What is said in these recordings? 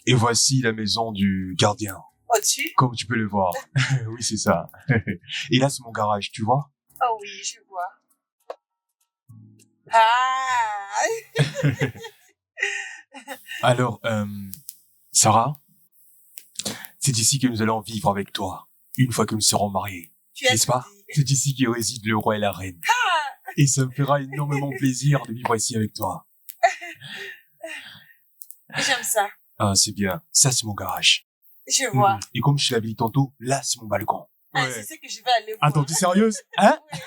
Et voici la maison du gardien. Au-dessus? Comme tu peux le voir. Oui, c'est ça. Et là, c'est mon garage, tu vois? Oh oui, je vois. Ah! Alors, Sarah, c'est ici que nous allons vivre avec toi, une fois que nous serons mariés. Tu as N'est-ce pas? dit. C'est ici que réside le roi et la reine. Et ça me fera énormément plaisir de vivre ici avec toi. J'aime ça. Ah, c'est bien. Ça, c'est mon garage. Je vois. Et comme je te l'avais dit tantôt, là, c'est mon balcon. Ah, Ouais. c'est ce que je vais aller voir. Attends, t'es sérieuse? Hein? Oui.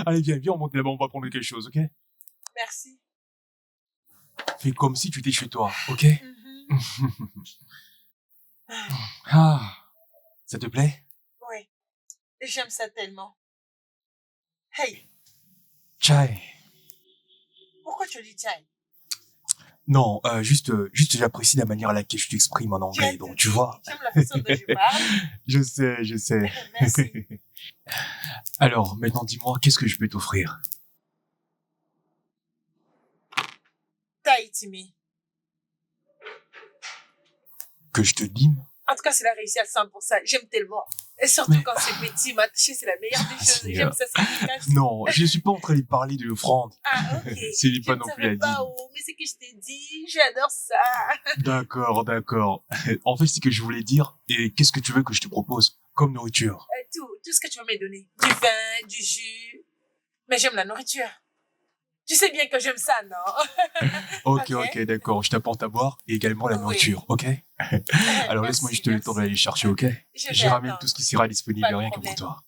Allez, viens, on monte là-bas, on va prendre quelque chose, ok? Merci. Fais comme si tu étais chez toi, ok? Mhm. Ah, ça te plaît? Oui. J'aime ça tellement. Hey, Chai. pourquoi tu dis chai? Non, juste j'apprécie la manière à laquelle je t'exprime en anglais, donc tu vois. J'aime la façon dont je parle. Je sais. Merci. Alors, maintenant, dis-moi, qu'est-ce que je peux t'offrir? Tahiti me. Que je te dîme? En tout cas, c'est la réussi à 100%. J'aime tellement. Et surtout Mais- quand c'est petit, m'attacher, c'est la meilleure des choses. c'est J'aime bien. ça, c'est efficace. Non, je suis pas en train de parler de l'offrande. Ah, ok. C'est Je pas ne non plus savais la pas dîme. où, mais c'est que je t'ai dit, j'adore ça. D'accord. En fait, c'est ce que je voulais dire. Et qu'est-ce que tu veux que je te propose comme nourriture? Tout ce que tu vas me donner. Du vin, du jus. Mais j'aime la nourriture. Tu sais bien que j'aime ça, non? Ok, d'accord. Je t'apporte à boire et également la Oui. nourriture, ok? Alors laisse-moi juste le temps d'aller les chercher, ok? Je vais Je ramène attendre. tout ce qui sera disponible Pas de rien que pour problème. toi.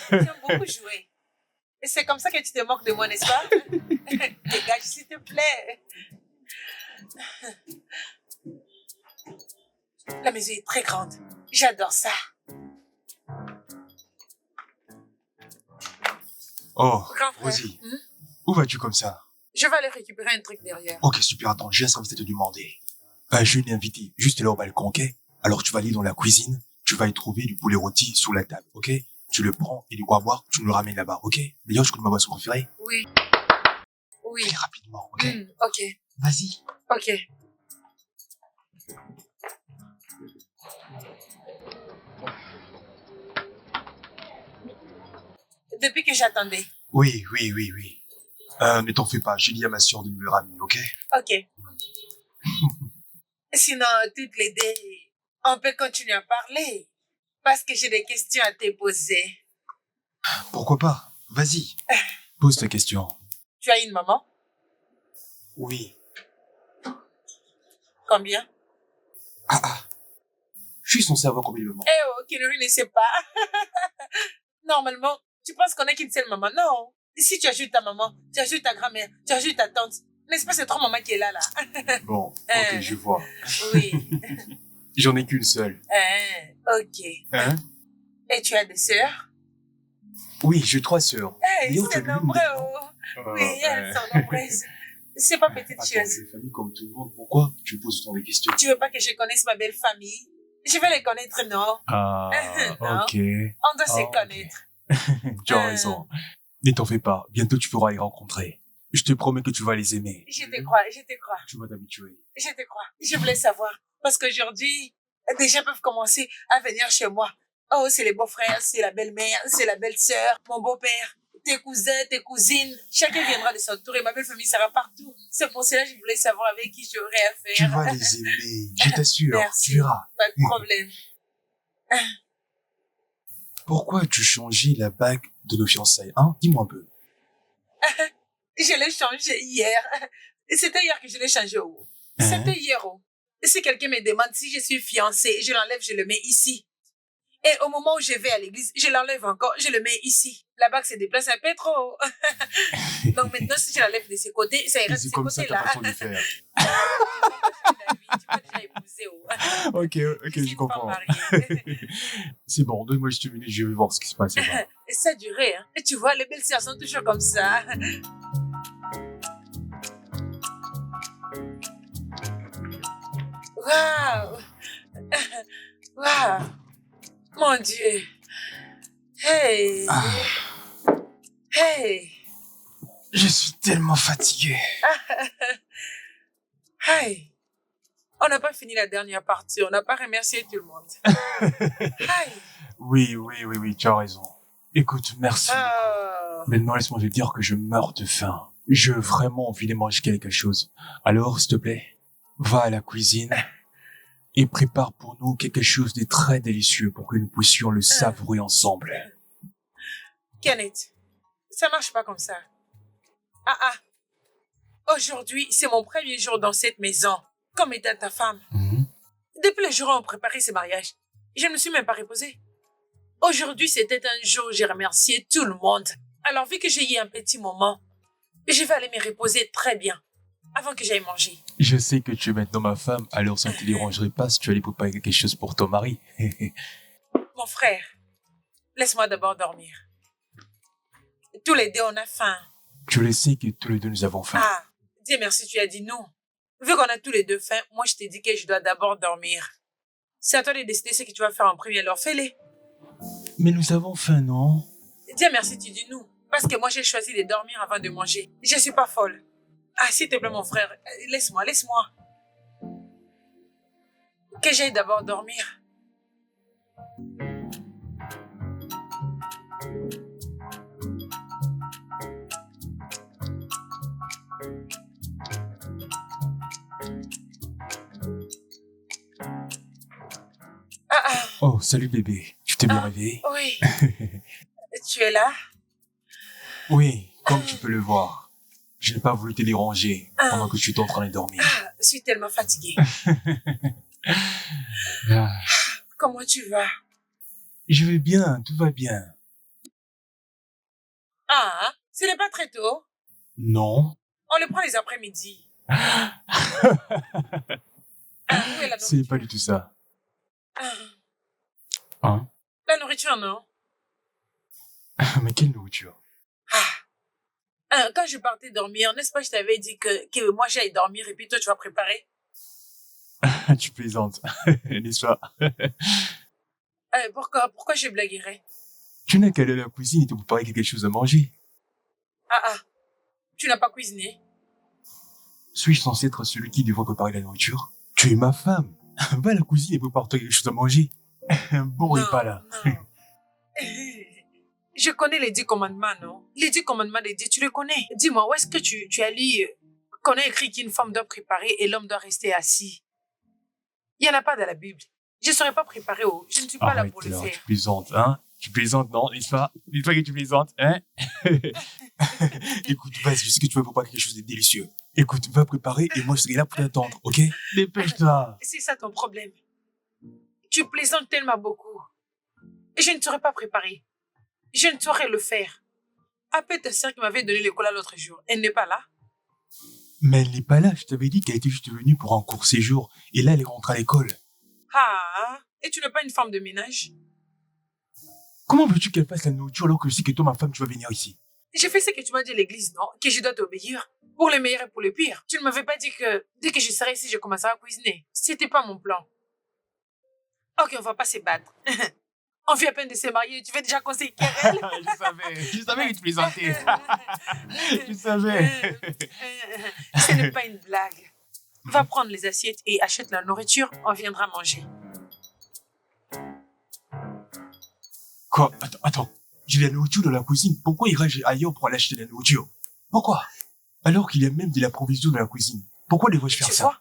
Tu aimes beaucoup jouer. Et c'est comme ça que tu te moques de moi, n'est-ce pas? Dégage, s'il te plaît. La maison est très grande. J'adore ça. Oh, Grand frère. Rosie, où vas-tu comme ça? Je vais aller récupérer un truc derrière. Ok, super, attends, j'ai un service à te demander. Je l'ai invité juste là au balcon, ok? Alors tu vas aller dans la cuisine, tu vas y trouver du poulet rôti sur la table, ok? Tu le prends et du quoi boire, tu me le ramènes là-bas, ok? D'ailleurs, je connais ma boisson préférée. Oui. Oui. Fais rapidement, ok? Ok. Vas-y. Ok. Depuis que j'attendais. Oui. Ne t'en fais pas, j'ai dit à ma sœur de me le ramener, ok? Ok. Sinon, toutes les deux, on peut continuer à parler. Parce que j'ai des questions à te poser. Pourquoi pas? Vas-y. Pose ta question. Tu as une maman? Oui. Combien? Je suis censé savoir combien de moments. Eh oh, Kinori ne sait pas. Normalement, tu penses qu'on a qu'une seule maman. Non. Si tu ajoutes ta maman, tu ajoutes ta grand-mère, tu ajoutes ta tante. N'est-ce pas, c'est trois mamans qui est là. Bon, ok, je vois. Oui. J'en ai qu'une seule. Ok. Hein? Et tu as des sœurs? Oui, j'ai 3 sœurs. D'ailleurs, tu C'est as vu l'une nombreux. d'elles, Oh. Oui, elles sont nombreuses. C'est pas petite Attends, chose. j'ai une famille comme tout le monde. Pourquoi tu poses autant de questions? Tu veux pas que je connaisse ma belle famille? Je vais les connaître, non? Ah, Non. ok. On doit se Ok. connaître. Tu as raison. Ne t'en fais pas. Bientôt, tu pourras les rencontrer. Je te promets que tu vas les aimer. Je te crois, je te crois. Tu vas t'habituer. Je te crois. Je voulais savoir. Parce qu'aujourd'hui, des gens peuvent commencer à venir chez moi. Oh, c'est les beaux-frères, c'est la belle-mère, c'est la belle-sœur, mon beau-père, tes cousins, tes cousines. Chacun viendra de son tour et ma belle famille sera partout. C'est pour cela que je voulais savoir avec qui j'aurais à faire. Tu vas les aimer. Je t'assure. Merci. Tu verras. Pas de problème. Pourquoi as-tu changé la bague de nos fiançailles, hein? Dis-moi un peu. Je l'ai changé hier. C'était hier que je l'ai changé. Oh. Hein? C'était hier. Oh. Si quelqu'un me demande si je suis fiancée, je l'enlève, je le mets ici. Et au moment où je vais à l'église, je l'enlève encore, je le mets ici. La bague se déplace un peu trop. Donc maintenant, si je l'enlève de ce côté, ça ira de C'est ce comme ça ta côté-là. façon de faire. Tu m'as déjà épousé. Oh. Ok, Je suis je une comprends. femme mariée. C'est bon, donne-moi juste une minute, je vais voir ce qui se passe là-bas. Et ça a duré. Hein. Et tu vois, les belles sœurs sont toujours comme ça. Waouh! Waouh! Mon Dieu! Hey! Hey! Je suis tellement fatigué. Hey! On n'a pas fini la dernière partie. On n'a pas remercié tout le monde. Aïe. Oui, tu as raison. Écoute, merci. Maintenant, laisse-moi te dire que je meurs de faim. J'ai vraiment envie de manger quelque chose. Alors, s'il te plaît, va à la cuisine et prépare pour nous quelque chose de très délicieux pour que nous puissions le savourer ensemble. Kenneth, ça marche pas comme ça. Aujourd'hui, c'est mon premier jour dans cette maison, comme étant ta femme. Depuis le jour où on préparait ce mariage, je ne me suis même pas reposée. Aujourd'hui, c'était un jour où j'ai remercié tout le monde. Alors, vu que j'ai eu un petit moment, je vais aller me reposer très bien avant que j'aille manger. Je sais que tu es maintenant ma femme, alors ça ne te dérangerait pas si tu allais préparer quelque chose pour ton mari. Mon frère, laisse-moi d'abord dormir. Tous les deux, on a faim. Tu le sais que tous les deux nous avons faim. Dieu merci, tu as dit non. Vu qu'on a tous les deux faim, moi je t'ai dit que je dois d'abord dormir. C'est à toi de décider ce que tu vas faire en premier, alors fais-le. Mais nous avons faim, non? Dieu merci, tu dis non. Parce que moi j'ai choisi de dormir avant de manger. Je suis pas folle. S'il te plaît, mon frère, laisse-moi. Que j'aille d'abord dormir. Oh, salut bébé. Tu t'es bien réveillé? Oui. Tu es là? Oui, comme tu peux le voir. Je n'ai pas voulu te déranger pendant que tu étais en train de dormir. Je suis tellement fatiguée. Comment tu vas? Je vais bien, tout va bien. Ce n'est pas très tôt? Non. On le prend les après-midi. Où est la nourriture? Ce n'est pas du tout ça. Hein? La nourriture, non? Mais quelle nourriture? Quand je partais dormir, n'est-ce pas, je t'avais dit que moi j'aille dormir et puis toi tu vas préparer? Tu plaisantes, n'est-ce pas? Pourquoi je blaguerais? Tu n'as qu'à aller à la cuisine et te préparer quelque chose à manger. Tu n'as pas cuisiné? Suis-je censé être celui qui devrait préparer la nourriture? Tu es ma femme. Va à la cuisine et prépare-toi quelque chose à manger. Un bon repas là. Non. Je connais les 10 commandements, non? Les 10 commandements de Dieu, tu les connais. Dis-moi, où est-ce que tu as lu qu'on a écrit qu'une femme doit préparer et l'homme doit rester assis? Il n'y en a pas dans la Bible. Je ne serais pas préparée. Je ne suis pas là pour le faire. Tu plaisantes, hein? Tu plaisantes, non, n'est-ce pas? Dis-toi que tu plaisantes, hein? Écoute, vas-y, je sais que tu veux préparer quelque chose de délicieux. Écoute, va préparer et moi je serai là pour t'attendre, ok? Dépêche-toi. C'est ça ton problème. Tu plaisantes tellement beaucoup. Et je ne saurais pas préparer. Je ne saurais le faire. Appelle ta sœur qui m'avait donné le cola l'autre jour. Elle n'est pas là. Mais elle n'est pas là. Je t'avais dit qu'elle était juste venue pour un court séjour. Et là, elle est rentrée à l'école. Et tu n'es pas une femme de ménage? Comment veux-tu qu'elle fasse la nourriture alors que je sais que toi, ma femme, tu vas venir ici? J'ai fait ce que tu m'as dit à l'église, non? Que je dois t'obéir. Pour le meilleur et pour le pire. Tu ne m'avais pas dit que dès que je serais ici, je commencerai à cuisiner. C'était pas mon plan. Ok, on va pas se battre. On vient à peine de se marier, tu veux déjà qu'on s'y querelle? Je savais que tu plaisantais. Je savais. Ce n'est pas une blague. Va prendre les assiettes et achète la nourriture, on viendra manger. Quoi? Attends. J'ai de la nourriture dans la cuisine. Pourquoi irais-je ailleurs pour aller acheter de la nourriture? Pourquoi? Alors qu'il y a même de la provision dans la cuisine. Pourquoi devrais-je faire ça? Tu vois?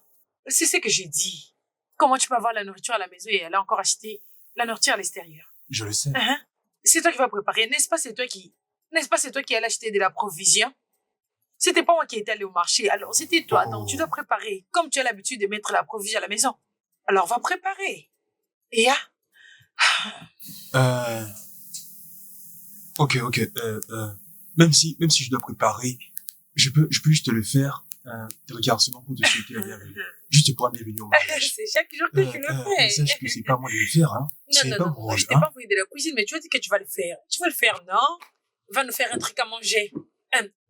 C'est ce que j'ai dit. Comment tu peux avoir la nourriture à la maison et aller encore acheter la nourriture à l'extérieur? Je le sais. C'est toi qui vas préparer. N'est-ce pas c'est toi qui allais acheter de la provision? C'était pas moi qui étais allé au marché. Alors c'était toi. Donc tu dois préparer. Comme tu as l'habitude de mettre la provision à la maison. Alors va préparer. Et Ok. Même si je dois préparer, je peux juste le faire. Regarde, seulement pour te souhaiter la bienvenue. Juste pour la bienvenue au mariage. C'est chaque jour que tu le fais. Sache que c'est pas moi de le faire, hein. Non, je t'ai pas envoyé de la cuisine, mais tu as dit que tu vas le faire. Tu vas le faire, non? Va nous faire un truc à manger.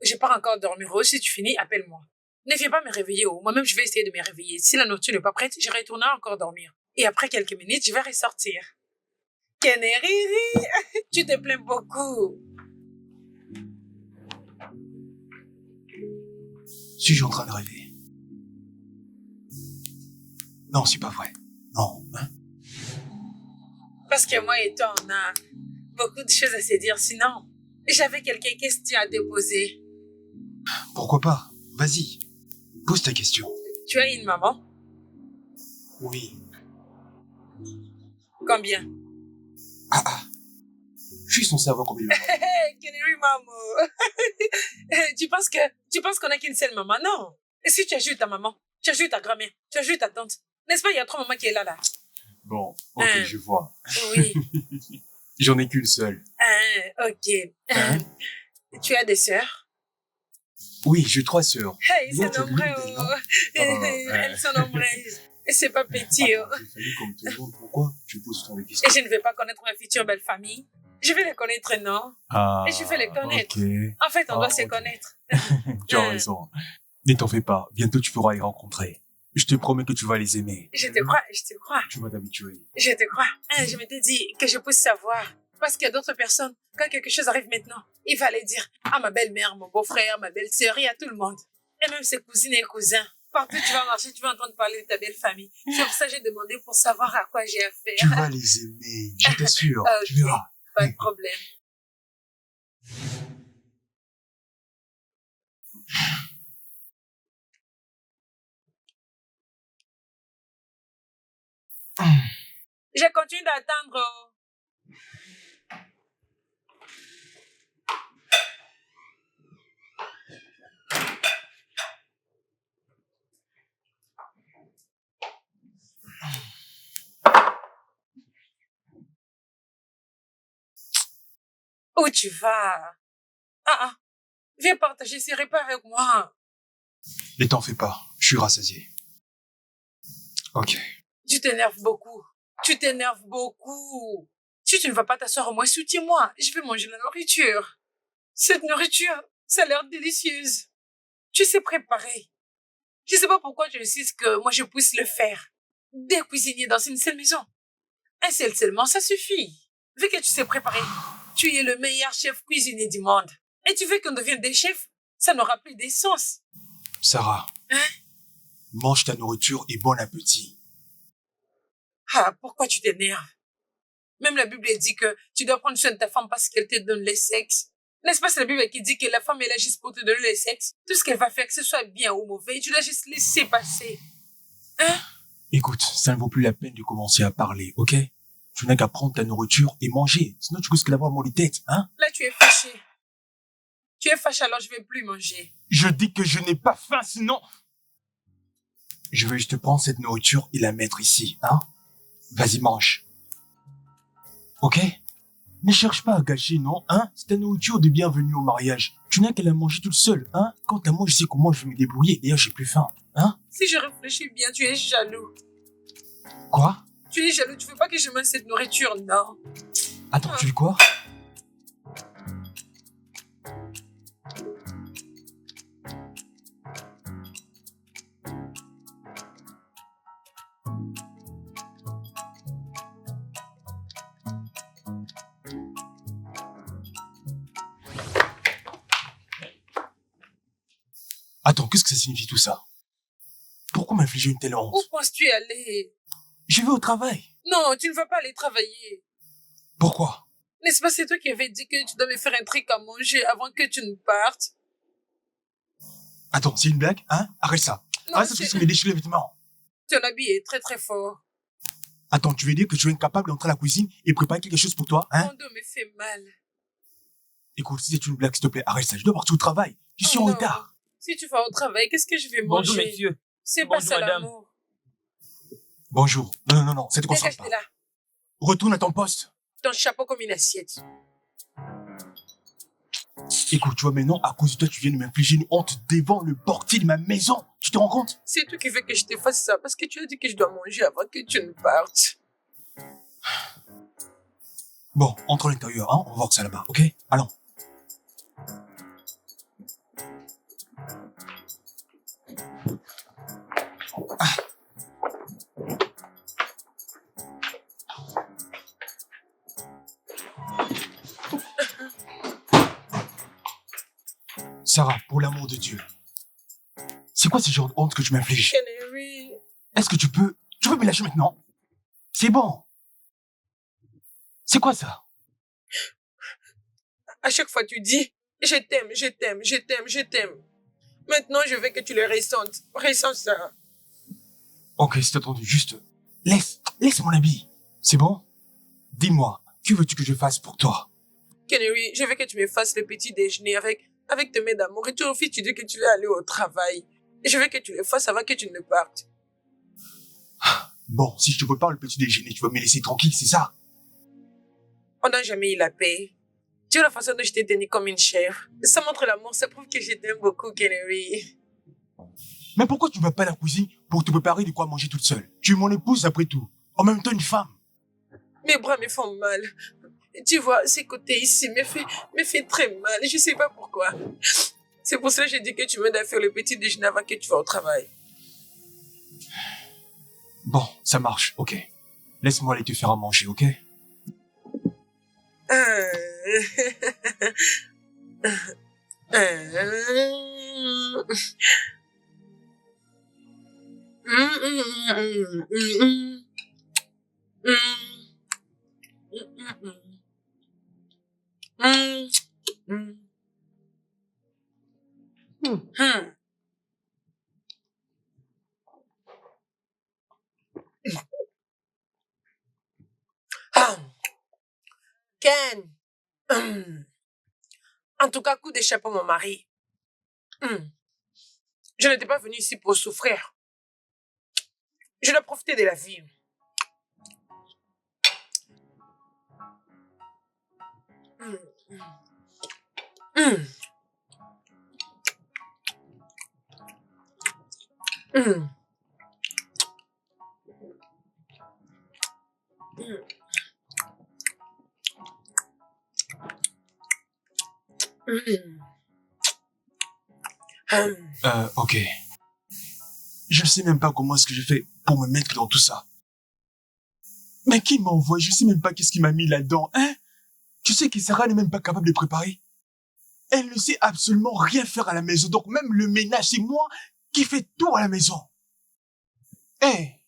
Je pars encore dormir. Si tu finis, appelle-moi. Ne viens pas me réveiller. Moi-même, je vais essayer de me réveiller. Si la nourriture n'est pas prête, je retournerai encore dormir. Et après quelques minutes, je vais ressortir. Kenneriri, tu te plains beaucoup. Suis-je en train de rêver? Non, c'est pas vrai. Non. Hein? Parce que moi et toi, on a beaucoup de choses à se dire. Sinon, j'avais quelques questions à te poser. Pourquoi pas? Vas-y. Pose ta question. Tu as une maman? Oui. Combien? Ah. Je suis censé avoir combien de mamans? Hey, Canary Maman! Tu penses qu'on a qu'une seule maman? Non. Et si tu ajoutes ta maman, tu ajoutes ta grand-mère, tu ajoutes ta tante. N'est-ce pas, il y a 3 mamans qui est là. Bon, ok, je vois. Oui. J'en ai qu'une seule. Ok. Hein? Tu as des sœurs? Oui, j'ai 3 sœurs. Hey, Non, c'est tu as nombreux. vu, non? Elles sont nombreuses. Et c'est pas petit. Oh. J'ai fallu comme tout le monde. Pourquoi tu poses tant de Et questions? je ne vais pas connaître ma future belle famille. Je vais les connaître, non? Ah, Et je vais les connaître. ok. En fait, on doit se ok. connaître. Tu as raison. Ne t'en fais pas. Bientôt, tu pourras les rencontrer. Je te promets que tu vas les aimer. Je te crois, je te crois. Tu vas t'habituer. Je te crois. Je m'étais dit que je puisse savoir. Parce qu'il y a d'autres personnes, quand quelque chose arrive maintenant, il fallait dire à ma belle-mère, mon beau-frère, ma belle-sœur et à tout le monde. Et même ses cousines et cousins. Partout tu vas marcher, tu vas entendre parler de ta belle famille. C'est pour ça que j'ai demandé pour savoir à quoi j'ai affaire. Tu vas les aimer. Je t'assure. Ok. Tu verras. Pas de problème. Je continue d'attendre. Où tu vas? Viens partager ces repas avec moi. Ne t'en fais pas. Je suis rassasié. Ok. Tu t'énerves beaucoup. Tu t'énerves beaucoup. Si tu ne vas pas t'asseoir au moins, soutiens-moi. Je vais manger la nourriture. Cette nourriture, ça a l'air délicieuse. Tu sais préparer. Je ne sais pas pourquoi tu insistes que moi je puisse le faire. Des cuisiniers dans une seule maison. Un seul seulement, ça suffit. Vu que tu sais préparer, tu es le meilleur chef cuisinier du monde. Et tu veux qu'on devienne des chefs, ça n'aura plus d'essence. Sarah. Hein? Mange ta nourriture et bon appétit. Pourquoi tu t'énerves? Même la Bible dit que tu dois prendre soin de ta femme parce qu'elle te donne le sexe. N'est-ce pas, c'est la Bible qui dit que la femme est là juste pour te donner le sexe? Tout ce qu'elle va faire, que ce soit bien ou mauvais, tu dois juste laisser passer. Hein? Écoute, ça ne vaut plus la peine de commencer à parler, ok? Tu n'as qu'à prendre ta nourriture et manger. Sinon, tu risques d'avoir mal de tête, hein? Là, tu es fâché. Tu es fâché, alors je vais plus manger. Je dis que je n'ai pas faim, sinon... Je vais juste prendre cette nourriture et la mettre ici, hein? Vas-y, mange. Ok? Ne cherche pas à gâcher, non, hein? C'est ta nourriture de bienvenue au mariage. Tu n'as qu'à la manger toute seule, hein? Quant à moi, je sais comment je vais me débrouiller. D'ailleurs, j'ai plus faim, hein? Si je réfléchis bien, tu es jaloux. Quoi? Tu es jaloux, tu veux pas que je mange cette nourriture, non? Attends, tu dis quoi? Attends, qu'est-ce que ça signifie tout ça? Pourquoi m'infliger une telle honte? Où penses-tu aller? Je vais au travail. Non, tu ne vas pas aller travailler. Pourquoi? N'est-ce pas, c'est toi qui avais dit que tu dois me faire un truc à manger avant que tu ne partes? Attends, c'est une blague, hein? Arrête ça. Non, Arrête ça, tu me déchirer les vêtements. ton habit est très très fort. Attends, tu veux dire que tu es incapable d'entrer à la cuisine et préparer quelque chose pour toi, hein? Mon dos me fait mal. Écoute, si c'est une blague, s'il te plaît, arrête ça. Je dois partir au travail. Je suis en Non. retard. Si tu vas au travail, qu'est-ce que je vais manger? Bonjour, messieurs. C'est pas Bonjour, ça madame. l'amour. Bonjour. Non, ça te concerne Dégage pas. de là. Retourne à ton poste. Ton chapeau comme une assiette. Écoute, tu vois maintenant, à cause de toi, tu viens de m'infliger une honte devant le portier de ma maison. Tu te rends compte? C'est toi qui veux que je te fasse ça parce que tu as dit que je dois manger avant que tu ne partes. Bon, entre à l'intérieur, hein? On va voir ça là-bas, ok? Allons. Sarah, pour l'amour de Dieu. C'est quoi ce genre de honte que tu m'infliges? Canary. Est-ce que tu Tu veux me lâcher maintenant? C'est bon. C'est quoi ça? À chaque fois, tu dis, je t'aime, je t'aime, je t'aime, je t'aime. Maintenant, je veux que tu le ressentes. Ressens ça. Ok, c'est entendu. Juste, laisse mon habit. C'est bon? Dis-moi, que veux-tu que je fasse pour toi? Kennery, je veux que tu me fasses le petit déjeuner avec tes mets d'amour. Et toi aussi, tu dis que tu veux aller au travail. Et je veux que tu le fasses avant que tu ne partes. Bon, si je te prépare le petit déjeuner, tu vas me laisser tranquille, c'est ça? On n'a jamais eu la paix. Tu vois la façon dont je t'ai tenue comme une chèvre. Ça montre l'amour, ça prouve que je t'aime beaucoup, Kennery. Mais pourquoi tu vas pas à la cuisine pour te préparer de quoi manger toute seule? Tu es mon épouse après tout. En même temps une femme. Mes bras me font mal. Tu vois, ces côtés ici me fait très mal. Je sais pas pourquoi. C'est pour ça que j'ai dit que tu m'aides à faire le petit déjeuner avant que tu vas au travail. Bon, ça marche, ok. Laisse-moi aller te faire à manger, ok? Ken, en tout cas, coup d'échappe pour mon mari. Je n'étais pas venue ici pour souffrir. Je dois profiter de la vie. Ok. Je ne sais même pas comment est-ce que je fais pour me mettre dans tout ça. Mais qui m'a envoyé? Je sais même pas qu'est-ce qui m'a mis là-dedans, hein? Tu sais que Sarah n'est même pas capable de préparer. Elle ne sait absolument rien faire à la maison. Donc même le ménage, c'est moi qui fais tout à la maison. Ken,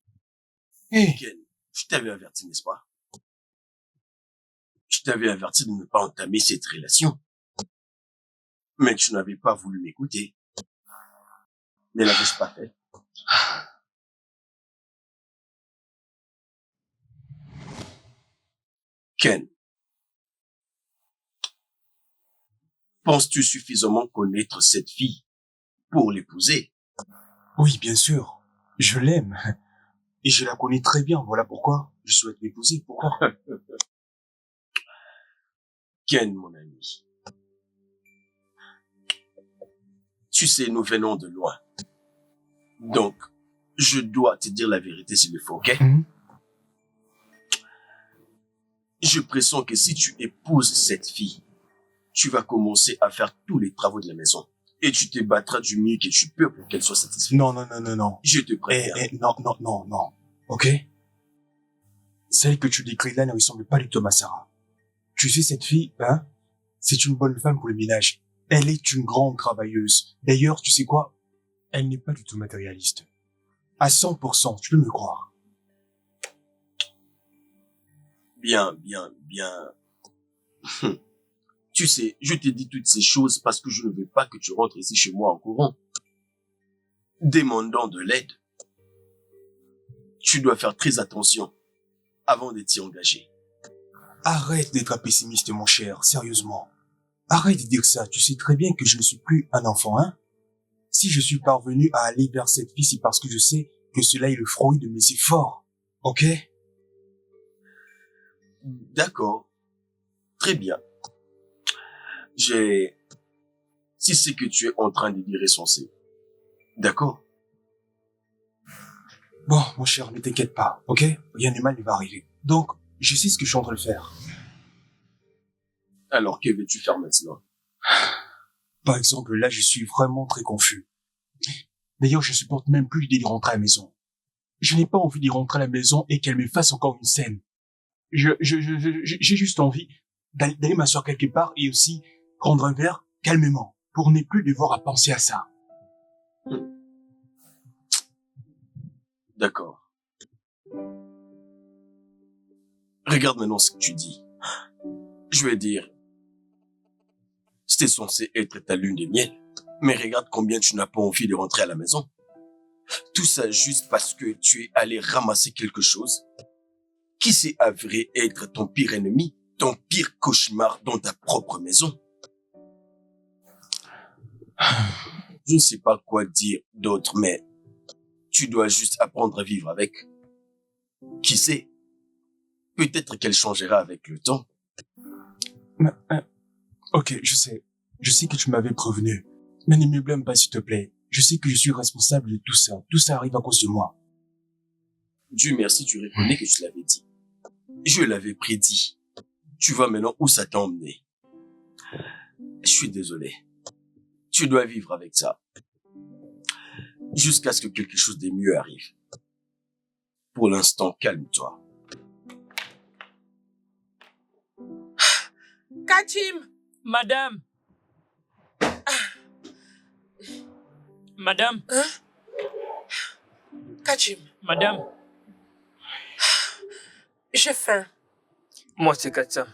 je t'avais averti, n'est-ce pas? Je t'avais averti de ne pas entamer cette relation. Mais tu n'avais pas voulu m'écouter. Ne l'avais-je pas fait? Ken, penses-tu suffisamment connaître cette fille pour l'épouser? Oui, bien sûr. Je l'aime. Et je la connais très bien. Voilà pourquoi je souhaite l'épouser. Pourquoi? Ken, mon ami. Tu sais, nous venons de loin. Donc, je dois te dire la vérité s'il le faut, ok? Je pressens que si tu épouses cette fille, tu vas commencer à faire tous les travaux de la maison. Et tu te battras du mieux que tu peux pour qu'elle soit satisfaite. Non. Je te préviens. Non. Ok? Celle que tu décris là ne ressemble pas du tout à ma Sarah. Tu sais, cette fille, hein? C'est une bonne femme pour le ménage. Elle est une grande travailleuse. D'ailleurs, tu sais quoi? Elle n'est pas du tout matérialiste. À 100%, tu peux me croire. Bien. Tu sais, je te dis toutes ces choses parce que je ne veux pas que tu rentres ici chez moi en courant, demandant de l'aide. Tu dois faire très attention avant de t'y engager. Arrête d'être pessimiste, mon cher, sérieusement. Arrête de dire ça, tu sais très bien que je ne suis plus un enfant, hein? Si je suis parvenu à aller vers cette fille, c'est parce que je sais que cela est le fruit de mes efforts. Ok? D'accord. Très bien. Si c'est que tu es en train de dire est censé. D'accord? Bon, mon cher, ne t'inquiète pas, ok? Rien de mal ne va arriver. Donc, je sais ce que je suis en train de faire. Alors, que veux-tu faire maintenant? Par exemple, là, je suis vraiment très confus. D'ailleurs, je supporte même plus l'idée de rentrer à la maison. Je n'ai pas envie d'y rentrer à la maison et qu'elle me fasse encore une scène. J'ai juste envie d'aller m'asseoir quelque part et aussi prendre un verre calmement pour ne plus devoir à penser à ça. D'accord. Regarde maintenant ce que tu dis. Je vais dire, c'était censé être ta lune de miel. Mais regarde combien tu n'as pas envie de rentrer à la maison. Tout ça juste parce que tu es allé ramasser quelque chose qui s'est avéré être ton pire ennemi, ton pire cauchemar dans ta propre maison. Je ne sais pas quoi dire d'autre, mais tu dois juste apprendre à vivre avec. Qui sait? Peut-être qu'elle changera avec le temps. Ok, je sais. Je sais que tu m'avais prévenu. Mais ne me blâme pas, s'il te plaît. Je sais que je suis responsable de tout ça. Tout ça arrive à cause de moi. Dieu merci, tu reconnais que je l'avais dit. Je l'avais prédit. Tu vois maintenant où ça t'a emmené. Je suis désolé. Tu dois vivre avec ça. Jusqu'à ce que quelque chose de mieux arrive. Pour l'instant, calme-toi. Kachim! Madame. Madame. Hein? Kachim, Madame. j'ai faim. Moi, c'est Katsam.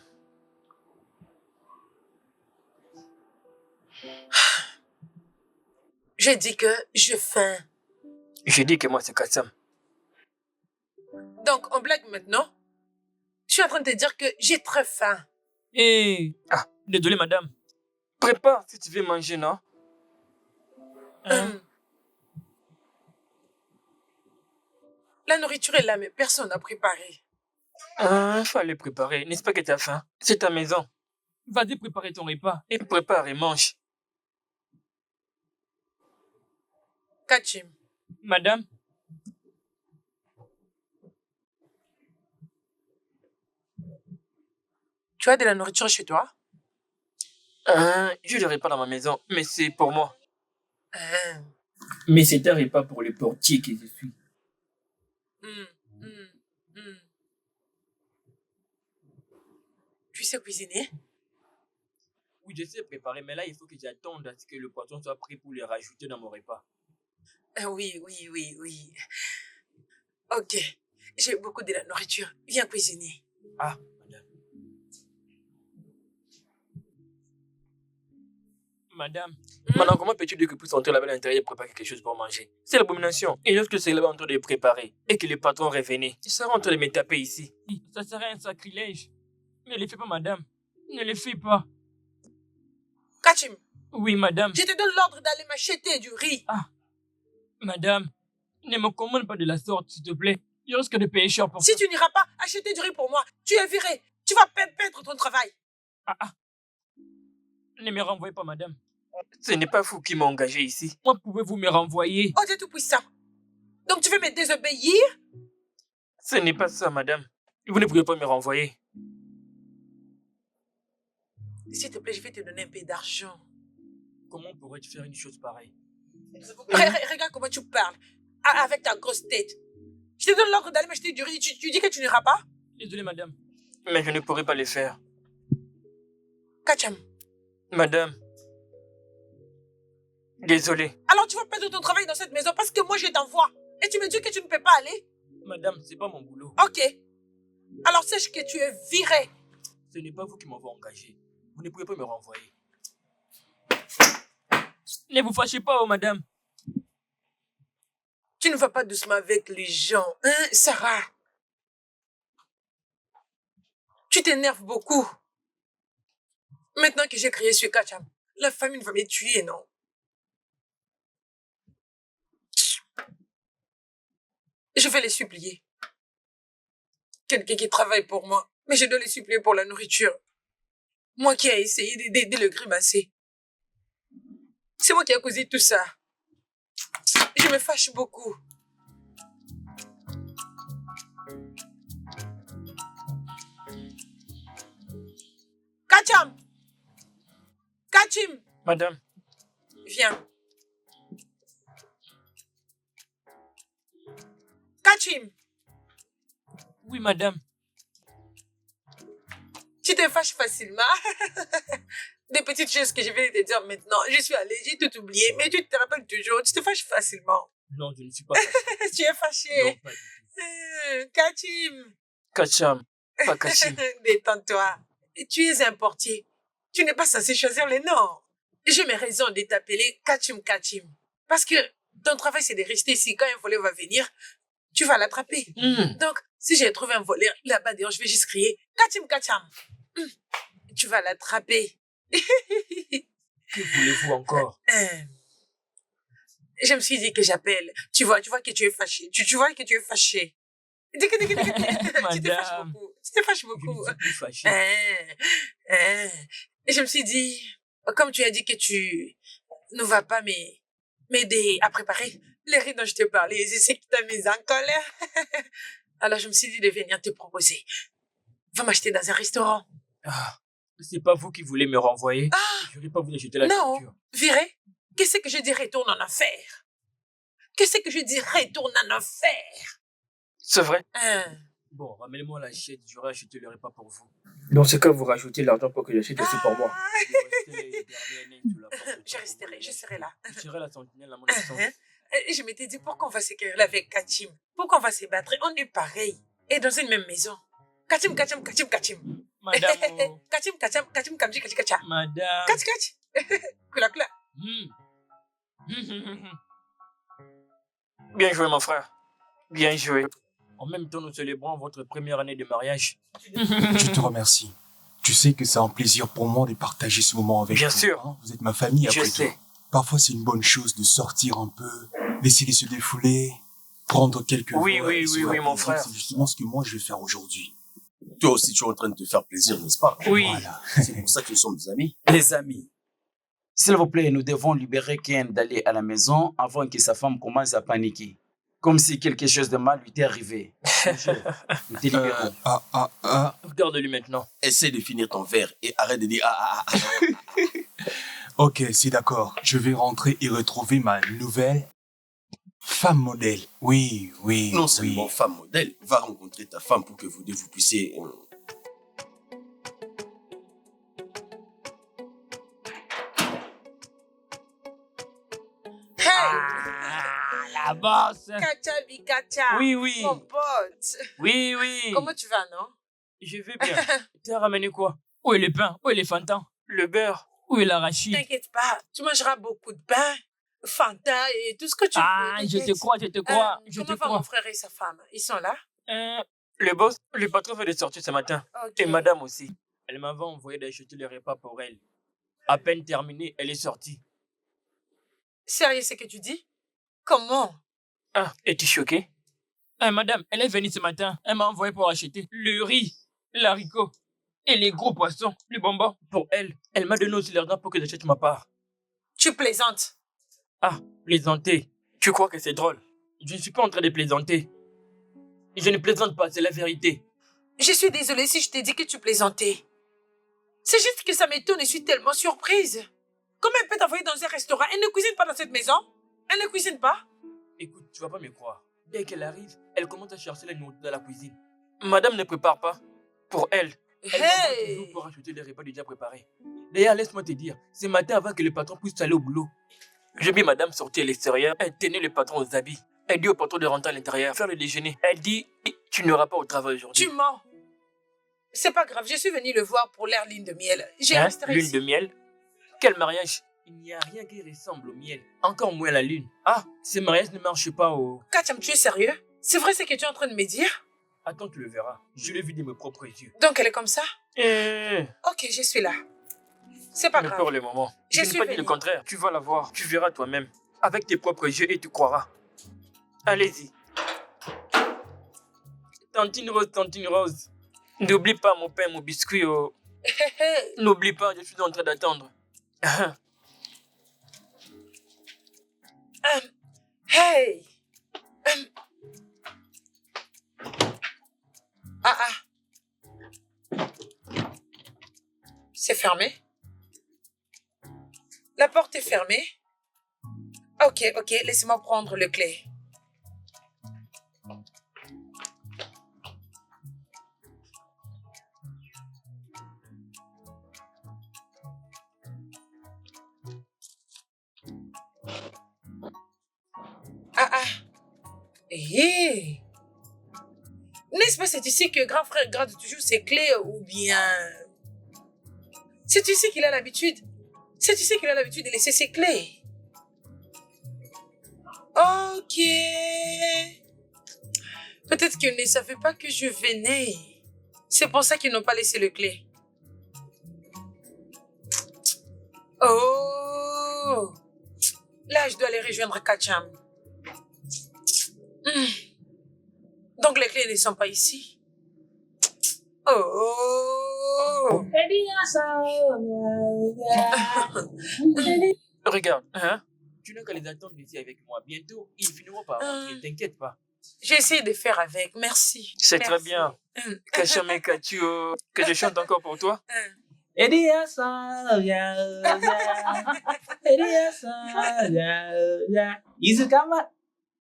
J'ai dit que j'ai faim. J'ai dit que moi, c'est Katsam. Donc, on blague maintenant? Je suis en train de te dire que j'ai très faim. Ah, désolé, madame. Prépare si tu veux manger, non? La nourriture est là, mais personne n'a préparé. Fallait préparer. N'est-ce pas que tu as faim? C'est ta maison. Vas-y, préparer ton repas. Et prépare et mange. Kachim, Madame? tu as de la nourriture chez toi? Je ne repas dans ma maison, mais c'est pour moi. Mais c'est un repas pour le portier que je suis. Tu sais cuisiner? Oui, je sais préparer, mais là, il faut que j'attende à ce que le poisson soit prêt pour le rajouter dans mon repas. Oui. Ok, j'ai beaucoup de la nourriture. Viens cuisiner. Ah, madame. Madame, maintenant, comment peux-tu dire que pour entrer là-bas à l'intérieur et préparer quelque chose pour manger? C'est l'abomination. Et lorsque c'est là-bas en train de préparer et que le patron revenait, il sera en train de me taper ici. Ça serait un sacrilège. Ne le fais pas, madame. Ne le fais pas. Kachim, Oui, madame. je te donne l'ordre d'aller m'acheter du riz. Ah, madame, ne me commande pas de la sorte, s'il te plaît. Je risque de payer cher pour Si ça. tu n'iras pas acheter du riz pour moi, tu es viré. Tu vas perdre ton travail. Ne me renvoyez pas, madame. Ce n'est pas vous qui m'avez engagé ici. Comment pouvez-vous me renvoyer? Oh Dieu Tout-Puissant. Donc tu veux me désobéir? Ce n'est pas ça, madame. Vous ne pouvez pas me renvoyer. S'il te plaît, je vais te donner un peu d'argent. Comment pourrais-tu faire une chose pareille? Regarde comment tu parles. Avec ta grosse tête. Je te donne l'ordre d'aller m'acheter du riz. Tu dis que tu n'iras pas? Désolé, madame. Mais je ne pourrai pas le faire. Kacham. Madame. Désolé. Alors tu vas perdre ton travail dans cette maison parce que moi je t'envoie. Et tu me dis que tu ne peux pas aller? Madame, c'est pas mon boulot. Ok. Alors sache que tu es viré. Ce n'est pas vous qui m'avez engagé. Vous ne pouvez pas me renvoyer. Ne vous fâchez pas, oh madame. Tu ne vas pas doucement avec les gens, hein, Sarah? Tu t'énerves beaucoup. Maintenant que j'ai crié sur Kacham, la famine va me tuer, non? Je vais les supplier. Quelqu'un qui travaille pour moi, mais je dois les supplier pour la nourriture. Moi qui ai essayé d'aider le grimacer. C'est moi qui ai causé tout ça. Je me fâche beaucoup. Kacham! Kachim! Madame. Viens. Kachim! Oui, madame. Tu te fâches facilement. Des petites choses que je vais te dire maintenant. Je suis allée, j'ai tout oublié, mais tu te rappelles toujours. Tu te fâches facilement. Non, je ne suis pas fâché. Tu es fâché. Non, pas du tout. Kachim! Kacham. pas Kachim. Détends-toi. Tu es un portier. Tu n'es pas censé choisir les noms. J'ai mes raisons de t'appeler Kachim Kachim. Parce que ton travail, c'est de rester ici. Quand un voleur va venir, tu vas l'attraper. Donc, si j'ai trouvé un voleur là-bas dehors, je vais juste crier Kachim Kacham. Tu vas l'attraper. Que voulez-vous encore? Je me suis dit que j'appelle. Tu vois que tu es fâché. Tu vois que tu es fâché. Tu te fâches Madame, beaucoup. Tu te fâches je beaucoup. ne suis plus fâché. Et je me suis dit, comme tu as dit que tu ne vas pas m'aider à préparer les riz dont je te parlais, je sais que tu t'as mis en colère. Alors je me suis dit de venir te proposer. Va m'acheter dans un restaurant. Ah, c'est pas vous qui voulez me renvoyer. Je n'aurais pas voulu acheter la Non, nourriture. viré. Qu'est-ce que je dis retourne en enfer? Qu'est-ce que je dis retourne en enfer? C'est vrai? Bon, ramenez-moi l'assiette, j'aurai acheté le repas pour vous. Dans ce cas, vous rajoutez l'argent pour que j'achète aussi pour moi. Je serai là. Je serai la sentinelle à mon absence. Je m'étais dit, pourquoi on va se quereller avec Kachim? Pourquoi on va se battre? On est pareil. Et dans une même maison. Kachim, Kachim, Kachim, Kachim. Madame, oh. Kachim, Kachim, Kachim, Kamji, Kachi, Kacha. Madame. Kach, Kach. Kula, Kula. Bien joué, mon frère. Bien joué. En même temps, nous célébrons votre première année de mariage. Je te remercie. Tu sais que c'est un plaisir pour moi de partager ce moment avec Bien vous. sûr. Hein, vous êtes ma famille Je après sais. tout. Parfois, c'est une bonne chose de sortir un peu, d'essayer de se défouler, prendre quelques Oui, verres oui, et se oui, oui, mon reposer. frère. C'est justement ce que moi, je vais faire aujourd'hui. Toi aussi, tu es en train de te faire plaisir, n'est-ce pas? Oui. Voilà. C'est pour ça que nous sommes des amis. Les amis, s'il vous plaît, nous devons libérer Ken d'aller à la maison avant que sa femme commence à paniquer. Comme si quelque chose de mal lui était arrivé. Nous te libérons. Regarde-lui maintenant. Essaie de finir ton verre et arrête de dire Ok, c'est d'accord. Je vais rentrer et retrouver ma nouvelle femme modèle. Oui, oui, Non oui. seulement femme modèle, va rencontrer ta femme pour que vous deux vous puissiez... Hey! La bosse. Kacha, Bikacha. Oui, oui. Mon pote. Oui, oui. Comment tu vas, non? Je vais bien. T'as ramené quoi? Où est le pain? Où est les fantans? Le beurre? Où est l'arachide? T'inquiète pas, tu mangeras beaucoup de pain, Fanta et tout ce que tu veux. Je te crois, je te crois. Je te Comment va mon crois. frère et sa femme? Ils sont là? Le boss, le patron fait de sortir ce matin. Ok. Et madame aussi. Elle m'avait envoyé d'acheter le repas pour elle. À peine terminé, elle est sortie. Sérieux, ce que tu dis? Comment? Ah, es-tu choqué? Madame, elle est venue ce matin. Elle m'a envoyé pour acheter le riz, l'haricot et les gros poissons, les bonbons pour elle. Elle m'a donné aussi l'argent pour que j'achète ma part. Tu plaisantes? Ah, plaisanter. Tu crois que c'est drôle? Je ne suis pas en train de plaisanter. Je ne plaisante pas, c'est la vérité. Je suis désolée si je t'ai dit que tu plaisantais. C'est juste que ça m'étonne et je suis tellement surprise. Comment elle peut t'envoyer dans un restaurant? Elle ne cuisine pas dans cette maison? Elle ne cuisine pas? Écoute, tu vas pas me croire. Dès qu'elle arrive, elle commence à chercher la nourriture dans la cuisine. Madame ne prépare pas. Pour elle. Elle m'envoie toujours pour acheter les repas déjà préparés. D'ailleurs, laisse-moi te dire, ce matin avant que le patron puisse aller au boulot, j'ai vu madame sortir à l'extérieur. Elle tenait le patron aux habits. Elle dit au patron de rentrer à l'intérieur, faire le déjeuner. Elle dit, tu n'auras pas au travail aujourd'hui. Tu mens. C'est pas grave, je suis venue le voir pour leur lune de miel. J'ai Hein? resté Lune ici. de miel? Quel mariage? Il n'y a rien qui ressemble au miel. Encore moins la lune. Ah, ce mariage ne marche pas au... Kacham, tu es sérieux? C'est vrai ce que tu es en train de me dire? Attends, tu le verras. Je l'ai vu de mes propres yeux. Donc elle est comme ça? Eh, Ok, je suis là. C'est pas mais grave. pour le moment. Je Je suis n'ai pas dit le venue. contraire. Tu vas la voir. Tu verras toi-même. Avec tes propres yeux et tu croiras. Allez-y. Tantine Rose. N'oublie pas mon pain, mon biscuit. Oh. N'oublie pas, je suis en train d'attendre. Hey! C'est fermé? La porte est fermée? Ok, laissez-moi prendre le clé. Hey! N'est-ce pas, c'est ici que grand frère garde toujours ses clés ou bien... C'est ici qu'il a l'habitude. C'est ici qu'il a l'habitude de laisser ses clés. Ok. Peut-être qu'ils ne savaient pas que je venais. C'est pour ça qu'ils n'ont pas laissé le clé. Oh. Là, je dois aller rejoindre Kacham. Donc les clés ne sont pas ici. Oh. Regarde, hein? Tu n'as qu'à les attendre ici avec moi. Bientôt, ils finiront par rentrer. T'inquiète pas. J'ai essayé de faire avec. Merci. C'est très Merci. bien. Kacham et Kachio, que je chante encore pour toi.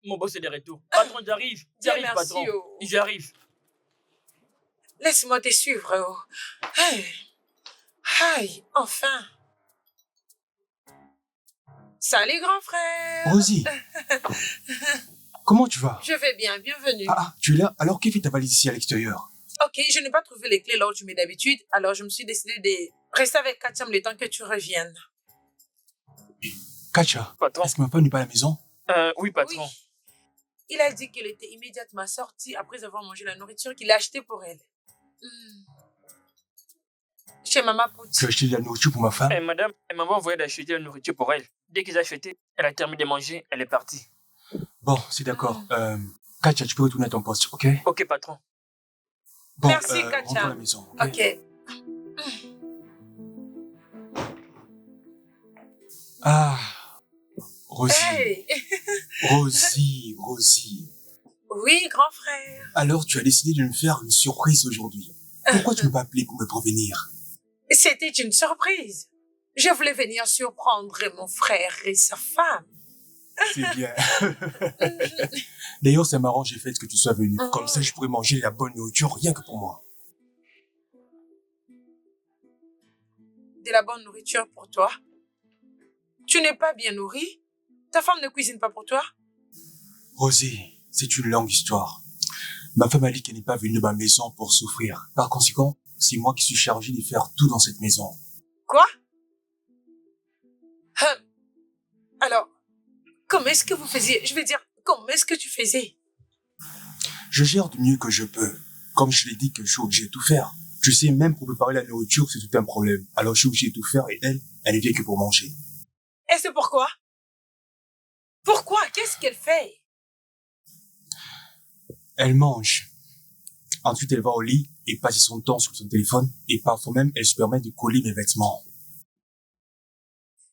Mon boss est de retour. Patron, j'arrive. Dieu J'arrive, merci, patron. oh. J'arrive. Laisse-moi te suivre. Oh. Hey. Aïe, enfin. Salut, grand frère. Rosie, comment tu vas? Je vais bien, bienvenue. Ah, tu es là? Alors, qui fait ta valise ici à l'extérieur? Ok, je n'ai pas trouvé les clés là où tu mets d'habitude, alors je me suis décidé de rester avec Kacham le temps que tu reviennes. Kacha, Patron. est-ce que ma femme n'est pas à la maison? Oui, patron. Oui. Il a dit qu'elle était immédiatement sortie après avoir mangé la nourriture qu'il a achetée pour elle. Chez Maman Tu Pouti. as acheté de la nourriture pour ma femme? Et madame, elle m'a envoyé d'acheter la nourriture pour elle. Dès qu'ils ont acheté, elle a terminé de manger, elle est partie. Bon, c'est d'accord. Kacha, tu peux retourner à ton poste, ok? Ok, patron. Bon, Merci, Kacha. rentre à la maison, ok? Ok. Ah, Rosie, Hey. Rosie. Oui, grand frère. Alors, tu as décidé de me faire une surprise aujourd'hui. Pourquoi tu ne m'as pas appelé pour me prévenir? C'était une surprise. Je voulais venir surprendre mon frère et sa femme. C'est bien. D'ailleurs, c'est marrant, j'ai fait que tu sois venu. Comme ça, je pourrais manger la bonne nourriture rien que pour moi. De la bonne nourriture pour toi. Tu n'es pas bien nourri? Ta femme ne cuisine pas pour toi? Rosie, c'est une longue histoire. Ma femme a dit qu'elle n'est pas venue de ma maison pour souffrir. Par conséquent, c'est moi qui suis chargé de faire tout dans cette maison. Quoi? Alors, comment est-ce que vous faisiez? Je veux dire, comment est-ce que tu faisais? Je gère du mieux que je peux. Comme je l'ai dit que je suis obligé de tout faire. Tu sais, même pour préparer la nourriture, c'est tout un problème. Alors je suis obligé de tout faire et elle ne vient que pour manger. Et c'est pourquoi? Pourquoi? Qu'est-ce qu'elle fait? Elle mange. Ensuite, elle va au lit et passe son temps sur son téléphone. Et parfois même, elle se permet de coller mes vêtements.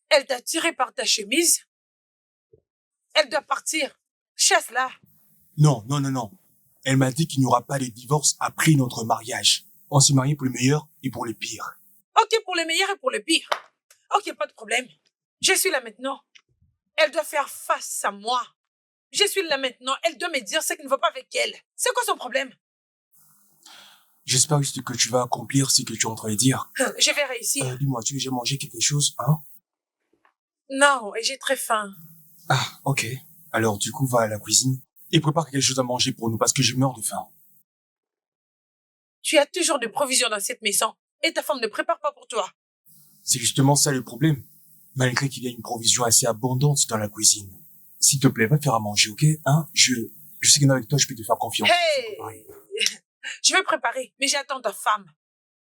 Elle t'a tiré par ta chemise? Elle doit partir. Chasse-la. Non. Elle m'a dit qu'il n'y aura pas de divorce après notre mariage. On s'est mariés pour le meilleur et pour le pire. Ok, pour le meilleur et pour le pire. Ok, pas de problème. Je suis là maintenant. Elle doit faire face à moi. Je suis là maintenant. Elle doit me dire ce qui ne va pas avec elle. C'est quoi son problème? J'espère juste que tu vas accomplir ce que tu es en train de dire. Je vais réussir. Dis-moi, tu as déjà mangé quelque chose, hein? Non, et j'ai très faim. Ah, ok. Alors, du coup, va à la cuisine et prépare quelque chose à manger pour nous parce que je meurs de faim. Tu as toujours des provisions dans cette maison et ta femme ne prépare pas pour toi. C'est justement ça le problème. Malgré qu'il y a une provision assez abondante dans la cuisine. S'il te plaît, va faire à manger, ok? Hein? Je sais qu'avec toi, je peux te faire confiance. Hey! Je vais préparer, mais j'attends ta femme.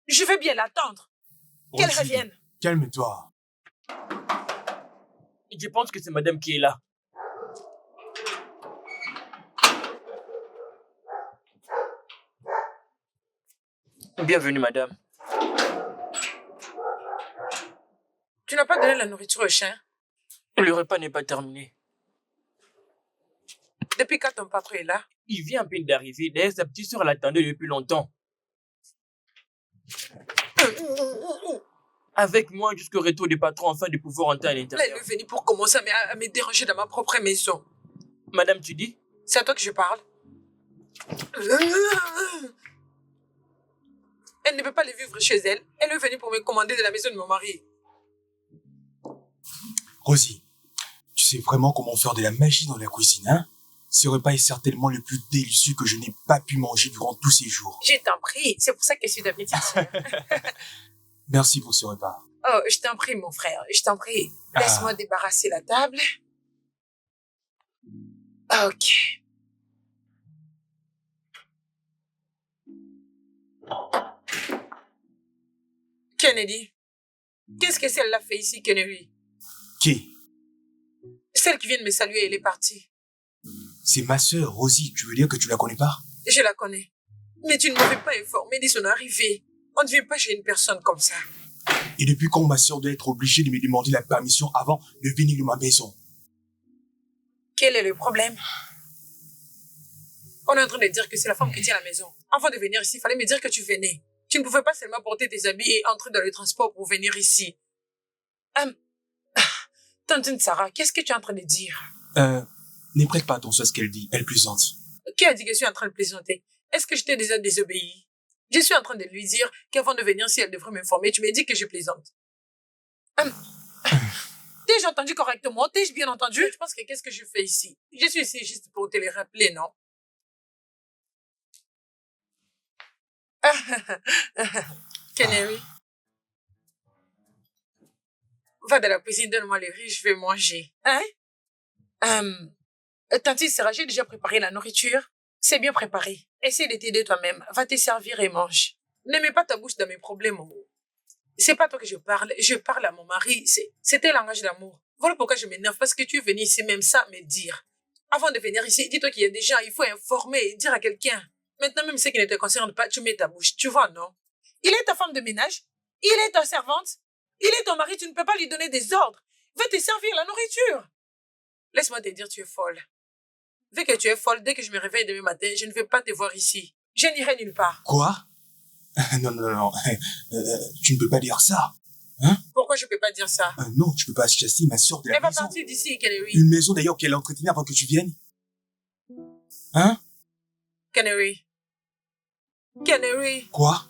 Je vais bien l'attendre. Qu'elle Rosie, revienne. Calme-toi. Je pense que c'est madame qui est là. Bienvenue, madame. Tu n'as pas donné la nourriture au chien? Le repas n'est pas terminé. Depuis quand ton papa est là? Il vient à peine d'arriver. D'ailleurs, sa petite sœur l'attendait depuis longtemps. Avec moi jusqu'au retour du patron afin de pouvoir entrer à Là, l'intérieur. elle est venue pour commencer à me déranger dans ma propre maison. Madame, tu dis? C'est à toi que je parle. Elle ne peut pas le vivre chez elle. Elle est venue pour me commander de la maison de mon mari. Rosie, tu sais vraiment comment faire de la magie dans la cuisine, hein? Ce repas est certainement le plus délicieux que je n'ai pas pu manger durant tous ces jours. Je t'en prie, c'est pour ça que je suis ta petite sœur. Merci pour ce repas. Oh, je t'en prie, mon frère, je t'en prie. Laisse-moi débarrasser la table. Ok. Kennedy, qu'est-ce que celle-là fait ici, Kennedy? Qui? Celle qui vient de me saluer, elle est partie. C'est ma sœur, Rosie. Tu veux dire que tu la connais pas? Je la connais. Mais tu ne m'avais pas informé de son arrivée. On ne vient pas chez une personne comme ça. Et depuis quand ma sœur doit être obligée de me demander la permission avant de venir de ma maison? Quel est le problème? On est en train de dire que c'est la femme qui tient la maison. Avant de venir ici, il fallait me dire que tu venais. Tu ne pouvais pas seulement porter tes habits et entrer dans le transport pour venir ici. Tantine Sarah, qu'est-ce que tu es en train de dire? Ne prête pas attention à ce qu'elle dit. Elle plaisante. Qui a dit que je suis en train de plaisanter? Est-ce que je t'ai déjà désobéi? Je suis en train de lui dire qu'avant de venir, si elle devrait m'informer, tu m'as dit que je plaisante. T'ai-je entendu correctement? T'ai-je bien entendu? Je pense que qu'est-ce que je fais ici? Je suis ici juste pour te les rappeler, non? Canary. Va dans la cuisine, donne-moi les riz, je vais manger. Hein? Tantine Sarah, j'ai déjà préparé la nourriture. C'est bien préparé. Essaye de t'aider toi-même. Va te servir et mange. Ne mets pas ta bouche dans mes problèmes. C'est pas toi que je parle. Je parle à mon mari. C'était un langage d'amour. Voilà pourquoi je m'énerve. Parce que tu es venu ici même ça me dire. Avant de venir ici, dis-toi qu'il y a des gens. Il faut informer, dire à quelqu'un. Maintenant, même ce qui ne te concerne pas, tu mets ta bouche. Tu vois, non? Il est ta femme de ménage. Il est ta servante. Il est ton mari. Tu ne peux pas lui donner des ordres. Va te servir la nourriture. Laisse-moi te dire, tu es folle. Vu que tu es folle, dès que je me réveille demain matin, je ne vais pas te voir ici. Je n'irai nulle part. Quoi? Non. Tu ne peux pas dire ça. Pourquoi je ne peux pas dire ça? Non, tu peux pas chasser ma sœur de la Elle va maison. partir d'ici, Canary. Une maison d'ailleurs qu'elle a entretenue avant que tu viennes. Canary. Canary. Quoi?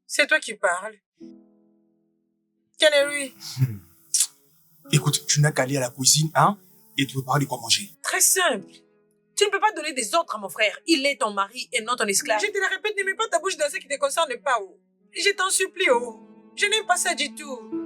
C'est toi qui parles. Canary. Écoute, tu n'as qu'à aller à la cuisine, et tu peux parler de quoi manger. Très simple. Tu ne peux pas donner des ordres à mon frère. Il est ton mari et non ton esclave. Je te le répète, ne mets pas ta bouche dans ce qui ne te concerne pas. Je t'en supplie. Je n'aime pas ça du tout.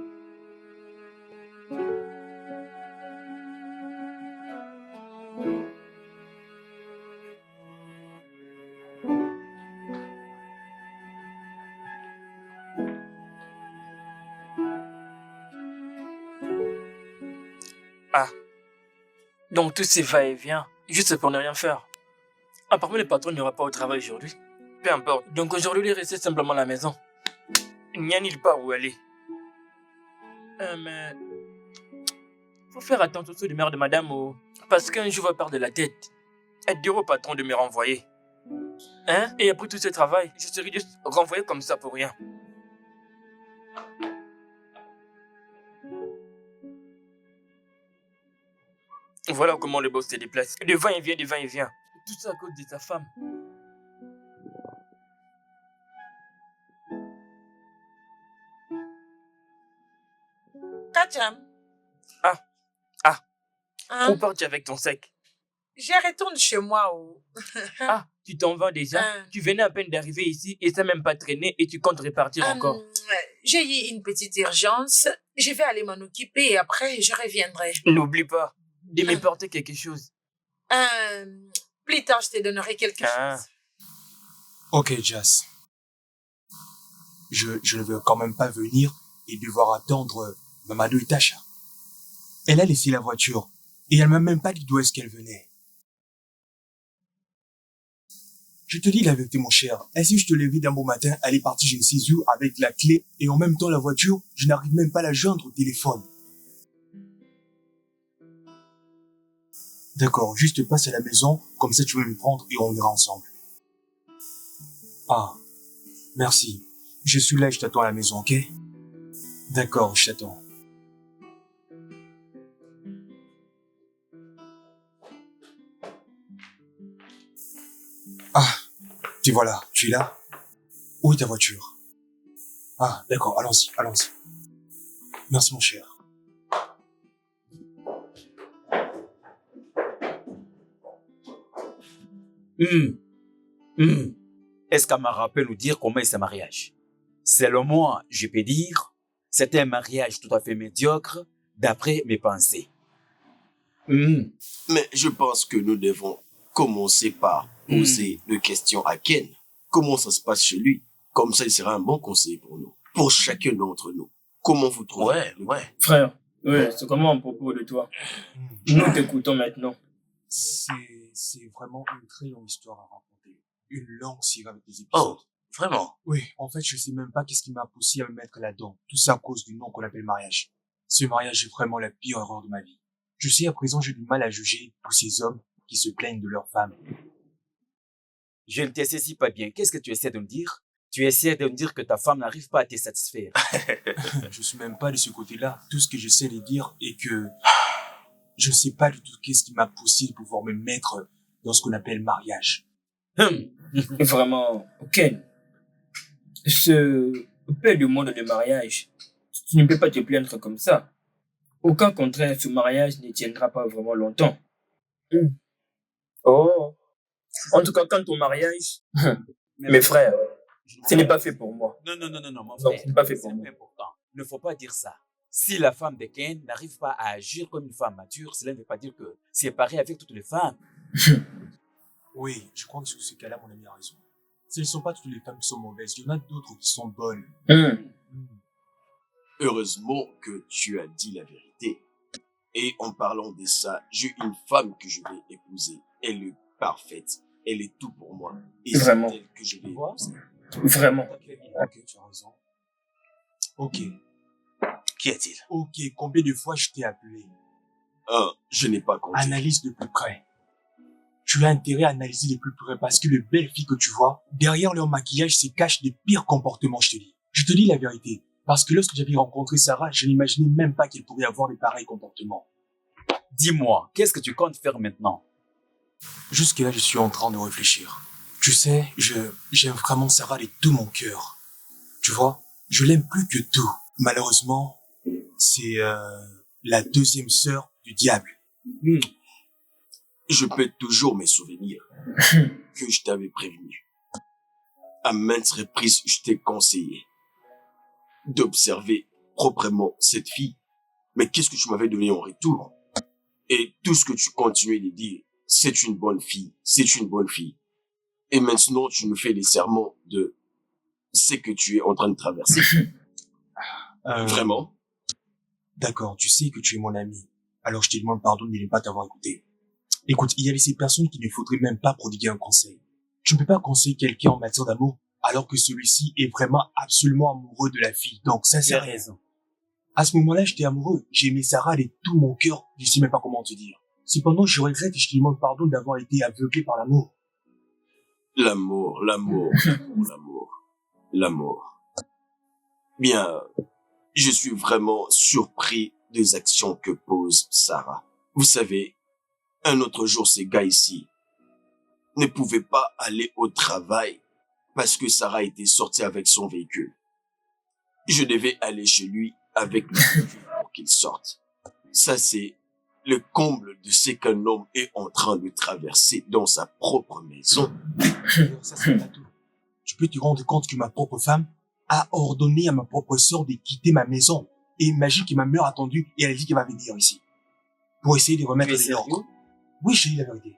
Donc tous ces va-et-vient, juste pour ne rien faire. Apparemment le patron n'ira pas au travail aujourd'hui. Peu importe. Donc aujourd'hui il est resté simplement à la maison. Il n'y a nulle part où aller. Mais... faut faire attention aux de mère de madame parce qu'un jour va perdre de la tête. Elle dira au patron de me renvoyer. Et après tout ce travail, je serai juste renvoyé comme ça pour rien. Voilà comment le boss se déplace. De va-et-vient, de va-et-vient. Tout ça à cause de sa femme. Kacham. Où pars-tu avec ton sac? Je retourne chez moi. Tu t'en vas déjà? Tu venais à peine d'arriver ici et ça même pas traîné et tu comptes repartir encore. J'ai eu une petite urgence. Je vais aller m'en occuper et après je reviendrai. N'oublie pas de me porter quelque chose. Plus tard, je te donnerai quelque chose. Ok, Jazz. Je ne veux quand même pas venir et devoir attendre Mamadou et Tasha. Elle a laissé la voiture et elle m'a même pas dit d'où est-ce qu'elle venait. Je te dis la vérité, mon cher. Ainsi, je te l'ai vu d'un beau matin, elle est partie je ne sais où avec la clé et en même temps la voiture, je n'arrive même pas à la joindre au téléphone. D'accord, juste passe à la maison, comme ça tu veux me prendre et on ira ensemble. Ah, merci. Je suis là et je t'attends à la maison, ok? D'accord, je t'attends. Ah, te voilà, tu es là? Où est ta voiture? Ah, d'accord, allons-y, allons-y. Merci mon cher. Hmm, hmm. Est-ce qu'Amara peut nous dire comment est ce mariage? Selon moi, je peux dire, c'est un mariage tout à fait médiocre d'après mes pensées. Hmm, Mais je pense que nous devons commencer par poser des questions à Ken. Comment ça se passe chez lui? Comme ça, il sera un bon conseiller pour nous. Pour chacun d'entre nous. Comment vous trouvez? Ouais. Frère, c'est comment à propos de toi? Nous t'écoutons maintenant. C'est vraiment une très longue histoire à raconter. Une longue série avec des épisodes. Oh, vraiment? Oui, en fait, je sais même pas qu'est-ce qui m'a poussé à me mettre là-dedans. Tout ça à cause du nom qu'on appelle mariage. Ce mariage est vraiment la pire erreur de ma vie. Je sais, à présent, j'ai du mal à juger tous ces hommes qui se plaignent de leurs femmes. je ne te saisis pas bien. Qu'est-ce que tu essaies de me dire? Tu essaies de me dire que ta femme n'arrive pas à te satisfaire. Je suis même pas de ce côté-là. Tout ce que j'essaie de dire est que je ne sais pas du tout qu'est-ce qui m'a poussé de pouvoir me mettre dans ce qu'on appelle mariage. Vraiment, Ken, ce peu de monde de mariage, tu ne peux pas te plaindre comme ça. Au cas contraire, ce mariage ne tiendra pas vraiment longtemps. Oh. En tout cas, quant au mariage, mes frères, ce n'est pas fait pour moi. Non, mon Non, frère. ce n'est pas fait pour C'est moi. important. Il ne faut pas dire ça. Si la femme de Ken n'arrive pas à agir comme une femme mature, cela ne veut pas dire que c'est pareil avec toutes les femmes. Oui, je crois que sur ce cas-là, mon ami a raison. Ce ne sont pas toutes les femmes qui sont mauvaises. Il y en a d'autres qui sont bonnes. Heureusement que tu as dit la vérité. Et en parlant de ça, j'ai une femme que je vais épouser. Elle est parfaite. Elle est tout pour moi. Et Vraiment. c'est elle que je vais épouser. Vraiment. Ok, tu as raison. Ok, Qu'y a-t-il? ok, combien de fois je t'ai appelé? Je n'ai pas compté. Analyse de plus près. Tu as intérêt à analyser de plus près parce que les belles filles que tu vois, derrière leur maquillage se cachent des pires comportements, je te dis. Je te dis la vérité. Parce que lorsque j'avais rencontré Sarah, je n'imaginais même pas qu'elle pourrait avoir de pareils comportements. Dis-moi, qu'est-ce que tu comptes faire maintenant? Jusque-là, je suis en train de réfléchir. Tu sais, j'aime vraiment Sarah de tout mon cœur. Tu vois, je l'aime plus que tout. Malheureusement, c'est la deuxième sœur du diable. Je peux toujours me souvenir que je t'avais prévenu. À maintes reprises, je t'ai conseillé d'observer proprement cette fille. Mais qu'est-ce que tu m'avais donné en retour? Et tout ce que tu continuais de dire, c'est une bonne fille, c'est une bonne fille. Et maintenant, tu nous fais des serments de ce que tu es en train de traverser. Vraiment? D'accord, tu sais que tu es mon ami. Alors je te demande pardon de ne pas t'avoir écouté. Écoute, il y a ces personnes qui ne faudrait même pas prodiguer un conseil. Tu ne peux pas conseiller quelqu'un en matière d'amour alors que celui-ci est vraiment absolument amoureux de la fille. Donc ça Tu sert as à rien. raison. À ce moment-là, j'étais amoureux. J'ai aimé Sarah de tout mon cœur. Je sais même pas comment te dire. Cependant, je regrette et je te demande pardon d'avoir été aveuglé par l'amour. L'amour, l'amour, l'amour, l'amour. Bien, je suis vraiment surpris des actions que pose Sarah. Vous savez, un autre jour, ces gars ici ne pouvaient pas aller au travail parce que Sarah était sortie avec son véhicule. Je devais aller chez lui avec le véhicule pour qu'il sorte. Ça, c'est le comble de ce qu'un homme est en train de traverser dans sa propre maison. D'ailleurs, ça c'est pas tout. Tu peux te rendre compte que ma propre femme a ordonné à ma propre sœur de quitter ma maison. Et imagine que ma mère a attendu et elle a dit qu'elle va venir ici. Pour essayer de remettre Tu es de l'ordre. sérieux? Oui, je dis la vérité.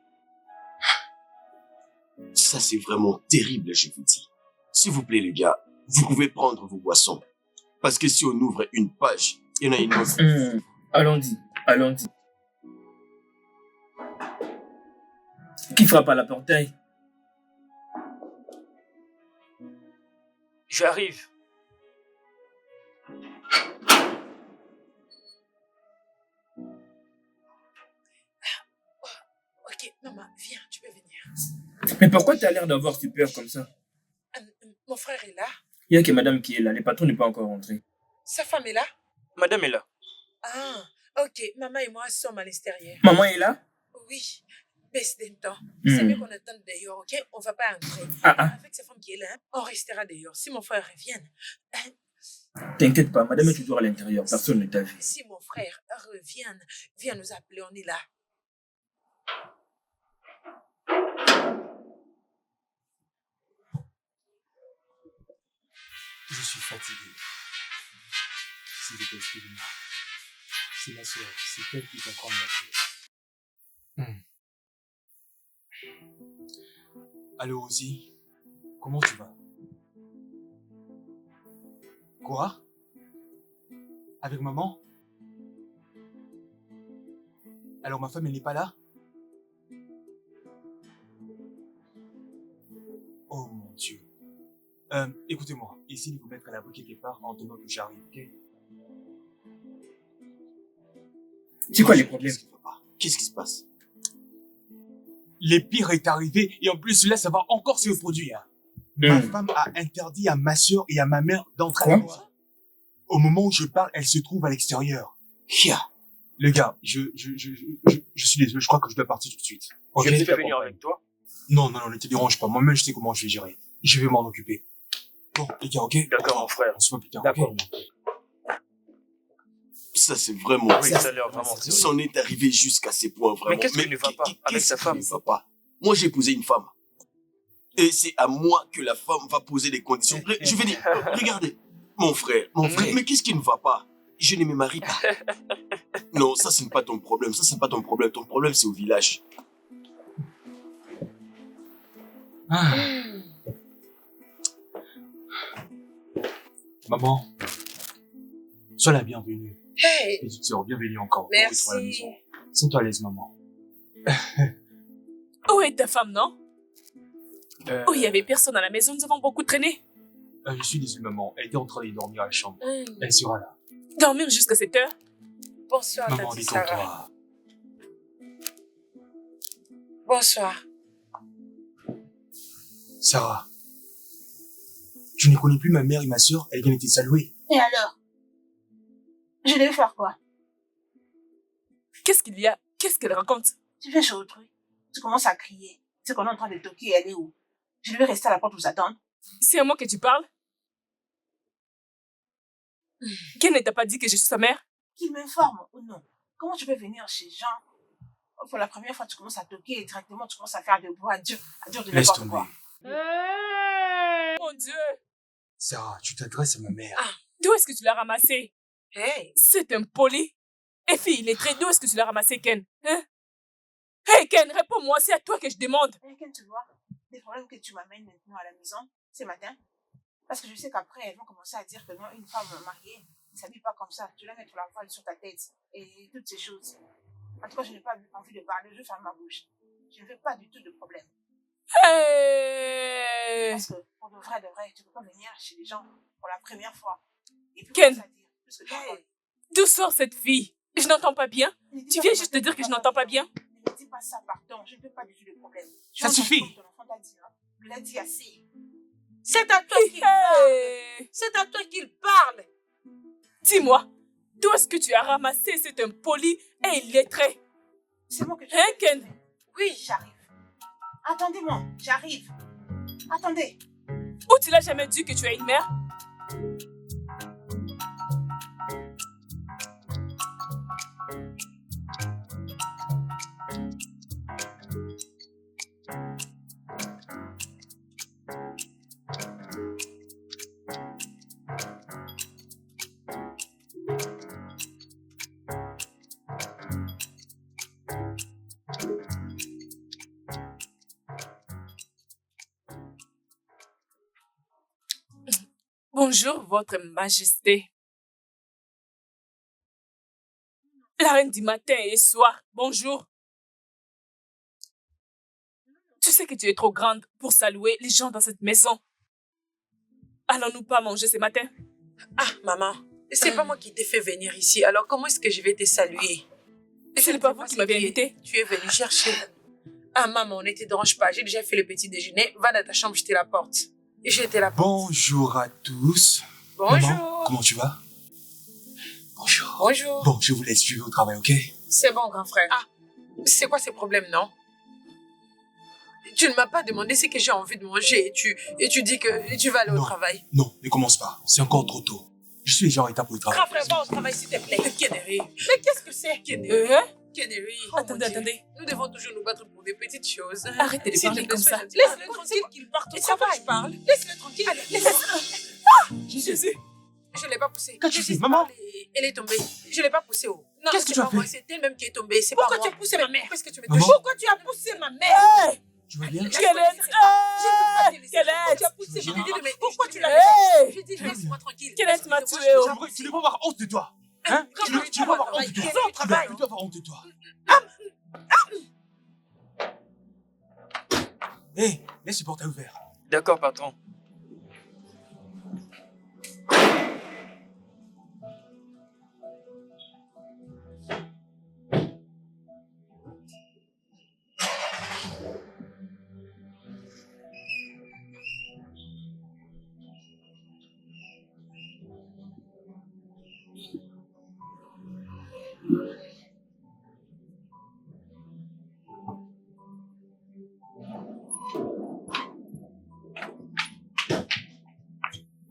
Ça, c'est vraiment terrible, je vous dis. S'il vous plaît, les gars, vous pouvez prendre vos boissons. Parce que si on ouvre une page, il y en a une autre. Allons-y, allons-y. Qui frappe à la portail? J'arrive. Ok, maman, viens, tu peux venir. Mais pourquoi tu as l'air d'avoir si peur comme ça? Mon frère est là. Il y a que madame qui est là, le patron n'est pas encore rentré. Sa femme est là. Madame est là. Ah, ok. Maman et moi sommes à l'extérieur. Maman est là? Oui, baisse d'un temps. C'est mieux qu'on attende dehors, ok? On va pas entrer. Avec sa femme qui est là, on restera dehors. Si mon frère revient, T'inquiète pas, madame est toujours à l'intérieur, personne ne t'a vu. si mon frère revient, viens nous appeler, on est là. Je suis fatigué. S'il vous plaît, excusez-moi. C'est ma soeur, c'est elle qui est en train de m'appeler. Allô, Ozzy? Comment tu vas? Quoi? Avec maman? Alors ma femme, elle n'est pas là? Oh mon Dieu. Écoutez-moi, essayez de vous mettre à l'abri quelque part en attendant que j'arrive, ok? C'est quoi les problèmes? Qu'est-ce qui se passe? Le pire est arrivé et en plus là, ça va encore se reproduire. Ma femme a interdit à ma soeur et à ma mère d'entrer à la maison. Au moment où je parle, elle se trouve à l'extérieur. Les gars, je suis désolé, je crois que je dois partir tout de suite. Je vais peut-être venir avec toi. Non, ne te dérange pas. Moi-même, je sais comment je vais gérer. Je vais m'en occuper. Bon, les gars, ok? D'accord, mon frère. On se voit plus tard. D'accord. Ok. Ça, c'est vraiment... Oui, ça a l'air vraiment triste. C'en est arrivé jusqu'à ces points, vraiment. Mais qu'est-ce qui ne va pas avec sa femme? Qu'est-ce qui ne va pas? Moi, j'ai épousé une femme. Et c'est à moi que la femme va poser les conditions. Je vais dire, regardez, mon frère, mais qu'est-ce qui ne va pas? Je ne me marie pas. Non, ça, ce n'est pas ton problème. Ça, ce n'est pas ton problème. Ton problème, c'est au village. Maman, sois la bienvenue. Hey, Petite sœur, bienvenue encore. merci. À la maison. Sens-toi à l'aise, maman. Où est ta femme, non? Oh, il y avait personne à la maison, nous avons beaucoup traîné. Je suis désolé, maman. Elle était en train de dormir à la chambre. Elle sera là. Dormir jusqu'à cette heure? Bonsoir, Maman, Tati Sarah. détends-toi. Bonsoir. Sarah, tu ne connais plus ma mère et ma sœur, elles viennent de saluer. Et alors? Je devais faire quoi? Qu'est-ce qu'il y a? Qu'est-ce qu'elle raconte? Tu fais chez autrui. Tu commences à crier. C'est qu'on est en train de toquer, elle est où? Je devais rester à la porte vous attendre. C'est à moi que tu parles? Ken ne t'a pas dit que je suis sa mère? Qu'il m'informe ou non? Comment tu peux venir chez Jean? Pour la première fois, tu commences à toquer et directement tu commences à faire de bruit à dire de Laisse n'importe tomber. quoi. Mon Dieu! Sarah, tu t'adresses à ma mère. D'où est-ce que tu l'as ramassé? Hey, C'est impoli. Et fille, il est très d'où est-ce que tu l'as ramassé, Ken? Hein? Hey Ken, réponds-moi, c'est à toi que je demande. Et quand tu vois des problèmes que tu m'amènes maintenant à la maison, ce matin, parce que je sais qu'après, elles vont commencer à dire que non, une femme mariée ne s'habille pas comme ça. Tu dois mettre la voile sur ta tête et toutes ces choses. En tout cas, je n'ai pas envie de parler, je ferme ma bouche. Je ne veux pas du tout de problème. Hey! Parce que pour de vrai, tu ne peux pas venir chez les gens pour la première fois. Et puis, Ken. commencer à dire tout ce que tu as. D'où sort cette fille? Je n'entends pas bien. Tu viens juste de dire que je n'entends pas bien? Ne me dis pas ça, pardon. Je ne veux pas du tout de problème. Ça suffit. Ton enfant t'a dit, hein. Il a dit assez. c'est à toi qu'il parle. Hey! C'est à toi qu'il parle. Dis-moi, d'où est-ce que tu as ramassé cet impoli et illettré? C'est moi que tu Hein, Ken? Oui, j'arrive. Attendez-moi, j'arrive. Attendez. Ou tu l'as jamais dit que tu as une mère? Bonjour, Votre Majesté. La reine du matin et soir, bonjour. Tu sais que tu es trop grande pour saluer les gens dans cette maison. Allons-nous pas manger ce matin? Ah, maman, c'est pas moi qui t'ai fait venir ici. Alors, comment est-ce que je vais te saluer? Ce n'est pas vous qui m'avez invité. Tu es venu chercher. Ah, maman, ne te dérange pas. J'ai déjà fait le petit déjeuner. Va dans ta chambre, je te la porte. Et je te la porte. Bonjour à tous. Bonjour. Maman, comment tu vas? Bonjour. Bonjour. Bon, je vous laisse, je vais au travail, ok? C'est bon, grand frère. Ah, c'est quoi ces problèmes, non? Tu ne m'as pas demandé ce que j'ai envie de manger et tu dis que tu vas aller au Non. travail. Non, ne commence pas. C'est encore trop tôt. Je suis déjà en état pour le travail. Grand frère, va au travail, s'il te plaît. Kennery. Mais qu'est-ce que c'est? Kennery. Kennery. Attendez. Nous devons toujours nous battre pour des petites choses. Arrêtez de S'il parler te plaît, comme sois ça. gentil. Laisse-le tranquille qu'il parte au travail. Laisse-le tranquille. Laisse-le. Jésus. Je ne l'ai pas poussée. Qu'as-tu Jésus, fait, maman? Elle est tombée. Je ne l'ai pas poussée. Oh. Non, Qu'est-ce que c'est tu as pas moi, fait? c'est elle-même qui est tombée. C'est pas Pourquoi moi. tu as poussé ma mère? Qu'est-ce que tu me Maman? touches? Pourquoi tu as poussé ma mère? Tu vas bien? Je Quelle ne veux pas te laisser. Quelle Pourquoi tu as est poussé? Je Maman? t'ai dit de me... Pourquoi tu l'as Hey! Je dis, laisse-moi tranquille. Quelle est ma Laisse-moi, tuée, je- oh? Tu devrais avoir honte de toi. Hein? Tu devrais avoir honte de toi. Quel travail? Tu dois avoir honte de toi. Hé, laisse le portail ouvert. D'accord, patron.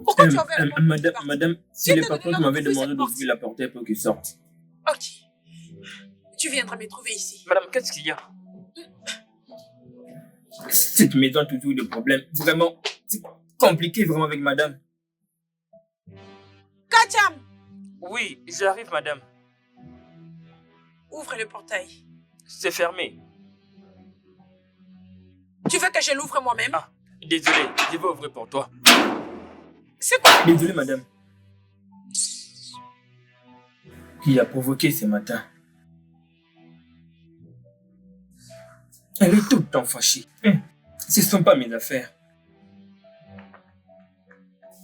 Pourquoi tu as ouvert la porte? Madame, c'est Je le t'ai patron donné qui m'avait l'ordre d'ouvrir demandé cette d'ouvrir la porte pour qu'il sorte. Ok. Tu viendras me trouver ici. Madame, qu'est-ce qu'il y a? Cette maison a toujours des problèmes. Vraiment, c'est compliqué vraiment avec madame. Kacham, Oui, j'arrive, madame. Ouvre le portail. C'est fermé. Tu veux que je l'ouvre moi-même? Ah, désolé, je vais ouvrir pour toi. C'est quoi? Désolé, madame. Qui a provoqué ce matin? Elle est tout le temps fâchée. Ce ne sont pas mes affaires.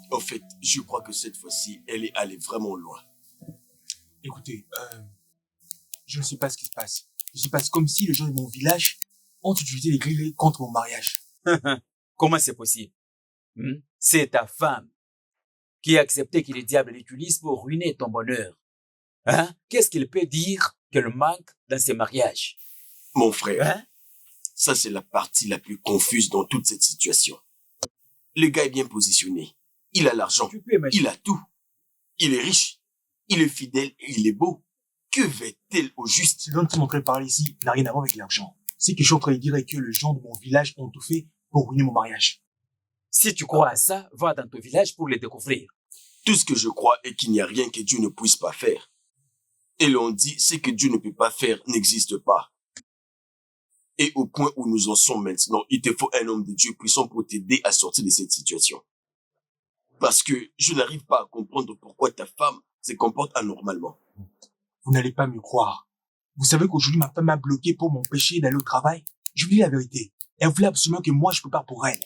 En fait, je crois que cette fois-ci, elle est allée vraiment loin. Écoutez, je ne sais pas ce qui se passe. Il se passe comme si les gens de mon village ont utilisé les grillés contre mon mariage. Comment c'est possible? C'est ta femme qui a accepté que le diable l'utilise pour ruiner ton bonheur. Hein? Qu'est-ce qu'il peut dire qu'elle manque dans ses mariages? Mon frère, Hein? ça c'est la partie la plus confuse dans toute cette situation. Le gars est bien positionné. Il a l'argent. Tu peux imaginer. Il a tout. Il est riche. Il est fidèle et il est beau. Que fait-elle au juste? Ce dont tu m'entends parler ici n'a rien à voir avec l'argent. Ce que je suis en train de dire est que les gens de mon village ont tout fait pour ruiner mon mariage. Si tu crois à ça, va dans ton village pour le découvrir. Tout ce que je crois est qu'il n'y a rien que Dieu ne puisse pas faire. Et l'on dit, ce que Dieu ne peut pas faire n'existe pas. Et au point où nous en sommes maintenant, il te faut un homme de Dieu puissant pour t'aider à sortir de cette situation. Parce que je n'arrive pas à comprendre pourquoi ta femme se comporte anormalement. Vous n'allez pas me croire. Vous savez qu'aujourd'hui, ma femme m'a bloqué pour m'empêcher d'aller au travail. Je vous dis la vérité. Elle voulait absolument que moi, je prépare pour elle.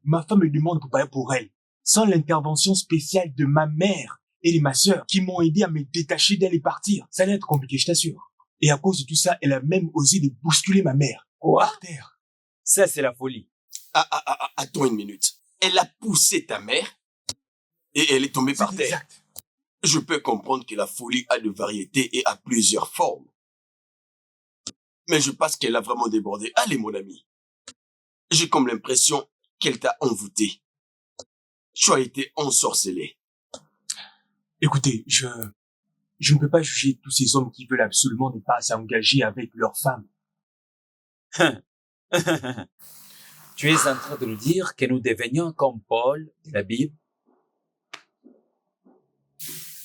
Ma femme me demande de préparer pour elle. Sans l'intervention spéciale de ma mère et de ma sœur qui m'ont aidé à me détacher d'elle et partir. Ça allait être compliqué, je t'assure. Et à cause de tout ça, elle a même osé de bousculer ma mère. Par terre. Ça, c'est la folie. Attends une minute. Elle a poussé ta mère et elle est tombée par C'est terre. exact. Je peux comprendre que la folie a de variétés et a plusieurs formes. Mais je pense qu'elle a vraiment débordé. Allez, mon ami. J'ai comme l'impression qu'elle t'a envoûté. Tu as été ensorcelé. Écoutez, je ne peux pas juger tous ces hommes qui veulent absolument ne pas s'engager avec leur femme. Tu es en train de nous dire que nous devenions comme Paul de la Bible?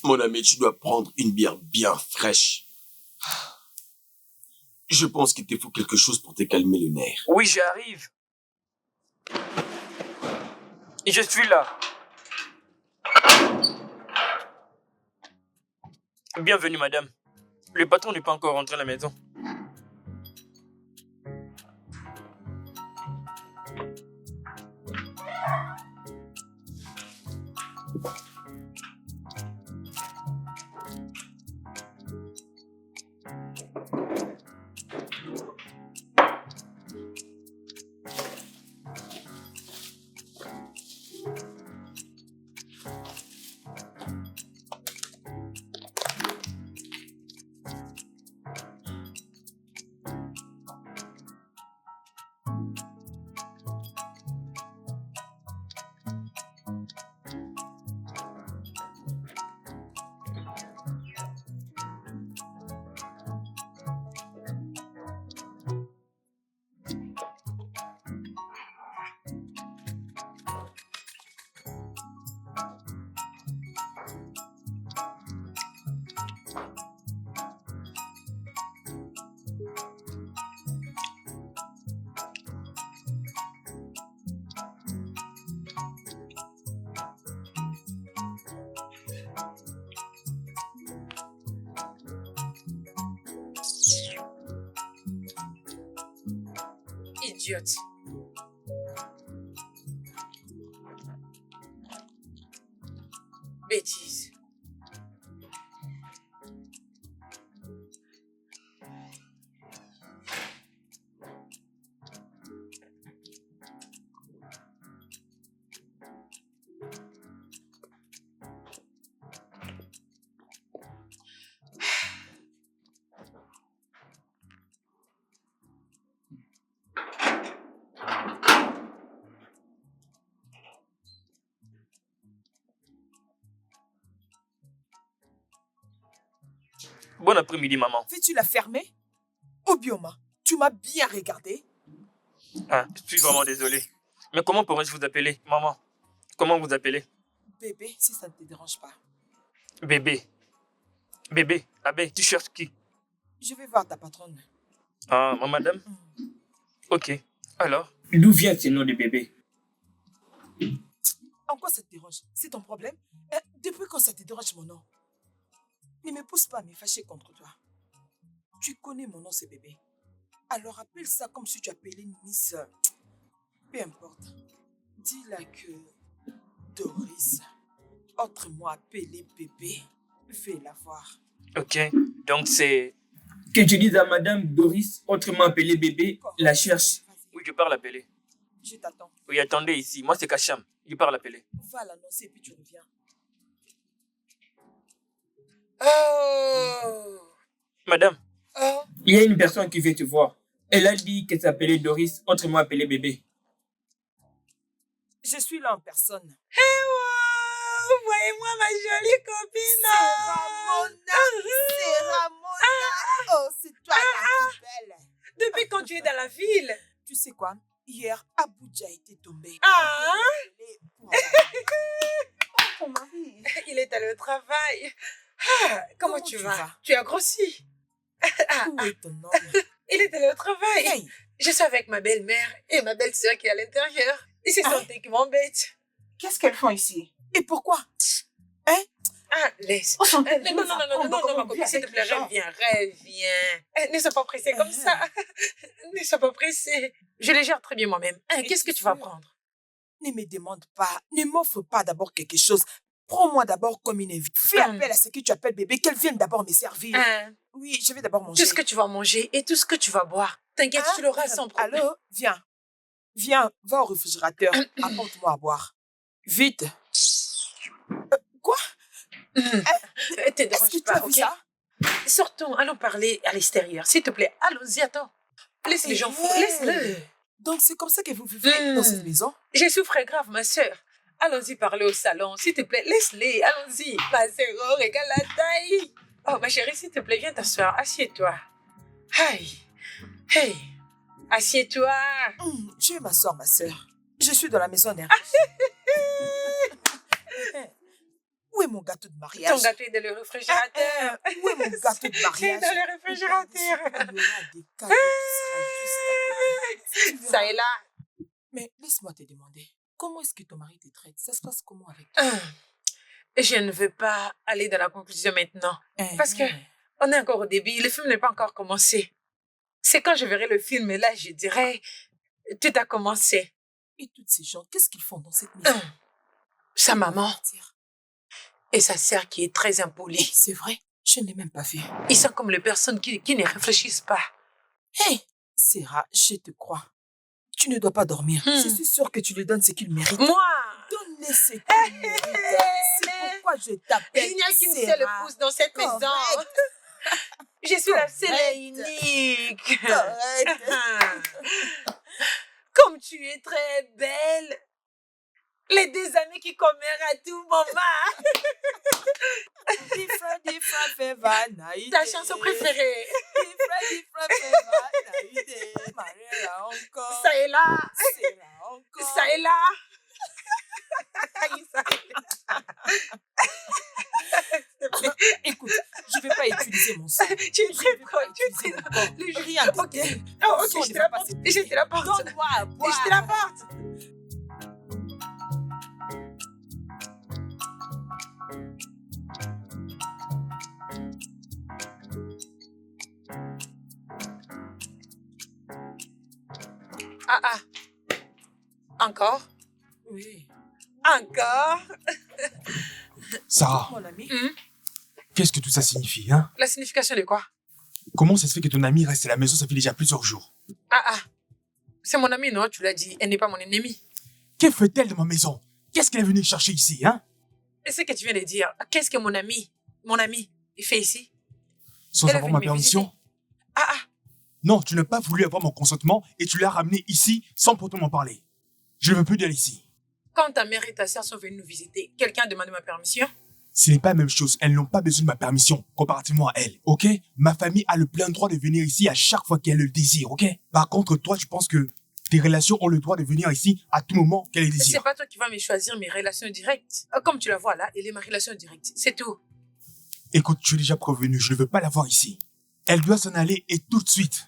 Mon ami, tu dois prendre une bière bien fraîche. Je pense qu'il te faut quelque chose pour te calmer les nerfs. Oui, j'arrive. Et je suis là. Bienvenue, madame. Le patron n'est pas encore rentré à la maison. idiote. Bêtise. Bon après-midi, maman. Veux-tu la fermer? Obioma, tu m'as bien regardé. Ah, je suis vraiment désolé. Mais comment pourrais-je vous appeler, maman? Comment vous appelez? Bébé, si ça ne te dérange pas. Bébé. Bébé, Abbé, tu cherches qui? Je vais voir ta patronne. Ah, ma madame? Ok. Alors? D'où vient ce nom de bébé? En quoi ça te dérange? C'est ton problème? Depuis quand ça te dérange mon nom? Ne me pousse pas à me fâcher contre toi. Tu connais mon nom, c'est bébé. Alors appelle ça comme si tu appelais Miss. Peu importe. Dis-la que Doris, autrement appelé bébé, fais-la voir. Ok. Donc c'est... Que tu dises à madame Doris, autrement appelée bébé, la cherche. Oui, je pars l'appeler. Je t'attends. Oui, attendez ici. Moi, c'est Kacham. Je pars l'appeler. Va l'annoncer et puis tu reviens. Oh! Madame, Oh! il y a une personne qui vient te voir. Elle a dit qu'elle s'appelait Doris, autrement appelée bébé. Je suis là en personne. Wow! Voyez-moi ma jolie copine! C'est Ramona. Oh, c'est toi la plus belle. Depuis quand tu es dans la ville? Tu sais quoi? Hier, Abuja était tombé. Ah! Ton mari. Il est allé au travail. Comment tu vas? vas? Tu as grossi. Où est ton homme? Il est allé au travail. Hey, Je suis avec ma belle-mère et ma belle-sœur qui est à l'intérieur. Et c'est son thé qui m'embête. Qu'est-ce qu'elles font ici? et pourquoi? Laisse. On s'entend. Non, ma copine, s'il te plaît, reviens. Ne sois pas pressée comme ça. Ne sois pas pressée. Je les gère très bien moi-même. Qu'est-ce que tu vas prendre? Ne me demande pas. Ne m'offre pas d'abord quelque chose. Prends-moi d'abord comme une invitée. Fais appel à ce que tu appelles bébé, qu'elle vienne d'abord me servir. Oui, je vais d'abord manger. Tout ce que tu vas manger et tout ce que tu vas boire. T'inquiète, tu l'auras sans problème. Allô, viens. Viens, va au réfrigérateur. Apporte-moi à boire. Vite. Quoi? Te Est-ce que dérange tu pas, as vu ok? ça? Sortons, allons parler à l'extérieur. S'il te plaît, allons-y, attends. Laisse les gens fous, laisse-le. Donc c'est comme ça que vous vivez dans cette maison? J'ai souffert grave, ma sœur. Allons-y parler au salon, s'il te plaît, laisse-les, allons-y. Ma sœur, oh, regarde la taille. Oh, ma chérie, s'il te plaît, viens t'asseoir, assieds-toi. Hey, assieds-toi. Je vais m'asseoir, ma sœur. Je suis dans la maison d'Hervé. Où est mon gâteau de mariage? Ton gâteau est dans le réfrigérateur. Où est mon gâteau de C'est mariage? dans le réfrigérateur. Il y aura des cadeaux qui sera juste à côté. Ça est là. Mais laisse-moi te demander, comment est-ce que ton mari te traite? Ça se passe comment avec toi? Je ne veux pas aller dans la conclusion maintenant. Parce que on est encore au début, le film n'est pas encore commencé. C'est quand je verrai le film, et là, je dirais, tout a commencé. Et toutes ces gens, qu'est-ce qu'ils font dans cette maison? Sa maman Partir. et sa sœur qui est très impolie. C'est vrai, je ne l'ai même pas vu. Ils sont comme les personnes qui ne réfléchissent pas. Hé, Sarah, je te crois. Tu ne dois pas dormir. Je suis sûre que tu lui donnes ce qu'il mérite. Moi, Donne-les ce qu'il mérite. C'est pourquoi je t'appelle il n'y a qu'une Sarah. seule épouse dans cette maison. Correct. Je suis la seule et Correct. unique. Correct. Comme tu es très belle. Les 2 amis qui commèrent à tout moment. Different favor, naïde. Ta chanson préférée. Different favor, naïde. Maria encore. Ça est là. Sarah encore. Ça est là. Ça est là. Écoute, je ne vais pas utiliser mon sang. Tu es très proche. Tu es très Le rien de Ok. tel. Oh, Son ok, ne va pas se je te la porte. Donne-moi à boire. Je te la porte. Ah, ah. Encore? Oui. Encore? Sarah, Mon ami. qu'est-ce que tout ça signifie, hein? La signification de quoi? Comment ça se fait que ton amie reste à la maison, ça fait déjà plusieurs jours? Ah, ah. C'est mon amie, non? Tu l'as dit. Elle n'est pas mon ennemie. Que fait-elle dans ma maison? Qu'est-ce qu'elle est venue chercher ici, hein? Et ce que tu viens de dire, qu'est-ce que mon ami, il fait ici? Sans Elle est avoir venue ma me permission? visiter. Ah, ah. Non, tu n'as pas voulu avoir mon consentement et tu l'as ramené ici sans pourtant m'en parler. Je ne veux plus d'elle ici. Quand ta mère et ta sœur sont venues nous visiter, quelqu'un a demandé ma permission? Ce n'est pas la même chose. Elles n'ont pas besoin de ma permission comparativement à elle, ok? Ma famille a le plein droit de venir ici à chaque fois qu'elle le désire, ok? Par contre, toi, tu penses que tes relations ont le droit de venir ici à tout moment qu'elles les C'est désirent. pas toi qui vas me choisir mes relations directes. Comme tu la vois là, elle est ma relation directe. C'est tout. Écoute, tu es déjà prévenu, je ne veux pas la voir ici. Elle doit s'en aller et tout de suite.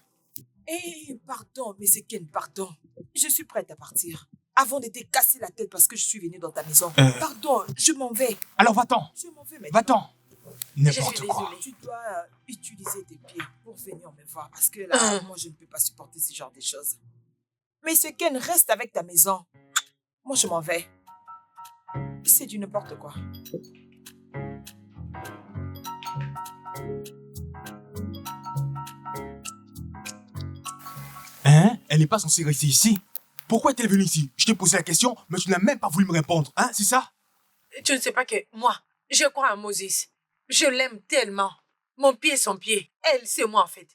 Pardon, mais c'est Ken, pardon. Je suis prête à partir. Avant de te casser la tête parce que je suis venue dans ta maison. Pardon, je m'en vais. Alors va-t'en, Je m'en vais maintenant. va-t'en. Je N'importe suis quoi. désolée. Tu dois utiliser tes pieds pour venir me voir parce que là, moi, je ne peux pas supporter ce genre de choses. Mais ce Ken reste avec ta maison. Moi, je m'en vais. C'est du n'importe quoi. Hein? Elle n'est pas censée rester ici. Pourquoi est-elle venue ici? Je t'ai posé la question, mais tu n'as même pas voulu me répondre. Hein, c'est ça? Tu ne sais pas que moi, je crois à Moses. Je l'aime tellement. Mon pied, son pied. Elle, c'est moi en fait.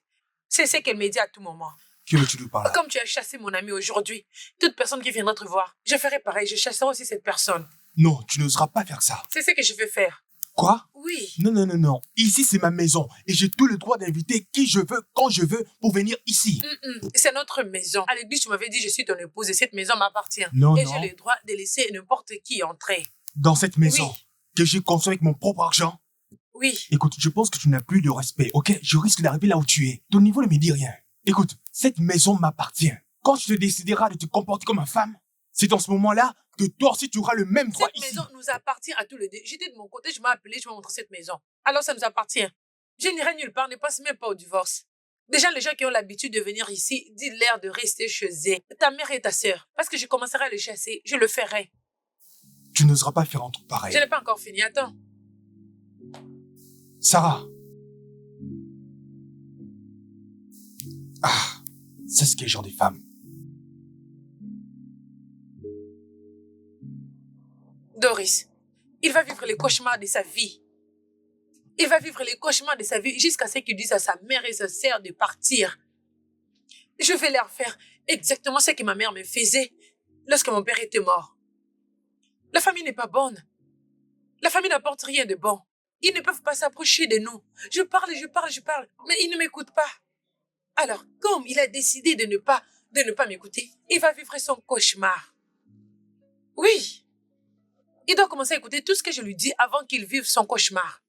C'est ce qu'elle me dit à tout moment. Que veux-tu nous parler? Comme tu as chassé mon ami aujourd'hui, toute personne qui viendra te voir, je ferai pareil. Je chasserai aussi cette personne. Non, tu n'oseras pas faire ça. C'est ce que je veux faire. Quoi? Oui. Non, non, non, non. Ici, c'est ma maison et j'ai tout le droit d'inviter qui je veux, quand je veux, pour venir ici. C'est notre maison. À l'église, tu m'avais dit je suis ton épouse et cette maison m'appartient. Non, et non. j'ai le droit de laisser n'importe qui entrer. Dans cette maison Oui. que j'ai construite avec mon propre argent. Oui. Écoute, je pense que tu n'as plus de respect, ok? Je risque d'arriver là où tu es. Ton niveau ne me dit rien. Écoute, cette maison m'appartient. Quand tu te décideras de te comporter comme une femme, c'est dans ce moment-là que toi aussi tu auras le même droit Cette ici. maison nous appartient à tous les deux. J'étais de mon côté, je m'ai appelé, je m'ai montré cette maison. Alors ça nous appartient. Je n'irai nulle part, ne passe même pas au divorce. Déjà, les gens qui ont l'habitude de venir ici, dis-leur de rester chez eux. Ta mère et ta sœur. Parce que je commencerai à les chasser, je le ferai. Tu n'oseras pas faire un truc pareil. Je n'ai pas encore fini, attends. Sarah. Ah, c'est ce qu'est le genre des femmes. Doris, il va vivre les cauchemars de sa vie. Il va vivre les cauchemars de sa vie jusqu'à ce qu'il dise à sa mère et sa sœur de partir. Je vais leur faire exactement ce que ma mère me faisait lorsque mon père était mort. La famille n'est pas bonne. La famille n'apporte rien de bon. Ils ne peuvent pas s'approcher de nous. Je parle, mais ils ne m'écoutent pas. Alors, comme il a décidé de ne pas m'écouter, il va vivre son cauchemar. Oui. Il doit commencer à écouter tout ce que je lui dis avant qu'il vive son cauchemar.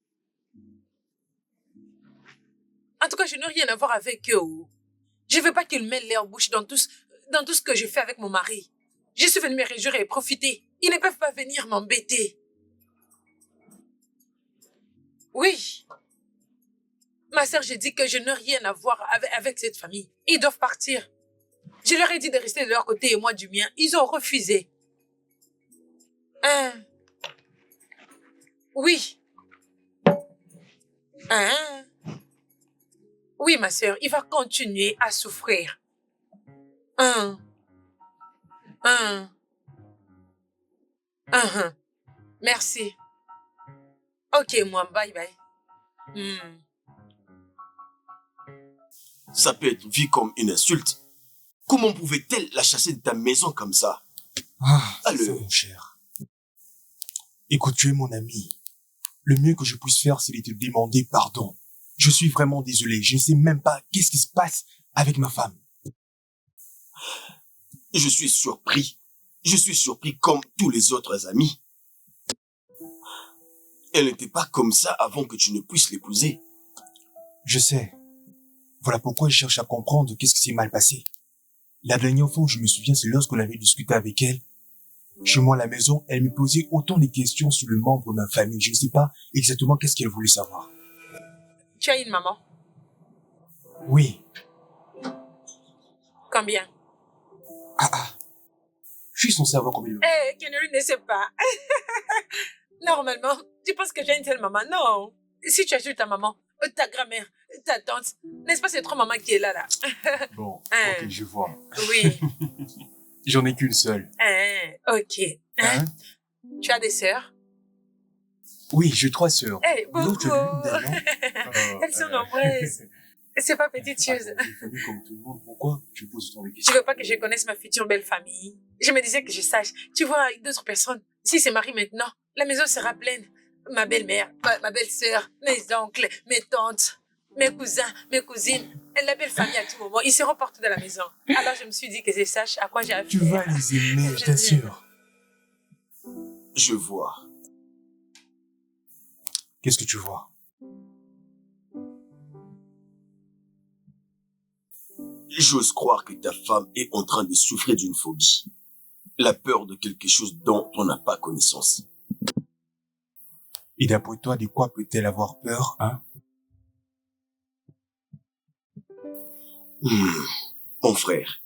En tout cas, je n'ai rien à voir avec eux. Je ne veux pas qu'ils mêlent leur bouche dans tout ce que je fais avec mon mari. Je suis venue me réjouir et profiter. Ils ne peuvent pas venir m'embêter. Oui. Ma sœur, j'ai dit que je n'ai rien à voir avec cette famille. Ils doivent partir. Je leur ai dit de rester de leur côté et moi du mien. Ils ont refusé. Oui. Oui, ma sœur, il va continuer à souffrir. Merci. Ok, moi, bye bye. Ça peut être vu comme une insulte. Comment pouvait-elle la chasser de ta maison comme ça? Ah, c'est Allez. ça, mon cher. Écoute, tu es mon ami. Le mieux que je puisse faire, c'est de te demander pardon. Je suis vraiment désolé. Je ne sais même pas qu'est-ce qui se passe avec ma femme. Je suis surpris. Je suis surpris comme tous les autres amis. Elle n'était pas comme ça avant que tu ne puisses l'épouser. Je sais. Voilà pourquoi je cherche à comprendre qu'est-ce qui s'est mal passé. La dernière fois où je me souviens, c'est lorsqu'on avait discuté avec elle. Chez moi à la maison, elle me posait autant de questions sur le membre de ma famille. Je ne sais pas exactement qu'est-ce qu'elle voulait savoir. Tu as une maman? Oui. Combien? Je suis censé savoir combien de... Kennery ne sait pas. Normalement, tu penses que j'ai une telle maman? Non. Si tu as su ta maman, ta grand-mère, ta tante, n'est-ce pas ces 3 mamans qui est là? Bon, Hein. ok, je vois. Oui. J'en ai qu'une seule. Ok. Hein? Tu as des sœurs? Oui, j'ai 3 sœurs. Beaucoup. L'autre, l'une d'elles, Elles sont nombreuses. C'est pas petite chose. Comme tout le monde, pourquoi tu poses autant de Tu questions? veux pas que je connaisse ma future belle famille? Je me disais que je sache. Tu vois, avec d'autres personnes, si c'est Marie maintenant, la maison sera pleine. Ma belle-mère, ma belle-sœur, mes oncles, mes tantes, mes cousins, mes cousines, la belle famille à tout moment. Ils seront partout dans la maison. Alors je me suis dit que je sache à quoi j'ai affaire. Tu vas les aimer, je t'assure. Je vois. Qu'est-ce que tu vois? J'ose croire que ta femme est en train de souffrir d'une phobie. La peur de quelque chose dont on n'a pas connaissance. Et d'après toi, de quoi peut-elle avoir peur, hein? Mon frère,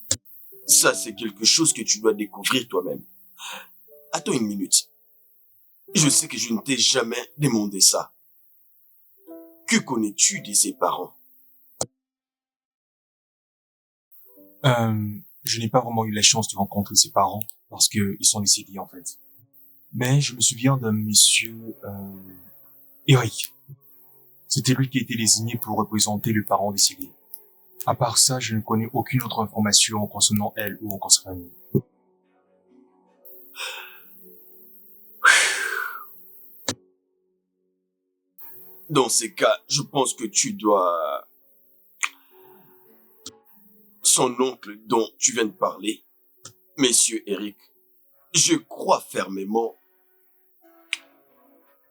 ça c'est quelque chose que tu dois découvrir toi-même. Attends une minute. Je sais que je ne t'ai jamais demandé ça. Que connais-tu de ses parents? Je n'ai pas vraiment eu la chance de rencontrer ses parents parce que ils sont décédés en fait. Mais je me souviens d'un monsieur, Eric. C'était lui qui a été désigné pour représenter le parent décédé. À part ça, je ne connais aucune autre information concernant elle ou en sa famille. Dans ces cas, je pense que tu dois... Son oncle dont tu viens de parler, Monsieur Eric, je crois fermement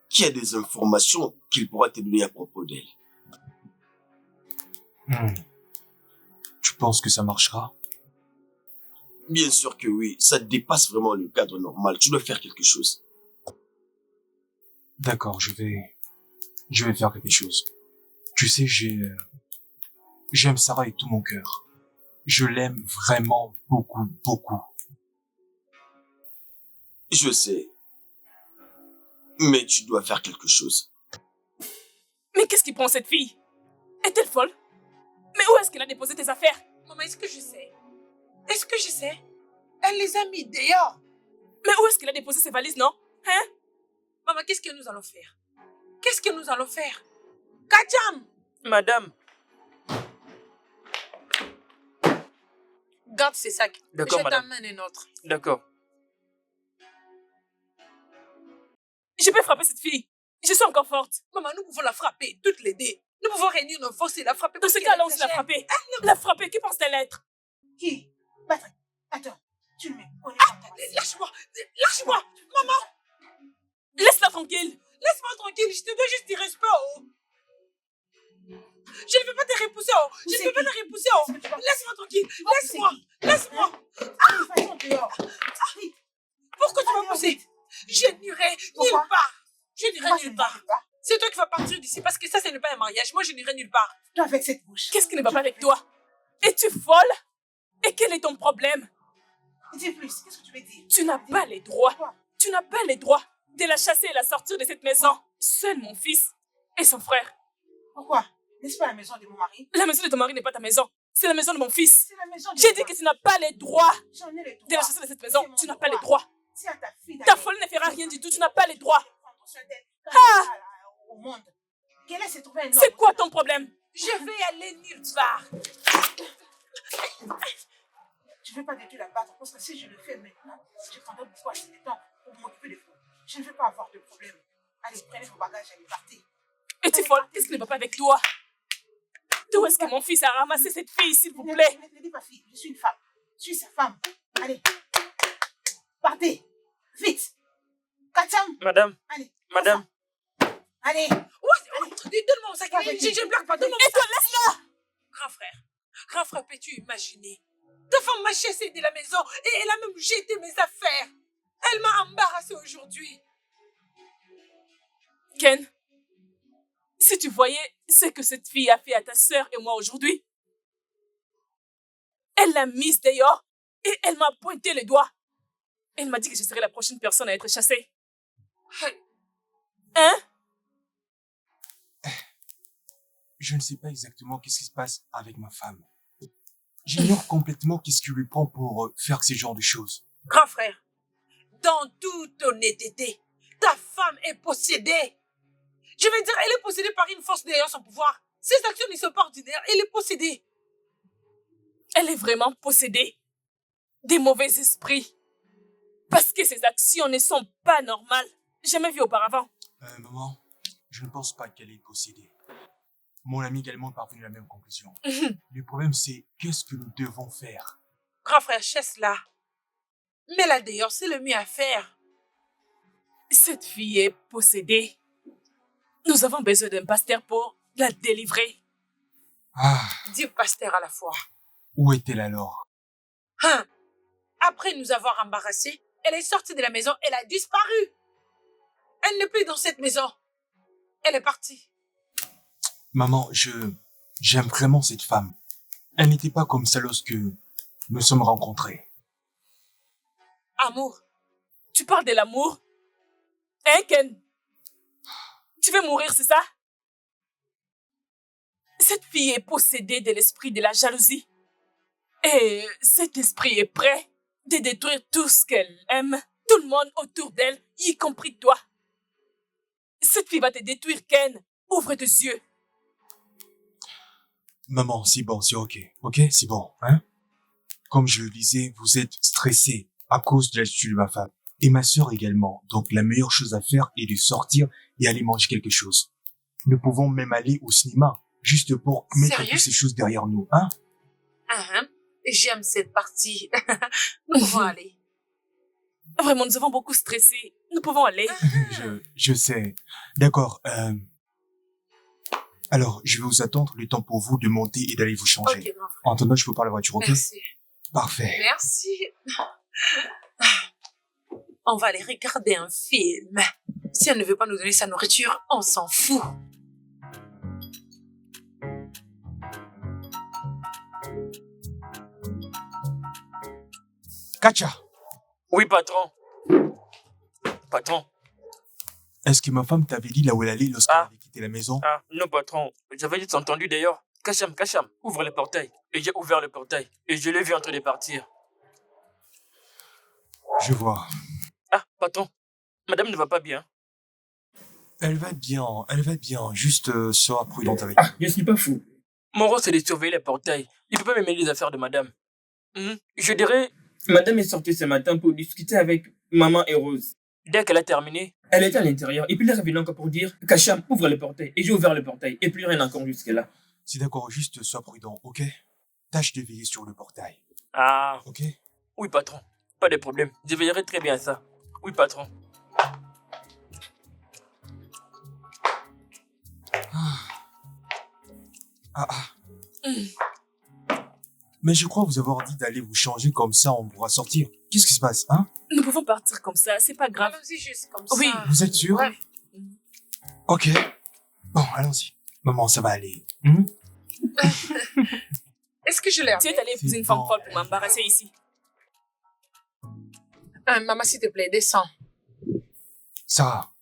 qu'il y a des informations qu'il pourra te donner à propos d'elle. Tu penses que ça marchera? Bien sûr que oui, ça dépasse vraiment le cadre normal. Tu dois faire quelque chose. D'accord, je vais faire quelque chose. Tu sais, j'aime Sarah avec tout mon cœur. Je l'aime vraiment beaucoup, beaucoup. Je sais. Mais tu dois faire quelque chose. Mais qu'est-ce qui prend cette fille? Est-elle folle? Mais où est-ce qu'elle a déposé tes affaires? Maman, est-ce que je sais? Est-ce que je sais? Elle les a mis dehors. Mais où est-ce qu'elle a déposé ses valises, non? Hein? Maman, qu'est-ce que nous allons faire? Qu'est-ce que nous allons faire? Kacham! Madame. Garde ces sacs. D'accord, Je madame. t'amène un autre. D'accord. Je peux frapper cette fille. Je suis encore forte. Maman, nous pouvons la frapper, toutes les deux. Nous pouvons réunir nos forces et la frapper. Dans parce ce qu'elle cas-là, on se la exagère. frapper. La frapper, qui pense-t-elle être? Qui? Patrick, attends. Tu ne me connais pas. Lâche-moi! Lâche-moi! Maman! Laisse-la tranquille. Laisse-moi tranquille, je te dois juste du respect, oh! Je ne veux pas te repousser, oh! Je ne veux pas te repousser, oh! Laisse-moi tranquille! Laisse-moi! Laisse-moi! Faisons dehors. Vite. Pourquoi tu m'as Allez, poussé? vite. Je n'irai Pourquoi? nulle part! Je n'irai Moi, je nulle ne part! vais pas. C'est toi qui vas partir d'ici parce que ça, ce n'est pas un mariage. Moi, je n'irai nulle part. Toi avec cette bouche. Qu'est-ce qui ne va pas avec toi? Es-tu folle? Et quel est ton problème? Dis plus, qu'est-ce que tu veux dire? Tu n'as pas les droits. Quoi? Tu n'as pas les droits de la chasser et la sortir de cette maison. Seul mon fils et son frère. Pourquoi? N'est-ce pas la maison de mon mari? La maison de ton mari n'est pas ta maison. C'est la maison de mon fils. C'est la maison de J'ai mon dit mari. que tu n'as pas les droits J'en ai le droit. de la chasser de cette maison. C'est mon Tu n'as pas les droit. droits. C'est à ta fille Ta d'aller folie ne fera rien du tout. Tu n'as pas les droits. prendre soin d'elle. Ah! Au monde. Qu'elle ait se trouver un homme. C'est quoi ton problème? Je vais aller nulle part. Je ne veux pas du tout la battre parce que si je le fais maintenant, je prendrai beaucoup assez de temps pour m'occuper de vous. Je ne veux pas avoir de problème. Allez, prenez vos bagages, allez, partez. Es-tu folle? Qu'est-ce qui ne va pas avec toi? D'où est-ce que mon fils a ramassé cette fille, s'il vous plaît? Ne dis pas fille, je suis une femme. Je suis sa femme. Allez. Partez. Vite. Kacham. Madame. Allez. Madame. Allez. Donne-moi mon sac. Je ne blague pas. Donne-moi mon Et toi, sac. laisse-la! Grand frère, peux-tu imaginer? Ta femme m'a chassée de la maison et elle a même jeté mes affaires. Elle m'a embarrassée aujourd'hui. Ken, si tu voyais ce que cette fille a fait à ta sœur et moi aujourd'hui, elle l'a mise dehors et elle m'a pointé le doigt. Elle m'a dit que je serais la prochaine personne à être chassée. Hein? Je ne sais pas exactement qu'est-ce qui se passe avec ma femme. J'ignore complètement qu'est-ce qui lui prend pour faire ce genre de choses. Grand frère, dans toute honnêteté, ta femme est possédée. Je veux dire, elle est possédée par une force derrière son pouvoir. Ses actions ne sont pas ordinaires, elle est possédée. Elle est vraiment possédée des mauvais esprits. Parce que ses actions ne sont pas normales. Jamais vu auparavant. Maman, je ne pense pas qu'elle est possédée. Mon ami également est parvenu à la même conclusion. Le problème, c'est qu'est-ce que nous devons faire? Grand frère, chasse-la. Mets-la dehors, c'est le mieux à faire. Cette fille est possédée. Nous avons besoin d'un pasteur pour la délivrer. Ah, Dis pasteur à la fois. où est-elle alors? Hein? Après nous avoir embarrassés, elle est sortie de la maison, elle a disparu. Elle n'est plus dans cette maison. Elle est partie. Maman, j'aime vraiment cette femme. Elle n'était pas comme ça lorsque nous sommes rencontrés. Amour. Tu parles de l'amour? Hein, Ken? Tu veux mourir, c'est ça? Cette fille est possédée de l'esprit de la jalousie. Et cet esprit est prêt de détruire tout ce qu'elle aime, tout le monde autour d'elle, y compris toi. Cette fille va te détruire, Ken. Ouvre tes yeux. Maman, c'est bon, c'est ok. Ok, c'est bon, hein? Comme je le disais, vous êtes stressé à cause de l'attitude de ma femme. Et ma sœur également. Donc la meilleure chose à faire est de sortir et aller manger quelque chose. Nous pouvons même aller au cinéma, juste pour mettre Sérieux? toutes ces choses derrière nous, hein? J'aime cette partie. Nous pouvons aller. Vraiment, nous avons beaucoup stressé. Nous pouvons aller. Je sais. D'accord, alors, je vais vous attendre le temps pour vous de monter et d'aller vous changer. Ok, grand frère. En attendant, je peux prendre la voiture, ok? Merci. Parfait. Merci. On va aller regarder un film. Si elle ne veut pas nous donner sa nourriture, on s'en fout. Katia, Oui, patron. Patron. est-ce que ma femme t'avait dit là où elle allait lorsqu'elle Ah. avait quitté la maison? Ah, non, patron. J'avais juste entendu d'ailleurs. Kacham, ouvre le portail. Et j'ai ouvert le portail. Et je l'ai vu en train de partir. Je vois. Ah, patron. Madame ne va pas bien. Elle va bien. Juste, sois prudente avec Ah, je suis pas fou. Mon rôle, c'est de surveiller les portails. Il ne peut pas me mêler les affaires de madame. Je dirais, madame est sortie ce matin pour discuter avec maman et Rose. Dès qu'elle a terminé, elle était à l'intérieur. Et puis elle est revenue encore pour dire, Kacham, ouvre le portail. Et j'ai ouvert le portail. Et plus rien encore jusque-là. C'est d'accord, juste sois prudent, ok? Tâche de veiller sur le portail, Ah, ok? oui, patron. Pas de problème. Je veillerai très bien à ça. Oui, patron. Mais je crois vous avoir dit d'aller vous changer comme ça, on pourra sortir. Qu'est-ce qui se passe, hein? Nous pouvons partir comme ça, c'est pas grave. Allons-y juste comme Oui. ça. Vous êtes sûr? Ouais. Ok. Bon, allons-y. Maman, ça va aller. Est-ce que je l'ai Tu es allé épouser une femme folle pour m'embarrasser ici. Maman, s'il te plaît, descends. Sarah.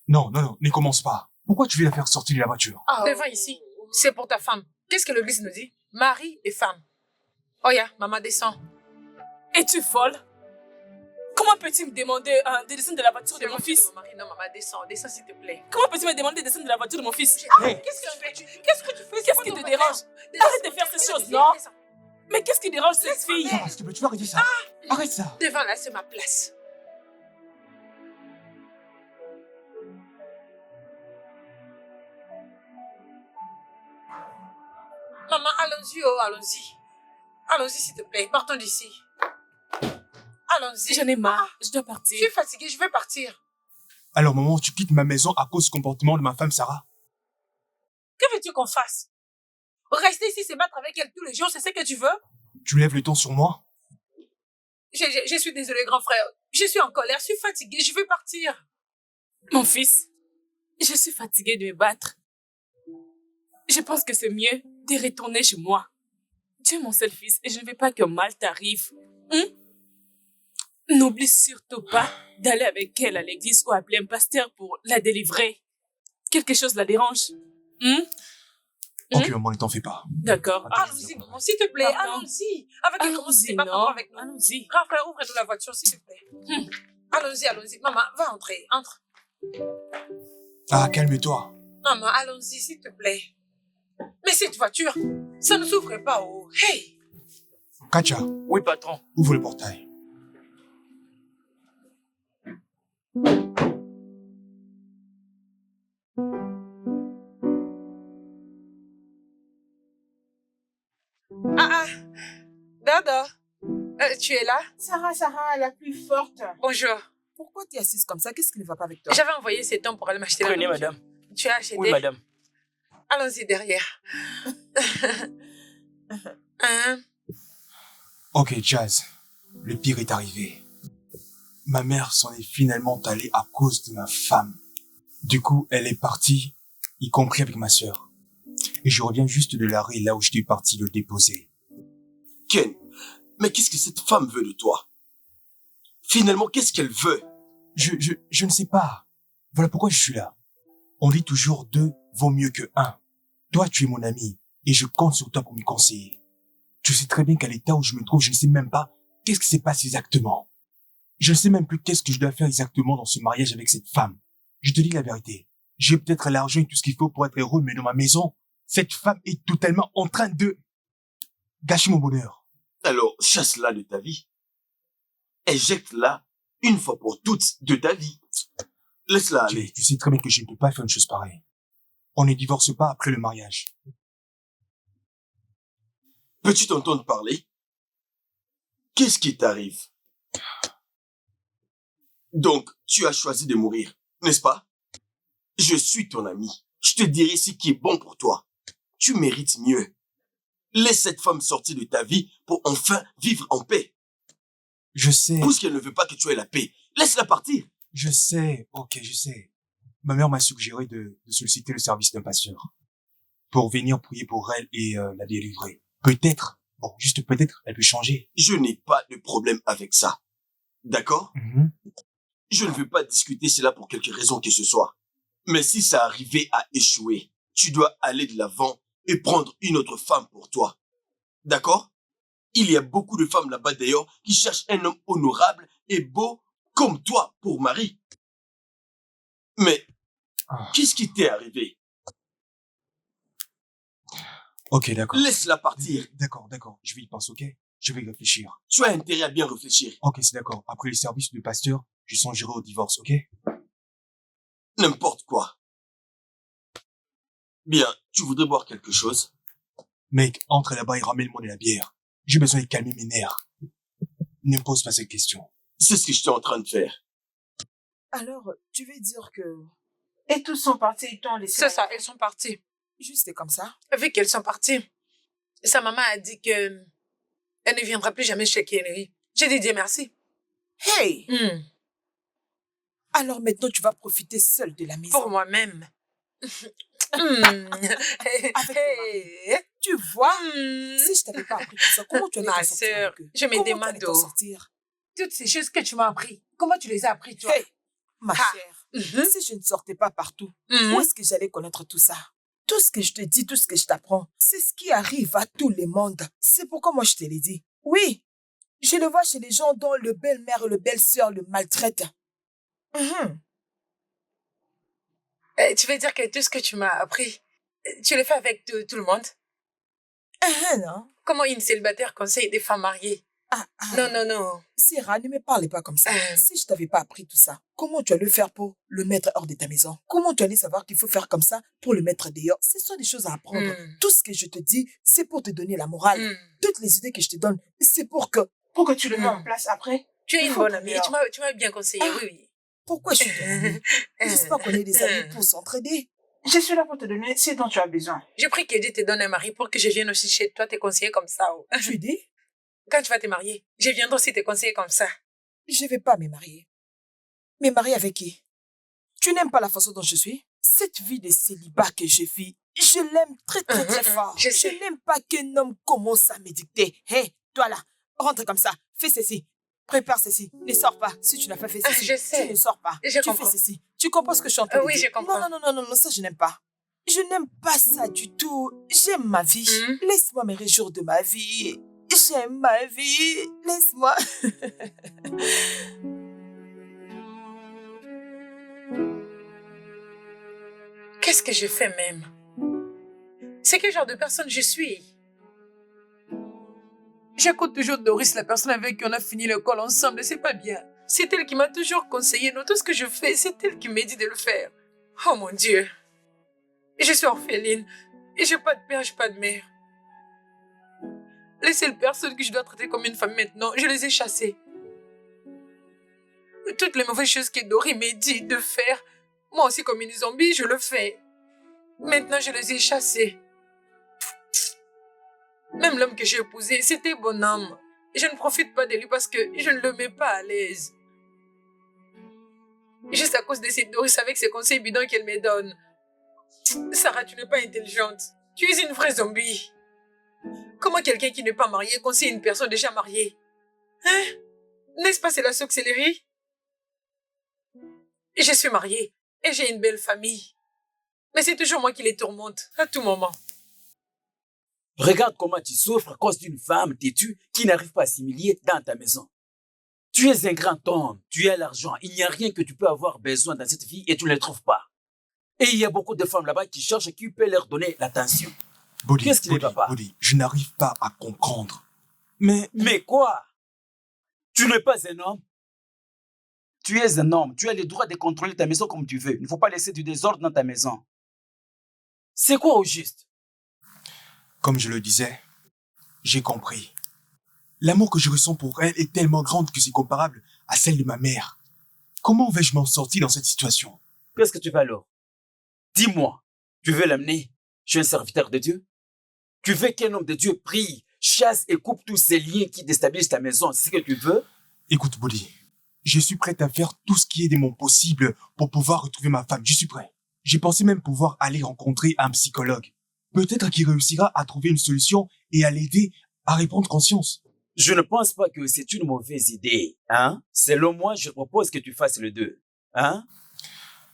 Non, ne commence pas. Pourquoi tu veux la faire sortir de la voiture? Devant ici. C'est pour ta femme. Qu'est-ce que l'église nous dit? Mari et femme. Oh ya, maman, descends. Es-tu folle? Comment peux-tu me demander de descendre de la voiture de mon fils? Non, maman, descends. Descends, s'il te plaît. Comment peux-tu me demander de descendre de la voiture de mon fils? Hey. Qu'est-ce que tu fais? Qu'est-ce que tu fais? Qu'est-ce qui te dérange? Arrête de faire ces choses, non? Mais qu'est-ce qui dérange cette fille? Sarah, s'il te plaît, tu vas arrêter ça. Arrête ça. Devant là, c'est ma place. Maman, allons-y, oh, allons-y. Allons-y, s'il te plaît. Partons d'ici. Allons-y. J'en ai marre, je dois Je partir. suis fatiguée, je vais partir. Alors, maman, tu quittes ma maison à cause du comportement de ma femme, Sarah? Que veux-tu qu'on fasse? Rester ici, se battre avec elle tous les jours, c'est ce que tu veux? Tu lèves le ton sur moi? Je suis désolée, grand frère. Je suis en colère, je suis fatiguée, je vais partir. Mon fils, je suis fatiguée de me battre. Je pense que c'est mieux de retourner chez moi. Tu es mon seul fils et je ne veux pas que mal t'arrive. Nous N'oublie surtout pas d'aller avec elle à l'église ou appeler un pasteur pour la délivrer. Quelque chose la dérange. Ok, maman, ne t'en fais pas. D'accord. Allons-y, maman, s'il te plaît, Pardon. allons-y. Avec elle, comment Allons-y, c'est pas non. encore avec nous? Allons-y. Grand frère, ouvre-nous la voiture, s'il te plaît. Allons-y, allons-y. Maman, va entrer, entre. Ah, calme-toi. Maman, allons-y, s'il te plaît. Mais cette voiture, ça ne s'ouvre pas, oh. Hey! Katia, Oui, patron. ouvre le portail. Dada, tu es là? Sarah, la plus forte. Bonjour. Pourquoi tu es assise comme ça? Qu'est-ce qui ne va pas avec toi? J'avais envoyé cet homme pour aller m'acheter la Prenez, nourriture. madame. Tu as acheté? Oui, madame. Allons-y derrière. Hein? Ok, Jazz, le pire est arrivé. Ma mère s'en est finalement allée à cause de ma femme. Du coup, elle est partie, y compris avec ma sœur. Et je reviens juste de l'arrêt là où j'étais parti le déposer. Ken, mais qu'est-ce que cette femme veut de toi? Finalement, qu'est-ce qu'elle veut? Je ne sais pas. Voilà pourquoi je suis là. On dit toujours 2 vaut mieux que 1. Toi, tu es mon ami et je compte sur toi pour me conseiller. Tu sais très bien qu'à l'état où je me trouve, je ne sais même pas qu'est-ce qui se passe exactement. Je ne sais même plus qu'est-ce que je dois faire exactement dans ce mariage avec cette femme. Je te dis la vérité. J'ai peut-être l'argent et tout ce qu'il faut pour être heureux, mais dans ma maison, cette femme est totalement en train de gâcher mon bonheur. Alors, chasse-la de ta vie. Éjecte-la une fois pour toutes de ta vie. Laisse-la aller. Tu sais très bien que je ne peux pas faire une chose pareille. On ne divorce pas après le mariage. Peux-tu t'entendre parler? Qu'est-ce qui t'arrive? Donc, tu as choisi de mourir, n'est-ce pas? Je suis ton ami. Je te dirai ce qui est bon pour toi. Tu mérites mieux. Laisse cette femme sortir de ta vie pour enfin vivre en paix. Je sais, Puisqu'elle ne veut pas que tu aies la paix, laisse-la partir. je sais, ok, je sais. Ma mère m'a suggéré de solliciter le service d'un pasteur pour venir prier pour elle et la délivrer. Peut-être, bon, juste peut-être, elle peut changer. Je n'ai pas de problème avec ça. D'accord? Je ne veux pas discuter cela pour quelque raison que ce soit. Mais si ça arrivait à échouer, tu dois aller de l'avant et prendre une autre femme pour toi. D'accord? Il y a beaucoup de femmes là-bas d'ailleurs qui cherchent un homme honorable et beau comme toi pour mari. Mais, qu'est-ce qui t'est arrivé? Ok, d'accord. Laisse-la partir. D'accord. Je vais y penser, ok? Je vais y réfléchir. Tu as intérêt à bien réfléchir. Ok, c'est d'accord. Après le service du pasteur, je songerai au divorce, ok? N'importe quoi. Bien, tu voudrais boire quelque chose? Mec, entre là-bas et ramène-moi de la bière. J'ai besoin de calmer mes nerfs. Ne me pose pas cette question. C'est ce que j'étais en train de faire. Alors, tu veux dire que Et tous sont partis, ils t'ont laissé. C'est ça, elles sont parties. juste comme ça? Vu qu'elles sont parties, sa maman a dit que elle ne viendra plus jamais chez Kenry. J'ai dit Dieu merci. Hey! Hmm. Alors maintenant, tu vas profiter seule de la maison. Pour moi-même. Hmm. Avec tu vois? Hmm. Si je t'avais pas appris tout ça, comment tu allais Ma t'en sortir sœur, avec eux? je me Comment tu demande allais t'en oh, sortir? toutes ces choses que tu m'as appris. Comment tu les as appris, toi? Hey! Ma Ah. chère, Mhm. si je ne sortais pas partout, Mhm. où est-ce que j'allais connaître tout ça? Tout ce que je te dis, tout ce que je t'apprends, c'est ce qui arrive à tout le monde. C'est pourquoi moi je te l'ai dit. Oui, je le vois chez les gens dont le belle-mère et le belle-sœur le maltraitent. Mhm. Tu veux dire que tout ce que tu m'as appris, tu le fais avec tout le monde? Non? Comment une célibataire conseille des femmes mariées? Ah, Non. Syrah, ne me parle pas comme ça. Ah. Si je t'avais pas appris tout ça, comment tu allais faire pour le mettre hors de ta maison? Comment tu allais savoir qu'il faut faire comme ça pour le mettre dehors? Ce sont des choses à apprendre. Mm. Tout ce que je te dis, c'est pour te donner la morale. Hmm. Toutes les idées que je te donne, c'est pour que... Pour que tu le mets en place après. Tu es Il une faut bonne ton amie. meilleur. Tu m'as bien conseillé, Ah. oui. Pourquoi je suis ton amie? J'espère qu'on est des amis pour s'entraider. Je suis là pour te donner ce dont tu as besoin. Je prie que Dieu te donne un mari pour que je vienne aussi chez toi te conseiller comme ça. Oh. Tu dis, Quand tu vas te marier, je viendrai aussi te conseiller comme ça. je vais pas me marier. Me marier avec qui? Tu n'aimes pas la façon dont je suis? Cette vie de célibat que je vis, je l'aime très fort. Je sais. n'aime pas qu'un homme commence à me dicter. Hé, toi là, rentre comme ça, fais ceci. Prépare ceci. Ne sors pas. Si tu n'as pas fait Ah, ceci, je sais. tu ne sors pas. Je Tu comprends. fais ceci. Tu comprends ce que je suis en train de Oui, dire? je comprends. Non, ça je n'aime pas. Je n'aime pas ça du tout. J'aime ma vie. Laisse-moi me réjouir de ma vie. J'aime ma vie. Laisse-moi. Qu'est-ce que je fais même? C'est quel genre de personne je suis? J'écoute toujours Doris, la personne avec qui on a fini l'école ensemble, et c'est pas bien. C'est elle qui m'a toujours conseillé. Non, tout ce que je fais, c'est elle qui m'a dit de le faire. Oh mon Dieu. Je suis orpheline. Et j'ai pas de père, j'ai pas de mère. Les seules personnes que je dois traiter comme une femme maintenant, je les ai chassées. Toutes les mauvaises choses que Doris m'a dit de faire, moi aussi comme une zombie, je le fais. Maintenant, je les ai chassés. Même l'homme que j'ai épousé, c'était bon homme. Et je ne profite pas de lui parce que je ne le mets pas à l'aise. Juste à cause de cette Doris avec ses conseils bidons qu'elle me donne. Sarah, tu n'es pas intelligente. Tu es une vraie zombie. Comment quelqu'un qui n'est pas marié conseille une personne déjà mariée? Hein? N'est-ce pas c'est la sorcellerie? Je suis mariée et j'ai une belle famille. Mais c'est toujours moi qui les tourmente, à tout moment. Regarde comment tu souffres à cause d'une femme têtue qui n'arrive pas à s'humilier dans ta maison. Tu es un grand homme, tu as l'argent, il n'y a rien que tu peux avoir besoin dans cette vie et tu ne le trouves pas. Et il y a beaucoup de femmes là-bas qui cherchent qui peut leur donner l'attention. Body, Qu'est-ce qu'il est, papa? Body, je n'arrive pas à comprendre. Mais Mais quoi? Tu n'es pas un homme? Tu es un homme, tu as le droit de contrôler ta maison comme tu veux. Il ne faut pas laisser du désordre dans ta maison. C'est quoi au juste? comme je le disais, j'ai compris. L'amour que je ressens pour elle est tellement grande que c'est comparable à celle de ma mère. Comment vais-je m'en sortir dans cette situation? Qu'est-ce que tu veux alors? Dis-moi, tu veux l'amener chez un serviteur de Dieu? Tu veux qu'un homme de Dieu prie, chasse et coupe tous ces liens qui déstabilisent ta maison? C'est ce que tu veux? Écoute, Body, je suis prêt à faire tout ce qui est de mon possible pour pouvoir retrouver ma femme. Je suis prêt. J'ai pensé même pouvoir aller rencontrer un psychologue. Peut-être qu'il réussira à trouver une solution et à l'aider à reprendre conscience. Je ne pense pas que c'est une mauvaise idée, hein? Selon moi, je propose que tu fasses les deux, hein?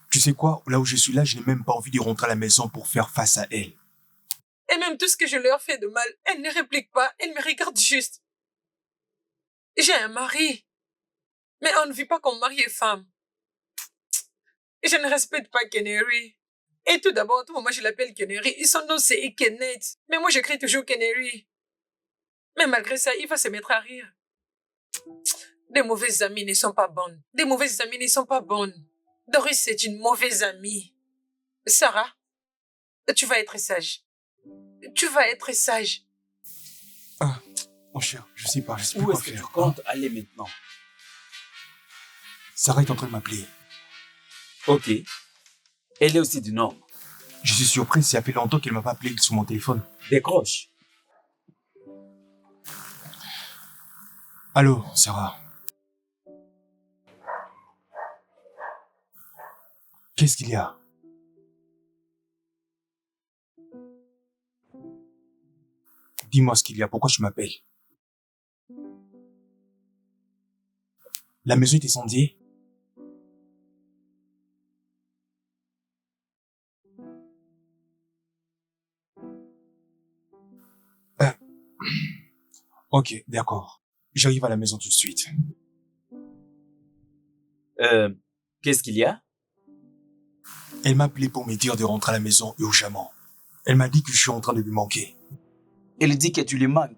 Tu sais quoi? Là où je suis là, je n'ai même pas envie de rentrer à la maison pour faire face à elle. Et même tout ce que je leur fais de mal, elles ne répliquent pas, elles me regardent juste. J'ai un mari. Mais on ne vit pas comme mari et femme. Et je ne respecte pas Canary. Et tout d'abord, à tout moment, je l'appelle Canary. Et son nom, c'est Kenneth. Mais moi, j'écris toujours Canary. Mais malgré ça, il va se mettre à rire. Des mauvaises amies ne sont pas bonnes. Des mauvaises amies ne sont pas bonnes. Doris, c'est une mauvaise amie. Sarah, tu vas être sage. Tu vas être sage. Ah, mon cher, je sais pas Où quoi est-ce que tu faire. comptes aller maintenant? Sarah est en train de m'appeler. Ok. Elle est aussi du Nord. Je suis surpris, ça fait longtemps qu'elle m'a pas appelé sur mon téléphone. Décroche. Allô, Sarah. Qu'est-ce qu'il y a? Dis-moi ce qu'il y a, pourquoi tu m'appelles? La maison est incendiée? Ok, d'accord. J'arrive à la maison tout de suite. Qu'est-ce qu'il y a? Elle m'a appelé pour me dire de rentrer à la maison urgemment. Elle m'a dit que je suis en train de lui manquer. Elle dit que tu lui manques.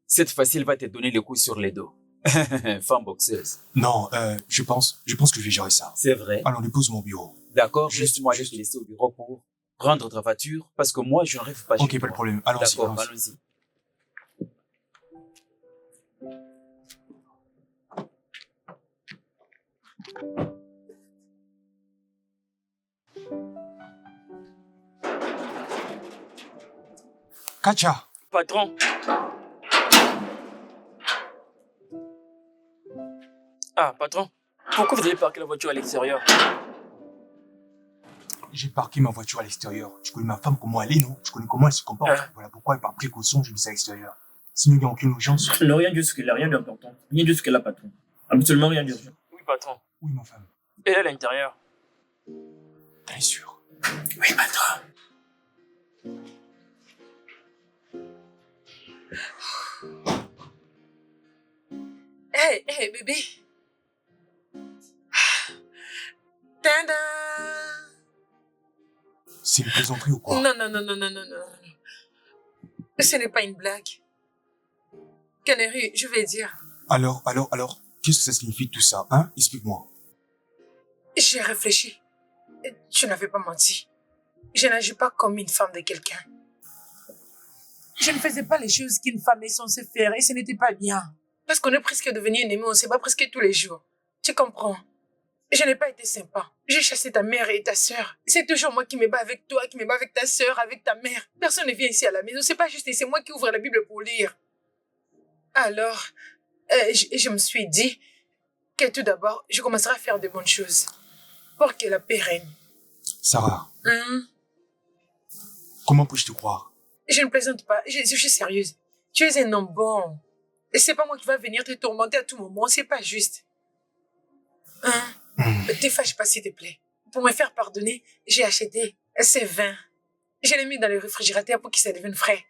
Cette fois-ci, elle va te donner le coup sur les dos. Femme boxeuse. Non, je pense que je vais gérer ça. C'est vrai. Alors, dépose mon bureau. D'accord, Juste- juste moi, je vais te laisser au bureau pour prendre ta voiture, parce que moi, je n'arrive pas chez Ok, pas toi. de problème. Allons-y, D'accord, allons-y. allons-y. Kacha, Patron. Ah, patron. Pourquoi vous avez parqué la voiture à l'extérieur? j'ai parqué ma voiture à l'extérieur. Tu connais ma femme, comment elle est, non? Tu connais comment elle se comporte. Ah. Voilà pourquoi, par précaution, je l'ai laissée à l'extérieur. Sinon, il n'y a aucune urgence. Non, rien jusque-là, rien d'important. Rien jusque-là, patron. Absolument rien d'urgent. Oui, patron. Oui, ma femme. Elle est à l'intérieur. T'es sûr? Oui, patron. Hé, bébé. Tada! C'est une plaisanterie ou quoi? Non. Ce n'est pas une blague. Canary, je vais dire. Alors, qu'est-ce que ça signifie tout ça, hein? Explique-moi. J'ai réfléchi. Tu n'avais pas menti. Je n'agis pas comme une femme de quelqu'un. Je ne faisais pas les choses qu'une femme est censée faire et ce n'était pas bien. Parce qu'on est presque devenu ennemis, on ne se bat presque tous les jours. Tu comprends? Je n'ai pas été sympa. J'ai chassé ta mère et ta sœur. C'est toujours moi qui me bats avec toi, qui me bats avec ta sœur, avec ta mère. Personne ne vient ici à la maison. C'est pas juste, c'est moi qui ouvre la Bible pour lire. Alors, je me suis dit que tout d'abord, je commencerai à faire de bonnes choses pour que la paix règne. Sarah, comment puis-je te croire? Je ne plaisante pas, je suis sérieuse. Tu es un homme bon. Et c'est pas moi qui va venir te tourmenter à tout moment, c'est pas juste. Ne te fâche pas, s'il te plaît. Pour me faire pardonner, j'ai acheté ces vins. Je l'ai mis dans le réfrigérateur pour que ça devienne frais.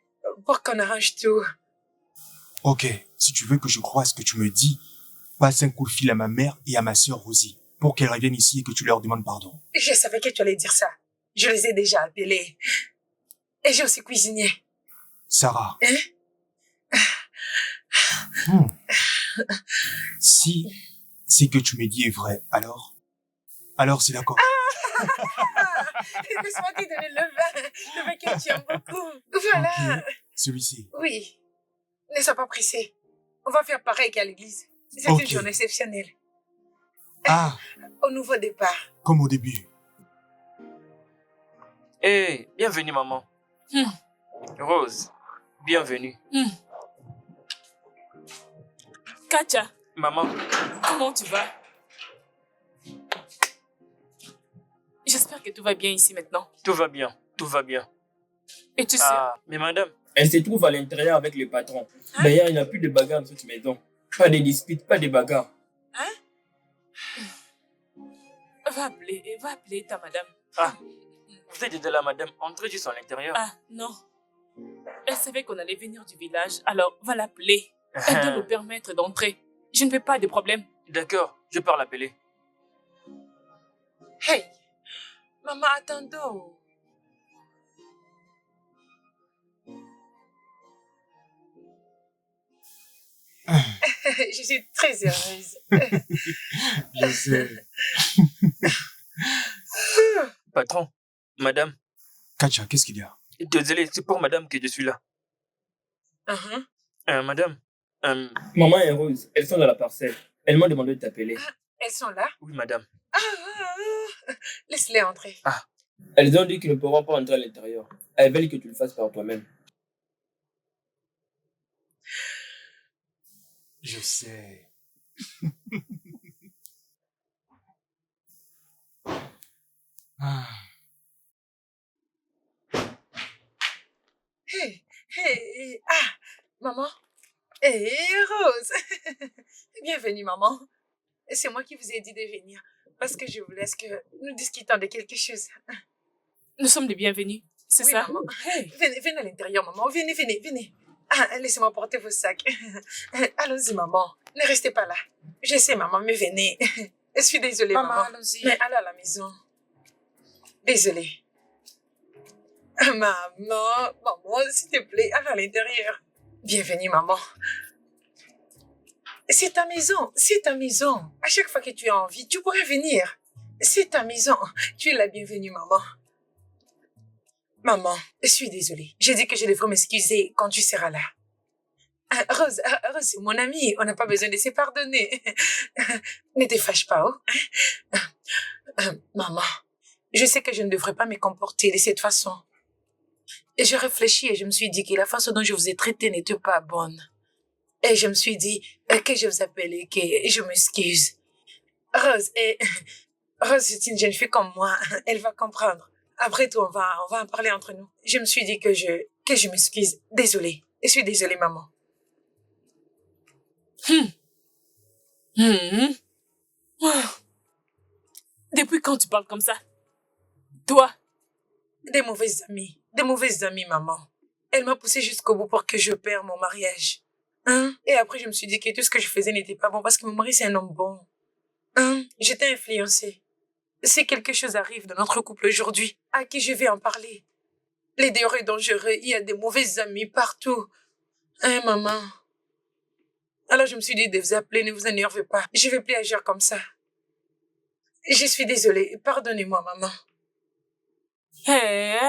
Pour qu'on arrange tout. Ok, si tu veux que je croie à ce que tu me dis, passe un coup de fil à ma mère et à ma sœur Rosie pour qu'elles reviennent ici et que tu leur demandes pardon. Je savais que tu allais dire ça. Je les ai déjà appelés. Et j'ai aussi cuisiné. Sarah. Hein? Si ce que tu me dis est vrai, alors c'est d'accord. Laisse-moi te donner le vin que tu aimes beaucoup. Voilà. Ok, celui-ci. Oui. Ne sois pas pressé. On va faire pareil qu'à l'église. C'est Ok. une journée exceptionnelle. Ah, Au nouveau départ. comme au début. Hey, bienvenue, maman. Rose, bienvenue. Katia, Maman, comment tu vas? J'espère que tout va bien ici maintenant. tout va bien, tout va bien. Et tu sais, Ah, mais madame, elle se trouve à l'intérieur avec le patron. D'ailleurs, il n'y a plus de bagarre dans cette maison. Pas de disputes, pas de bagarres. va appeler ta madame. Ah, vous êtes déjà là, madame. Entrez juste à l'intérieur. Ah, non. Elle savait qu'on allait venir du village, alors va l'appeler. Elle doit nous permettre d'entrer. Je ne veux pas de problème. D'accord, je pars l'appeler. Hey, maman, attendons. Je suis très heureuse. Je sais. Patron, madame, Katia, qu'est-ce qu'il y a? désolé, c'est pour madame que je suis là. Uh-huh. Madame, maman et Rose, elles sont dans la parcelle. Elles m'ont demandé de t'appeler. Elles sont là? Oui, madame. Laisse-les entrer. Elles ont dit qu'ils ne pourront pas entrer à l'intérieur. Elles veulent que tu le fasses par toi-même. Je sais. Ah, Hey, maman. Hey, Rose. Bienvenue, maman. C'est moi qui vous ai dit de venir parce que je voulais que nous discutions de quelque chose. Nous sommes les bienvenus, c'est Oui, ça? maman. Hey, Venez à l'intérieur, maman. Venez. Laissez-moi porter vos sacs. Allons-y, maman. Ne restez pas là. Je sais, maman, mais venez. Je suis désolée, maman. allons-y. Mais allez à la maison. Désolée. Maman, s'il te plaît, allez à l'intérieur. Bienvenue, maman. C'est ta maison. À chaque fois que tu as envie, tu pourrais venir. C'est ta maison. Tu es la bienvenue, maman. Maman, je suis désolée. J'ai dit que je devrais m'excuser quand tu seras là. Rose, c'est mon amie. On n'a pas besoin de se pardonner. Ne te fâche pas, oh. Maman, je sais que je ne devrais pas me comporter de cette façon. Et je réfléchis et je me suis dit que la façon dont je vous ai traité n'était pas bonne. Et je me suis dit que je vous appelle et que je m'excuse. Rose, c'est une jeune fille comme moi. Elle va comprendre. Après tout, on va en parler entre nous. Je me suis dit que je m'excuse. Désolée. Je suis désolée, maman. Hmm. Ah. Depuis quand tu parles comme ça? Toi? Des mauvaises amies, maman. Elle m'a poussé jusqu'au bout pour que je perde mon mariage. Hein? Et après, je me suis dit que tout ce que je faisais n'était pas bon parce que mon mari, c'est un homme bon. Hein? J'étais influencée. Si quelque chose arrive dans notre couple aujourd'hui, à qui je vais en parler? Les dehors est dangereux, il y a des mauvaises amies partout. Hein, maman? Alors je me suis dit de vous appeler, ne vous énervez pas. Je vais plus agir comme ça. Je suis désolée, pardonnez-moi, maman. Hé,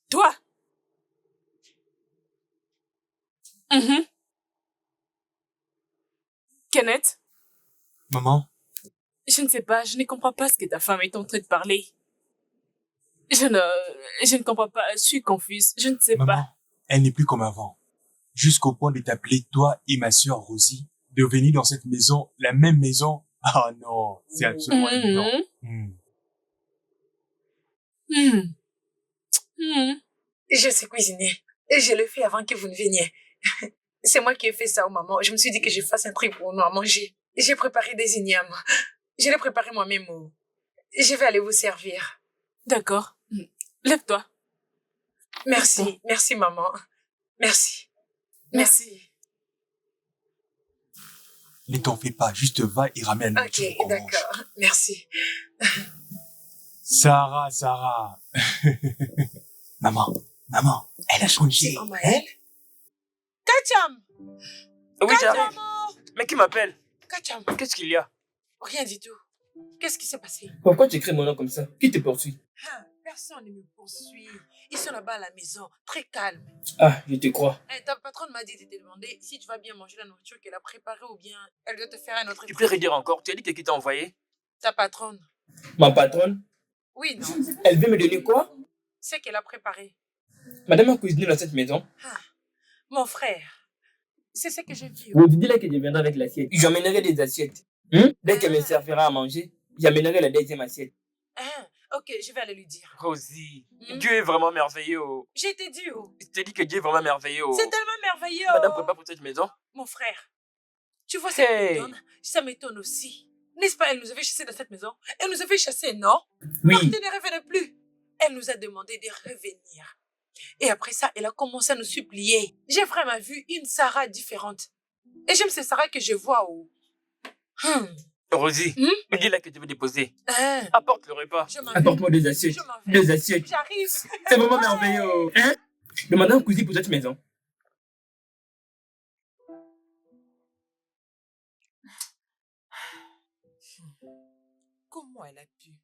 toi? Mhm. Kenneth, Maman, je ne sais pas, je ne comprends pas ce que ta femme est en train de parler. Je ne comprends pas, je suis confuse, je ne sais maman, pas. elle n'est plus comme avant. Jusqu'au point de t'appeler toi et ma sœur Rosie, de venir dans cette maison, la même maison. Ah non, c'est absolument évident. Mhm. Mhm. Mhm. Je sais cuisiner. Et je le fais avant que vous ne veniez. C'est moi qui ai fait ça aux mamans. Je me suis dit que je fasse un truc pour nous à manger. J'ai préparé des ignames. Je l'ai préparé moi-même. Je vais aller vous servir. D'accord. Lève-toi. Merci. Merci, maman. Merci. Merci. Ne t'en fais pas, juste va et ramène la Ok, nourriture qu'on mange. d'accord. Merci. Sarah. Maman, elle a changé. Oh, Hein? Maëlle. Kacham! Oui, j'arrive. Mais qui m'appelle? Kacham! Qu'est-ce qu'il y a? Rien du tout. Qu'est-ce qui s'est passé? Pourquoi tu écris mon nom comme ça? Qui te poursuit? Ah, personne ne me poursuit. Ils sont là-bas à la maison, très calmes. Ah, je te crois. Ta patronne m'a dit de te demander si tu vas bien manger la nourriture qu'elle a préparée ou bien elle doit te faire un autre Tu peux truc. redire encore? Tu as dit que qui t'a envoyé? Ta patronne. Ma patronne? Oui, non. Elle veut me donner quoi? C'est qu'elle a préparé. Madame a cuisiné dans cette maison. Ah, mon frère. C'est ce que j'ai vu. Vous dites que je viendrai avec l'assiette. J'emmènerai des assiettes. Dès qu'elle me servira à manger, j'amènerai la deuxième assiette. Ah, ok, je vais aller lui dire. Rosie, Hmm? Dieu est vraiment merveilleux. J'ai été due. Je t'ai dit que Dieu est vraiment merveilleux. C'est tellement merveilleux. Madame prépare pour cette maison. Mon frère. Tu vois, ça Hey. m'étonne. Ça m'étonne aussi. N'est-ce pas, elle nous avait chassés de cette maison? Elle nous avait chassés, non? Oui. Partez, ne revenez plus. Elle nous a demandé de revenir. Et après ça, elle a commencé à nous supplier. J'ai vraiment vu une Sarah différente. Et j'aime cette Sarah que je vois où. Rosie, Hmm? dis-là que tu veux déposer. Hein, Apporte le repas. je m'en vais. Apporte-moi deux assiettes. Je m'en vais. Deux assiettes. J'arrive. C'est vraiment merveilleux. Hein? Demandez un cousin pour cette maison. Comment elle a pu?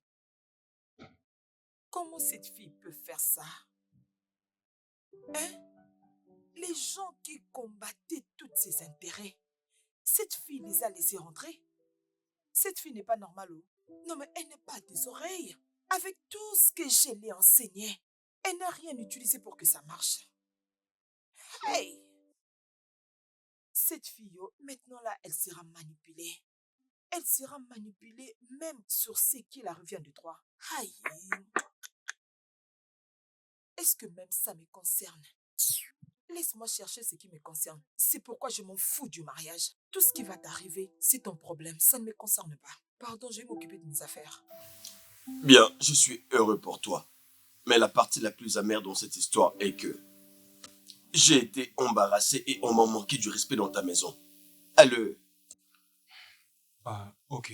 Comment cette fille peut faire ça? Hein? Les gens qui combattaient tous ses intérêts, cette fille les a laissés rentrer. Cette fille n'est pas normale. Non, mais elle n'est pas des oreilles. Avec tout ce que je l'ai enseigné, elle n'a rien utilisé pour que ça marche. Hey! Cette fille, maintenant là, elle sera manipulée. Elle sera manipulée même sur ce qui la revient de droit. Aïe! Est-ce que même ça me concerne? Laisse-moi chercher ce qui me concerne. C'est pourquoi je m'en fous du mariage. Tout ce qui va t'arriver, c'est ton problème. Ça ne me concerne pas. Pardon, je vais m'occuper de mes affaires. Bien, je suis heureux pour toi. Mais la partie la plus amère dans cette histoire est que j'ai été embarrassé et on m'a manqué du respect dans ta maison. Alors, Ah, ok.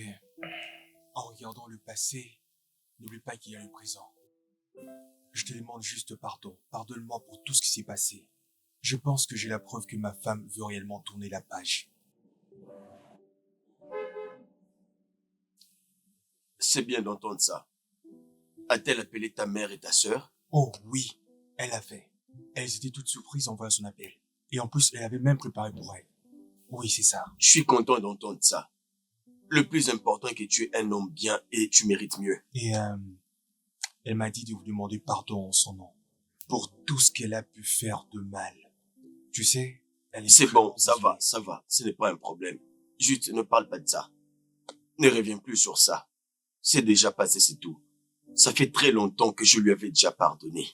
En regardant le passé, n'oublie pas qu'il y a le présent. Je te demande juste pardon. Pardonne-moi pour tout ce qui s'est passé. Je pense que j'ai la preuve que ma femme veut réellement tourner la page. c'est bien d'entendre ça. A-t-elle appelé ta mère et ta sœur? Oh oui, elle a fait. Elles étaient toutes surprises en voyant son appel. Et en plus, elle avait même préparé pour elle. Oui, c'est ça. Je suis content d'entendre ça. Le plus important est que tu es un homme bien et tu mérites mieux. Et elle m'a dit de vous demander pardon en son nom. Pour tout ce qu'elle a pu faire de mal. Tu sais, elle est C'est vraiment bon, ça désolée. va, ça va. Ce n'est pas un problème. Juste, ne parle pas de ça. Ne reviens plus sur ça. C'est déjà passé, c'est tout. Ça fait très longtemps que je lui avais déjà pardonné.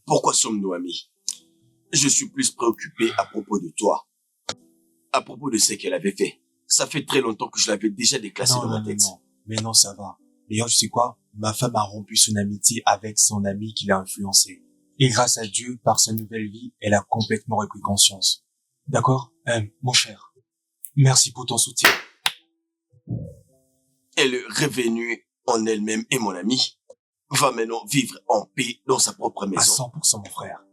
Pourquoi sommes-nous amis? Je suis plus préoccupé à propos de toi. À propos de ce qu'elle avait fait. Ça fait très longtemps que je l'avais déjà déclassé Non, dans non, ma tête. non. Mais non, ça va. D'ailleurs, tu sais quoi? Ma femme a rompu son amitié avec son ami qui l'a influencé. Et grâce à Dieu, par sa nouvelle vie, elle a complètement repris conscience. D'accord? Mon cher, merci pour ton soutien. Elle est revenue en elle-même et mon ami va maintenant vivre en paix dans sa propre À maison. 100%, mon frère.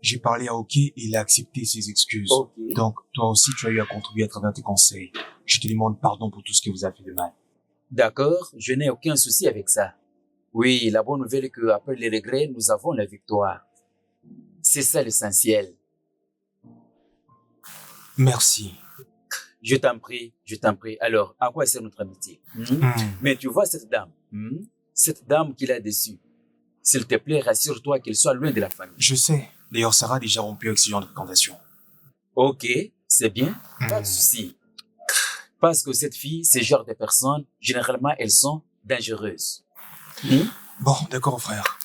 J'ai parlé à OK et il a accepté ses excuses. Ok. Donc, toi aussi, tu as eu à contribuer à travers tes conseils. Je te demande pardon pour tout ce qui vous a fait de mal. D'accord, je n'ai aucun souci avec ça. Oui, la bonne nouvelle est qu'après les regrets, nous avons la victoire. C'est ça l'essentiel. Merci. Je t'en prie, je t'en prie. Alors, à quoi sert notre amitié? Mais tu vois cette dame, cette dame qu'il a dessus. S'il te plaît, rassure-toi qu'elle soit loin de la famille. Je sais. D'ailleurs, Sarah a déjà rompu avec ce genre de fréquentation. Ok, c'est bien, pas de souci. Parce que cette fille, ce genre de personnes, généralement, elles sont dangereuses. Bon, d'accord, frère.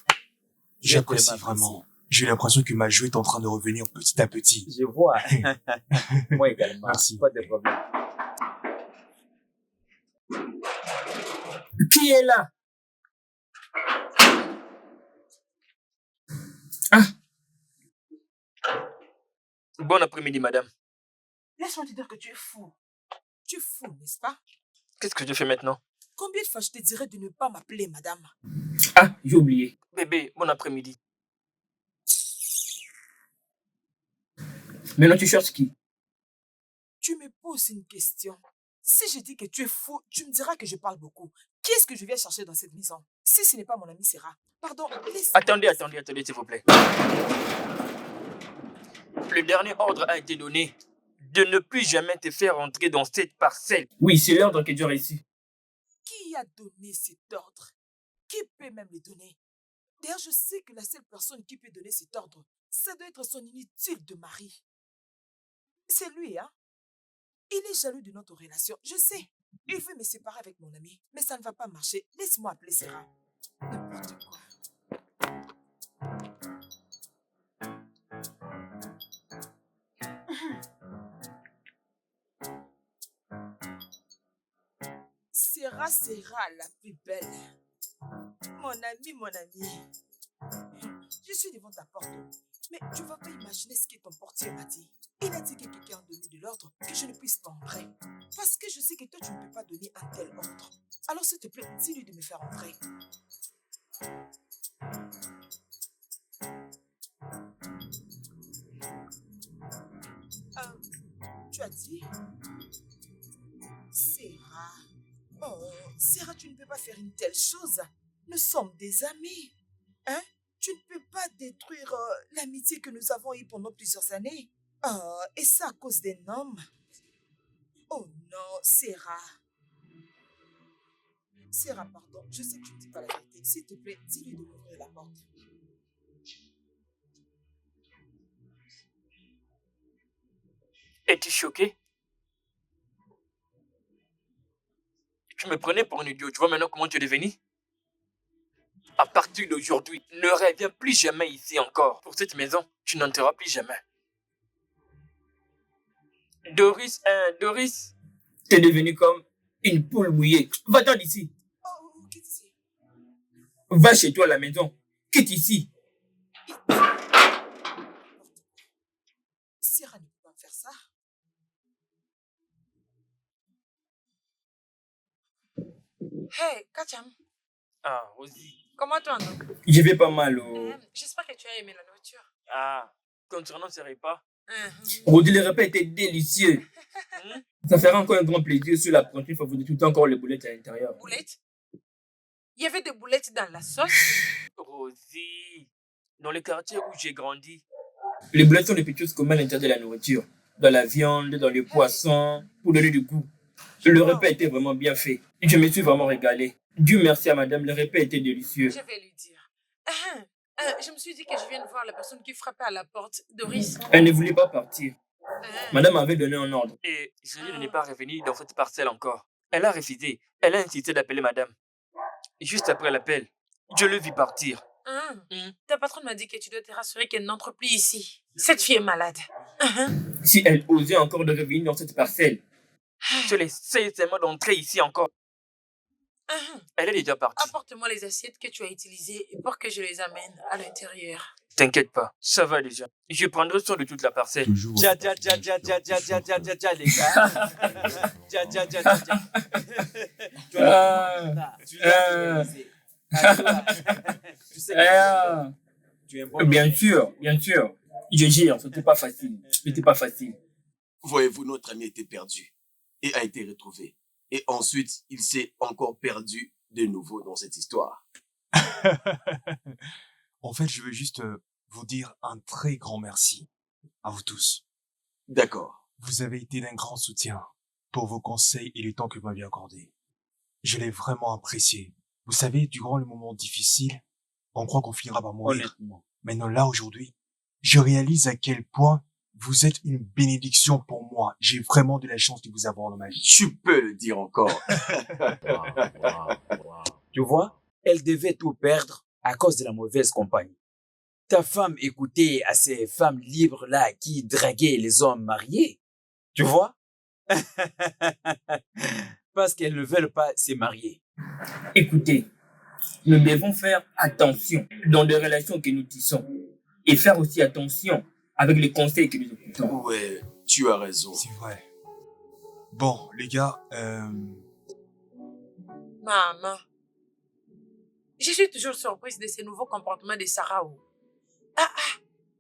J'apprécie Je te vraiment. remercie. J'ai l'impression que ma joie est en train de revenir petit à petit. Je vois. Moi également. Merci. Pas de problème. Qui est là? Ah. Bon après-midi, madame. Laisse-moi te dire que tu es fou. Tu es fou, n'est-ce pas? Qu'est-ce que je fais maintenant? Combien de fois je te dirais de ne pas m'appeler madame? Ah, j'ai oublié. Bébé, bon après-midi. Maintenant, tu cherches qui? Tu me poses une question. Si je dis que tu es fou, tu me diras que je parle beaucoup. Qui est-ce que je viens chercher dans cette maison? Si ce n'est pas mon ami Sarah. Pardon, laisse... Attendez, s'il vous plaît. Le dernier ordre a été donné de ne plus jamais te faire entrer dans cette parcelle. Oui, c'est l'ordre que Dieu a reçu. Qui a donné cet ordre? Qui peut même le donner? D'ailleurs, je sais que la seule personne qui peut donner cet ordre, ça doit être son inutile de mari. C'est lui, hein? Il est jaloux de notre relation, je sais. Il veut me séparer avec mon ami, mais ça ne va pas marcher. Laisse-moi appeler Sarah. N'importe quoi. Sarah sera la plus belle. Mon ami, mon ami. Je suis devant ta porte. Mais tu vas pas imaginer ce que ton portier m'a dit. Il a dit que quelqu'un a donné de l'ordre que je ne puisse pas entrer. Parce que je sais que toi, tu ne peux pas donner un tel ordre. Alors, s'il te plaît, dis-lui de me faire entrer. Tu as dit? Sarah. Oh, Sarah, tu ne peux pas faire une telle chose. Nous sommes des amis. Hein? Tu ne peux pas détruire l'amitié que nous avons eue pendant plusieurs années. Et ça à cause d'un homme. Oh non, Sarah. Sarah, pardon, je sais que tu ne dis pas la vérité. S'il te plaît, dis-lui de m'ouvrir la porte. Es-tu choqué? Tu me prenais pour un idiot. Tu vois maintenant comment tu es devenu? À partir d'aujourd'hui, ne reviens plus jamais ici encore. Pour cette maison, tu n'entreras plus jamais. Doris, t'es devenu comme une poule mouillée. Va-t'en d'ici. Oh, quitte ici. Va chez toi à la maison. Quitte ici. Sarah ne peut pas faire ça. Hey, Kacham, Ah, Rosie. comment tu vas, non? Je vais pas mal. Oh. J'espère que tu as aimé la nourriture. Ah, concernant ce repas. Mhm. Rosie, le repas était délicieux. Ça fera encore un grand plaisir sur la prochaine fois. Vous dites tout le temps encore les boulettes à l'intérieur. Boulettes? Il y avait des boulettes dans la sauce? Rosie, dans le quartier où j'ai grandi, les boulettes sont des petites choses communes à l'intérieur de la nourriture. Dans la viande, dans les poissons, pour donner du goût. Le repas était vraiment bien fait. Je me suis vraiment régalé. Dieu merci à madame, le repas était délicieux. Je vais lui dire. Je me suis dit que je viens de voir la personne qui frappait à la porte, Doris. Elle ne voulait pas partir. Ah, Madame avait donné un ordre. Et je lui ai dit de ne pas revenir dans cette parcelle encore. Elle a refusé. Elle a insisté d'appeler madame. Et juste après l'appel, je le vis partir. Ta patronne m'a dit que tu dois te rassurer qu'elle n'entre plus ici. Cette fille est malade. Si elle osait encore de revenir dans cette parcelle, je laissais seulement d'entrer ici encore. Elle est déjà partie. Apporte-moi les assiettes que tu as utilisées pour que je les amène à l'intérieur. T'inquiète pas, ça va déjà. Je prendrai soin de toute la parcelle. Toujours. Dja, dja, dja, dja, dja, dja, dja, dja, dja, dja, les gars. Dja, dja, dja, dja, dja. Tu l'as réalisé. À toi. Tu sais que tu es un bon Bien sûr, bien sûr. Je gère, c'était pas facile. C'était pas facile. Voyez-vous, notre ami était perdu et a été retrouvé. Et ensuite, il s'est encore perdu de nouveau dans cette histoire. En fait, je veux juste vous dire un très grand merci à vous tous. D'accord. Vous avez été d'un grand soutien pour vos conseils et le temps que vous m'avez accordé. Je l'ai vraiment apprécié. Vous savez, durant les moments difficiles, on croit qu'on finira par mourir. Honnêtement. Maintenant, là, aujourd'hui, je réalise à quel point vous êtes une bénédiction pour moi. J'ai vraiment de la chance de vous avoir dans ma vie. Tu peux le dire encore. Tu vois, elle devait tout perdre à cause de la mauvaise compagnie. Ta femme écoutait à ces femmes libres-là qui draguaient les hommes mariés. Tu vois? Parce qu'elles ne veulent pas se marier. Écoutez, nous devons faire attention dans les relations que nous tissons et faire aussi attention avec les conseils que nous écoutons. Ouais, tu as raison. C'est vrai. Bon, les gars, Maman, je suis toujours surprise de ces nouveaux comportements de Sarah.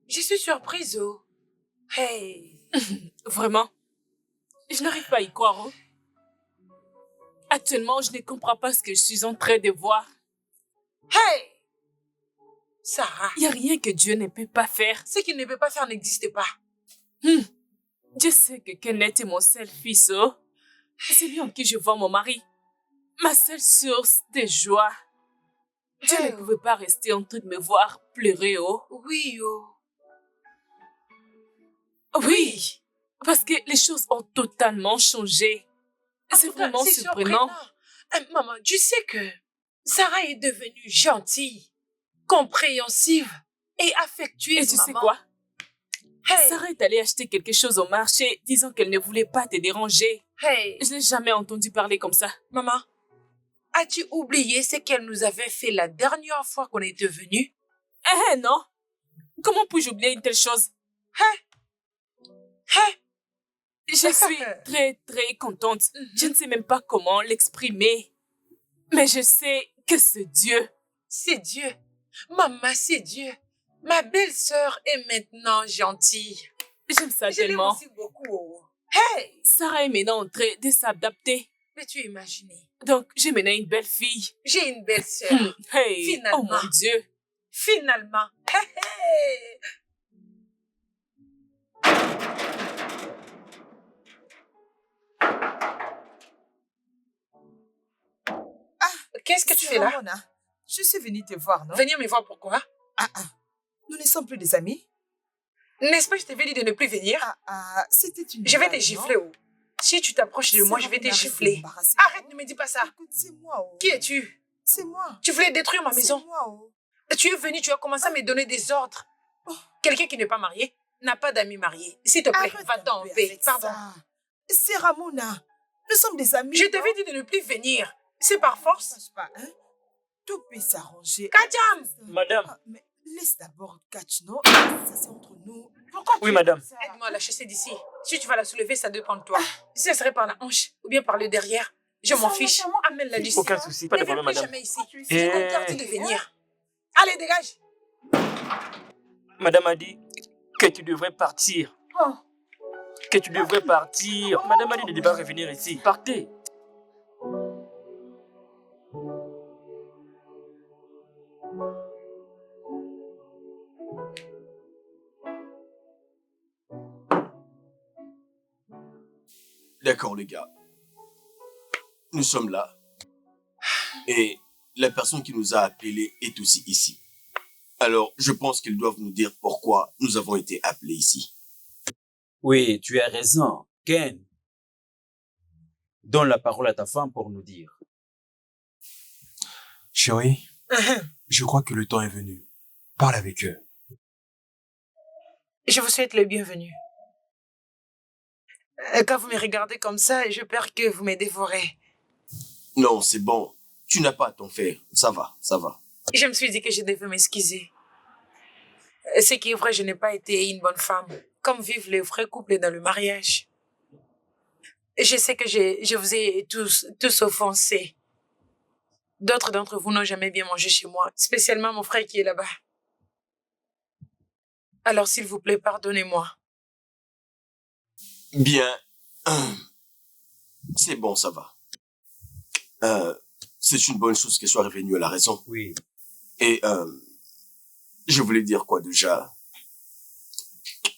Je suis surprise. Hey. Vraiment, je n'arrive pas à y croire. Actuellement, je ne comprends pas ce que je suis en train de voir. Hey. Sarah, Il n'y a rien que Dieu ne peut pas faire. ce qu'il ne peut pas faire n'existe pas. Je sais que Kenneth est mon seul fils. C'est lui en qui je vois mon mari. Ma seule source de joie. Dieu ne pouvait pas rester en train de me voir pleurer. Oui, Oui, parce que les choses ont totalement changé. C'est vraiment surprenant. Maman, tu sais que Sarah est devenue gentille, compréhensive et affectueuse. Et tu sais maman. quoi? Hey, Sarah est allée acheter quelque chose au marché, disant qu'elle ne voulait pas te déranger. hey, Je n'ai jamais entendu parler comme ça. maman, as-tu oublié ce qu'elle nous avait fait la dernière fois qu'on était venus? Non. Comment puis-je oublier une telle chose? Je suis très, très contente. Je ne sais même pas comment l'exprimer. Mais je sais que c'est Dieu. C'est Dieu. Maman, c'est Dieu. Ma belle-sœur est maintenant gentille. J'aime ça Je l'aime tellement. aussi beaucoup. Hey, Sarah est maintenant en train de s'adapter. peux-tu imaginer? Donc, j'ai maintenant une belle fille. J'ai une belle-sœur. Hey, Finalement. oh mon Dieu. Finalement. Hey, hey. Qu'est-ce que tu fais là? Ramona, je suis venue te voir, non? Venir me voir pourquoi? Nous ne sommes plus des amis. N'est-ce pas, je t'avais dit de ne plus venir? C'était une Je vais te blague, gifler. non? Si tu t'approches de moi, je vais te Ramona, arrête de gifler. m'embarrasser. Arrête, ne me dis pas ça. Écoute, c'est moi. Qui es-tu? C'est moi. Tu voulais détruire ma C'est maison. moi. Tu es venu, tu as commencé à me donner des ordres. Quelqu'un qui n'est pas marié n'a pas d'amis mariés. S'il te plaît, Arrête va-t'en un en peu paix. avec Pardon. ça. C'est Ramona. Nous sommes des amis. Je t'avais dit de ne plus venir. C'est par force. Sache pas, hein? Tout peut s'arranger. Kajam! Madame. Mais laisse d'abord Catch, non? Ça, c'est entre nous. Pourquoi Oui, tu madame. fais ça? Aide-moi à la chasser d'ici. Si tu vas la soulever, ça dépend de toi. Si ça serait par la hanche ou bien par le derrière, je m'en fiche. Amène-la d'ici. Aucun souci, pas de Ne viens problème, plus madame. jamais ici. Eh. Je t'interdis de venir. Allez, dégage. Madame a dit que tu devrais partir. Que tu devrais partir. Madame a dit de ne pas revenir ici. Partez. D'accord, les gars. Nous sommes là. Et la personne qui nous a appelés est aussi ici. Alors, je pense qu'ils doivent nous dire pourquoi nous avons été appelés ici. Oui, tu as raison. Ken, donne la parole à ta femme pour nous dire. chérie, je crois que le temps est venu. Parle avec eux. Je vous souhaite le bienvenu. Quand vous me regardez comme ça, j'ai peur que vous me dévorez. Non, c'est bon. Tu n'as pas à t'en faire. Ça va, ça va. Je me suis dit que je devais m'excuser. Ce qui est vrai, je n'ai pas été une bonne femme, comme vivent les vrais couples dans le mariage. Je sais que je vous ai tous offensés. D'autres d'entre vous n'ont jamais bien mangé chez moi, spécialement mon frère qui est là-bas. Alors, s'il vous plaît, pardonnez-moi. Bien. C'est bon, ça va. C'est une bonne chose qu'elle soit revenue à la raison. Oui. Et je voulais dire quoi déjà?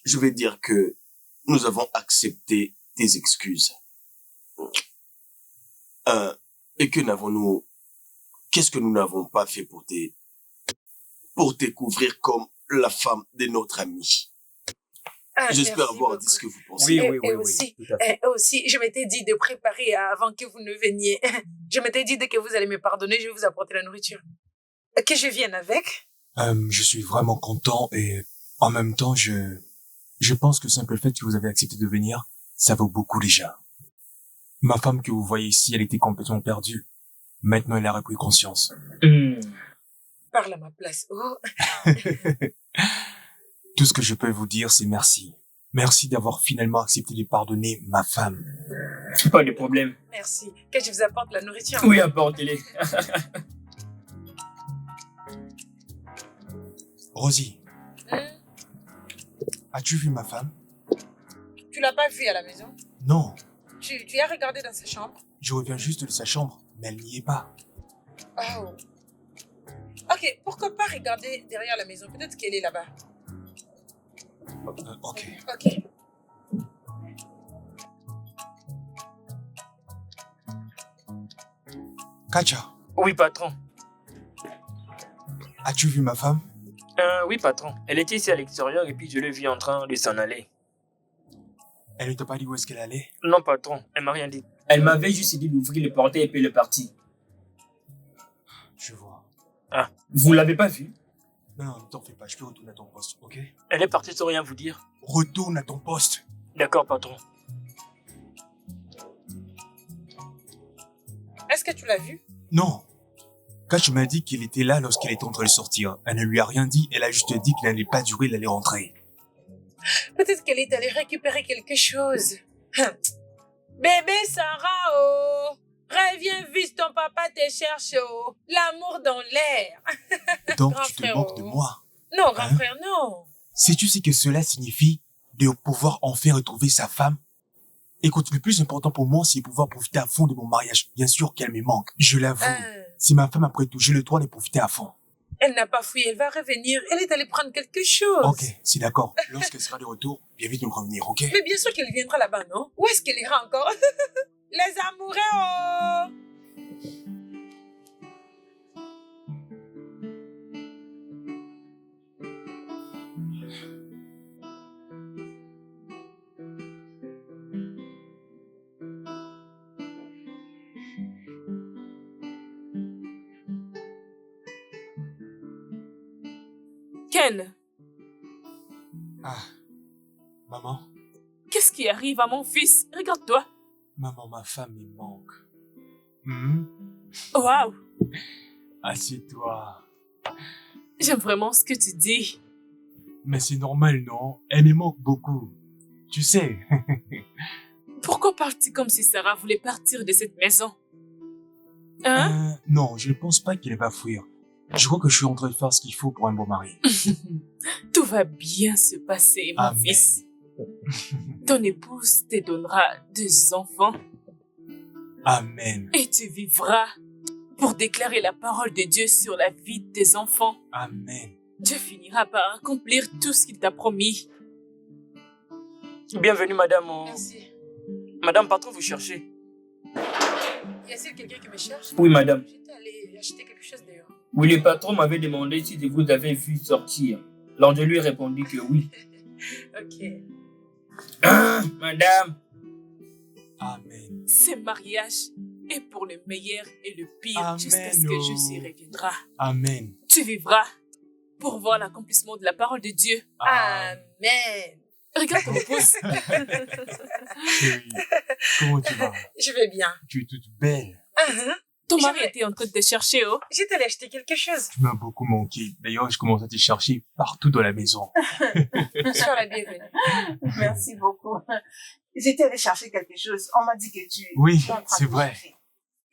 Je vais dire que nous avons accepté tes excuses. Et qu'est-ce que nous n'avons pas fait pour te couvrir comme la femme de notre ami? J'espère Merci avoir beaucoup. dit ce que vous pensez. Et aussi, je m'étais dit de préparer avant que vous ne veniez. Je m'étais dit, dès que vous allez me pardonner, je vais vous apporter la nourriture. Que je vienne avec? Je suis vraiment content et en même temps, je pense que le simple fait que vous avez accepté de venir, ça vaut beaucoup déjà. Ma femme que vous voyez ici, elle était complètement perdue. Maintenant, elle a repris conscience. Parle à ma place. Oh. Tout ce que je peux vous dire, c'est merci. Merci d'avoir finalement accepté de pardonner ma femme. Pas de problème. Merci. Que je vous apporte la nourriture. Oui, apportez-les. Rosie, as-tu vu ma femme? Tu l'as pas vue à la maison? Non, Tu as regardé dans sa chambre? je reviens juste de sa chambre, mais elle n'y est pas. Oh. Ok, pourquoi pas regarder derrière la maison? Peut-être qu'elle est là-bas. Ok. Ok. Kacha, Oui, patron. as-tu vu ma femme? Oui, patron. Elle était ici à l'extérieur et puis je l'ai vue en train de s'en aller. Elle ne t'a pas dit où est-ce qu'elle allait? Non, patron. Elle m'a rien dit. Elle m'avait juste dit d'ouvrir le portail et puis elle est partie. Je vois. Ah, vous l'avez pas vue? Non, ne t'en fais pas, je peux retourner à ton poste, ok? Elle est partie sans rien vous dire. Retourne à ton poste. D'accord, patron. Est-ce que tu l'as vue? Non. Kacha m'a dit qu'il était là lorsqu'elle était en train de sortir. Elle ne lui a rien dit, elle a juste dit qu'il n'allait pas durer, elle allait rentrer. Peut-être qu'elle est allée récupérer quelque chose. Bébé Sarah, oh! Reviens vite, ton papa te cherche, oh! L'amour dans l'air. Donc Grand tu te frère, moques de oh. moi. Non, grand Hein? frère, non. Sais-tu ce que cela signifie de pouvoir enfin retrouver sa femme? Écoute, le plus important pour moi, c'est de pouvoir profiter à fond de mon mariage. Bien sûr qu'elle me manque, je l'avoue. C'est ma femme après tout, j'ai le droit de profiter à fond. Elle n'a pas fui, elle va revenir. Elle est allée prendre quelque chose. Ok, c'est d'accord. Lorsqu'elle sera de retour, viens vite nous revenir, ok? Mais bien sûr qu'elle viendra là-bas, non? Où est-ce qu'elle ira encore? Les amoureux, oh! Ken, Ah, maman, qu'est-ce qui arrive à mon fils? Regarde-toi. maman, ma femme me manque. Hmm? Waouh, Assieds-toi. j'aime vraiment ce que tu dis. Mais c'est normal, non? Elle me manque beaucoup. Tu sais. Pourquoi parles-tu comme si Sarah voulait partir de cette maison? Hein? Non, je ne pense pas qu'elle va fuir. Je crois que je suis en train de faire ce qu'il faut pour un bon mari. Tout va bien se passer, mon Amen. fils. Ton épouse te donnera 2 enfants Amen. et tu vivras pour déclarer la parole de Dieu sur la vie de tes enfants. Amen. Dieu finira par accomplir tout ce qu'il t'a promis. Bienvenue, madame. Merci. Madame Patron, vous cherchez? Y a-t-il quelqu'un qui me cherche? Oui, madame. J'étais allée acheter quelque chose d'ailleurs. Oui, le patron m'avait demandé si vous avez vu sortir. Alors je lui ai répondu que oui. Ok. Ah, madame. Amen. Ce mariage est pour le meilleur et le pire Amen. jusqu'à ce que Jésus reviendra. Amen. Tu vivras pour voir l'accomplissement de la parole de Dieu. Amen. Regarde ton épouse. Chérie, comment tu vas? Je vais bien. Tu es toute belle. Ton Je mari vais- était en train de te chercher, oh. Je t'allais acheter quelque chose. Tu m'as beaucoup manqué. D'ailleurs, je commence à te chercher partout dans la maison. Sois la bienvenue. Merci beaucoup. J'étais allée chercher quelque chose. On m'a dit que tu Oui, tu es en train c'est de vrai. chercher.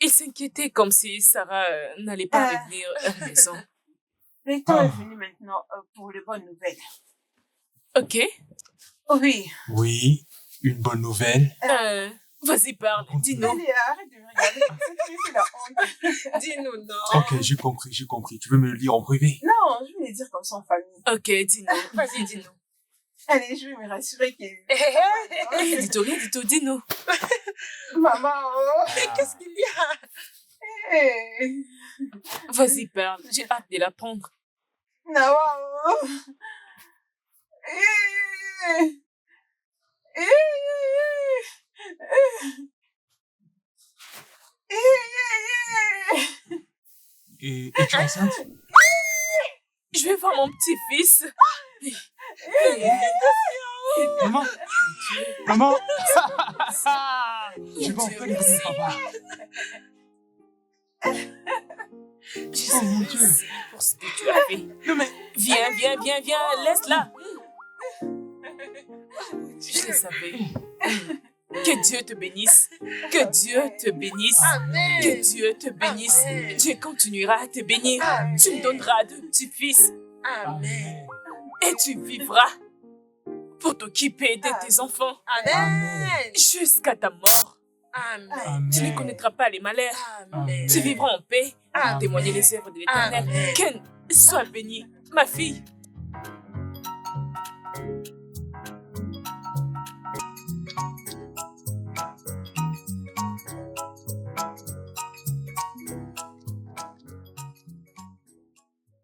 Il s'inquiétait comme si Sarah n'allait pas Ah. revenir à la maison. Le temps Ah. est venu maintenant pour les bonnes nouvelles. Ok. Oui. Oui, une bonne nouvelle. Vas-y, parle. Dis-nous. Allez, arrête de me regarder. Cette fille, c'est la honte. Dis-nous non. Ok, j'ai compris. Tu veux me le dire en privé? Non, je vais le dire comme ça en famille. Ok, dis-nous. Vas-y, dis-nous. Allez, je vais me rassurer que... Rien du tout, rien du tout. Dis-nous. Maman, oh. Qu'est-ce qu'il y a? Hey. Vas-y, parle. J'ai hâte de l'apprendre. Nawa, oh. Hey. Hey. Et tu es enceinte? Je vais voir mon petit-fils. Maman? Maman? Je vais Dieu enfin devenir papa. Je Oh mon suis Dieu. merci pour ce que tu as fait. Non mais... Viens, laisse-la. Je le savais. Que Dieu te bénisse. Que Dieu te bénisse. Amen. Que Dieu te bénisse. Amen. Dieu continuera à te bénir. Amen. Tu me donneras deux petits-fils Amen. et tu vivras pour t'occuper de tes enfants Amen. jusqu'à ta mort. Amen. Tu ne connaîtras pas les malheurs. Amen. Tu vivras en paix à Amen. témoigner les œuvres de l'Éternel. Amen. Ken, sois béni, ma fille.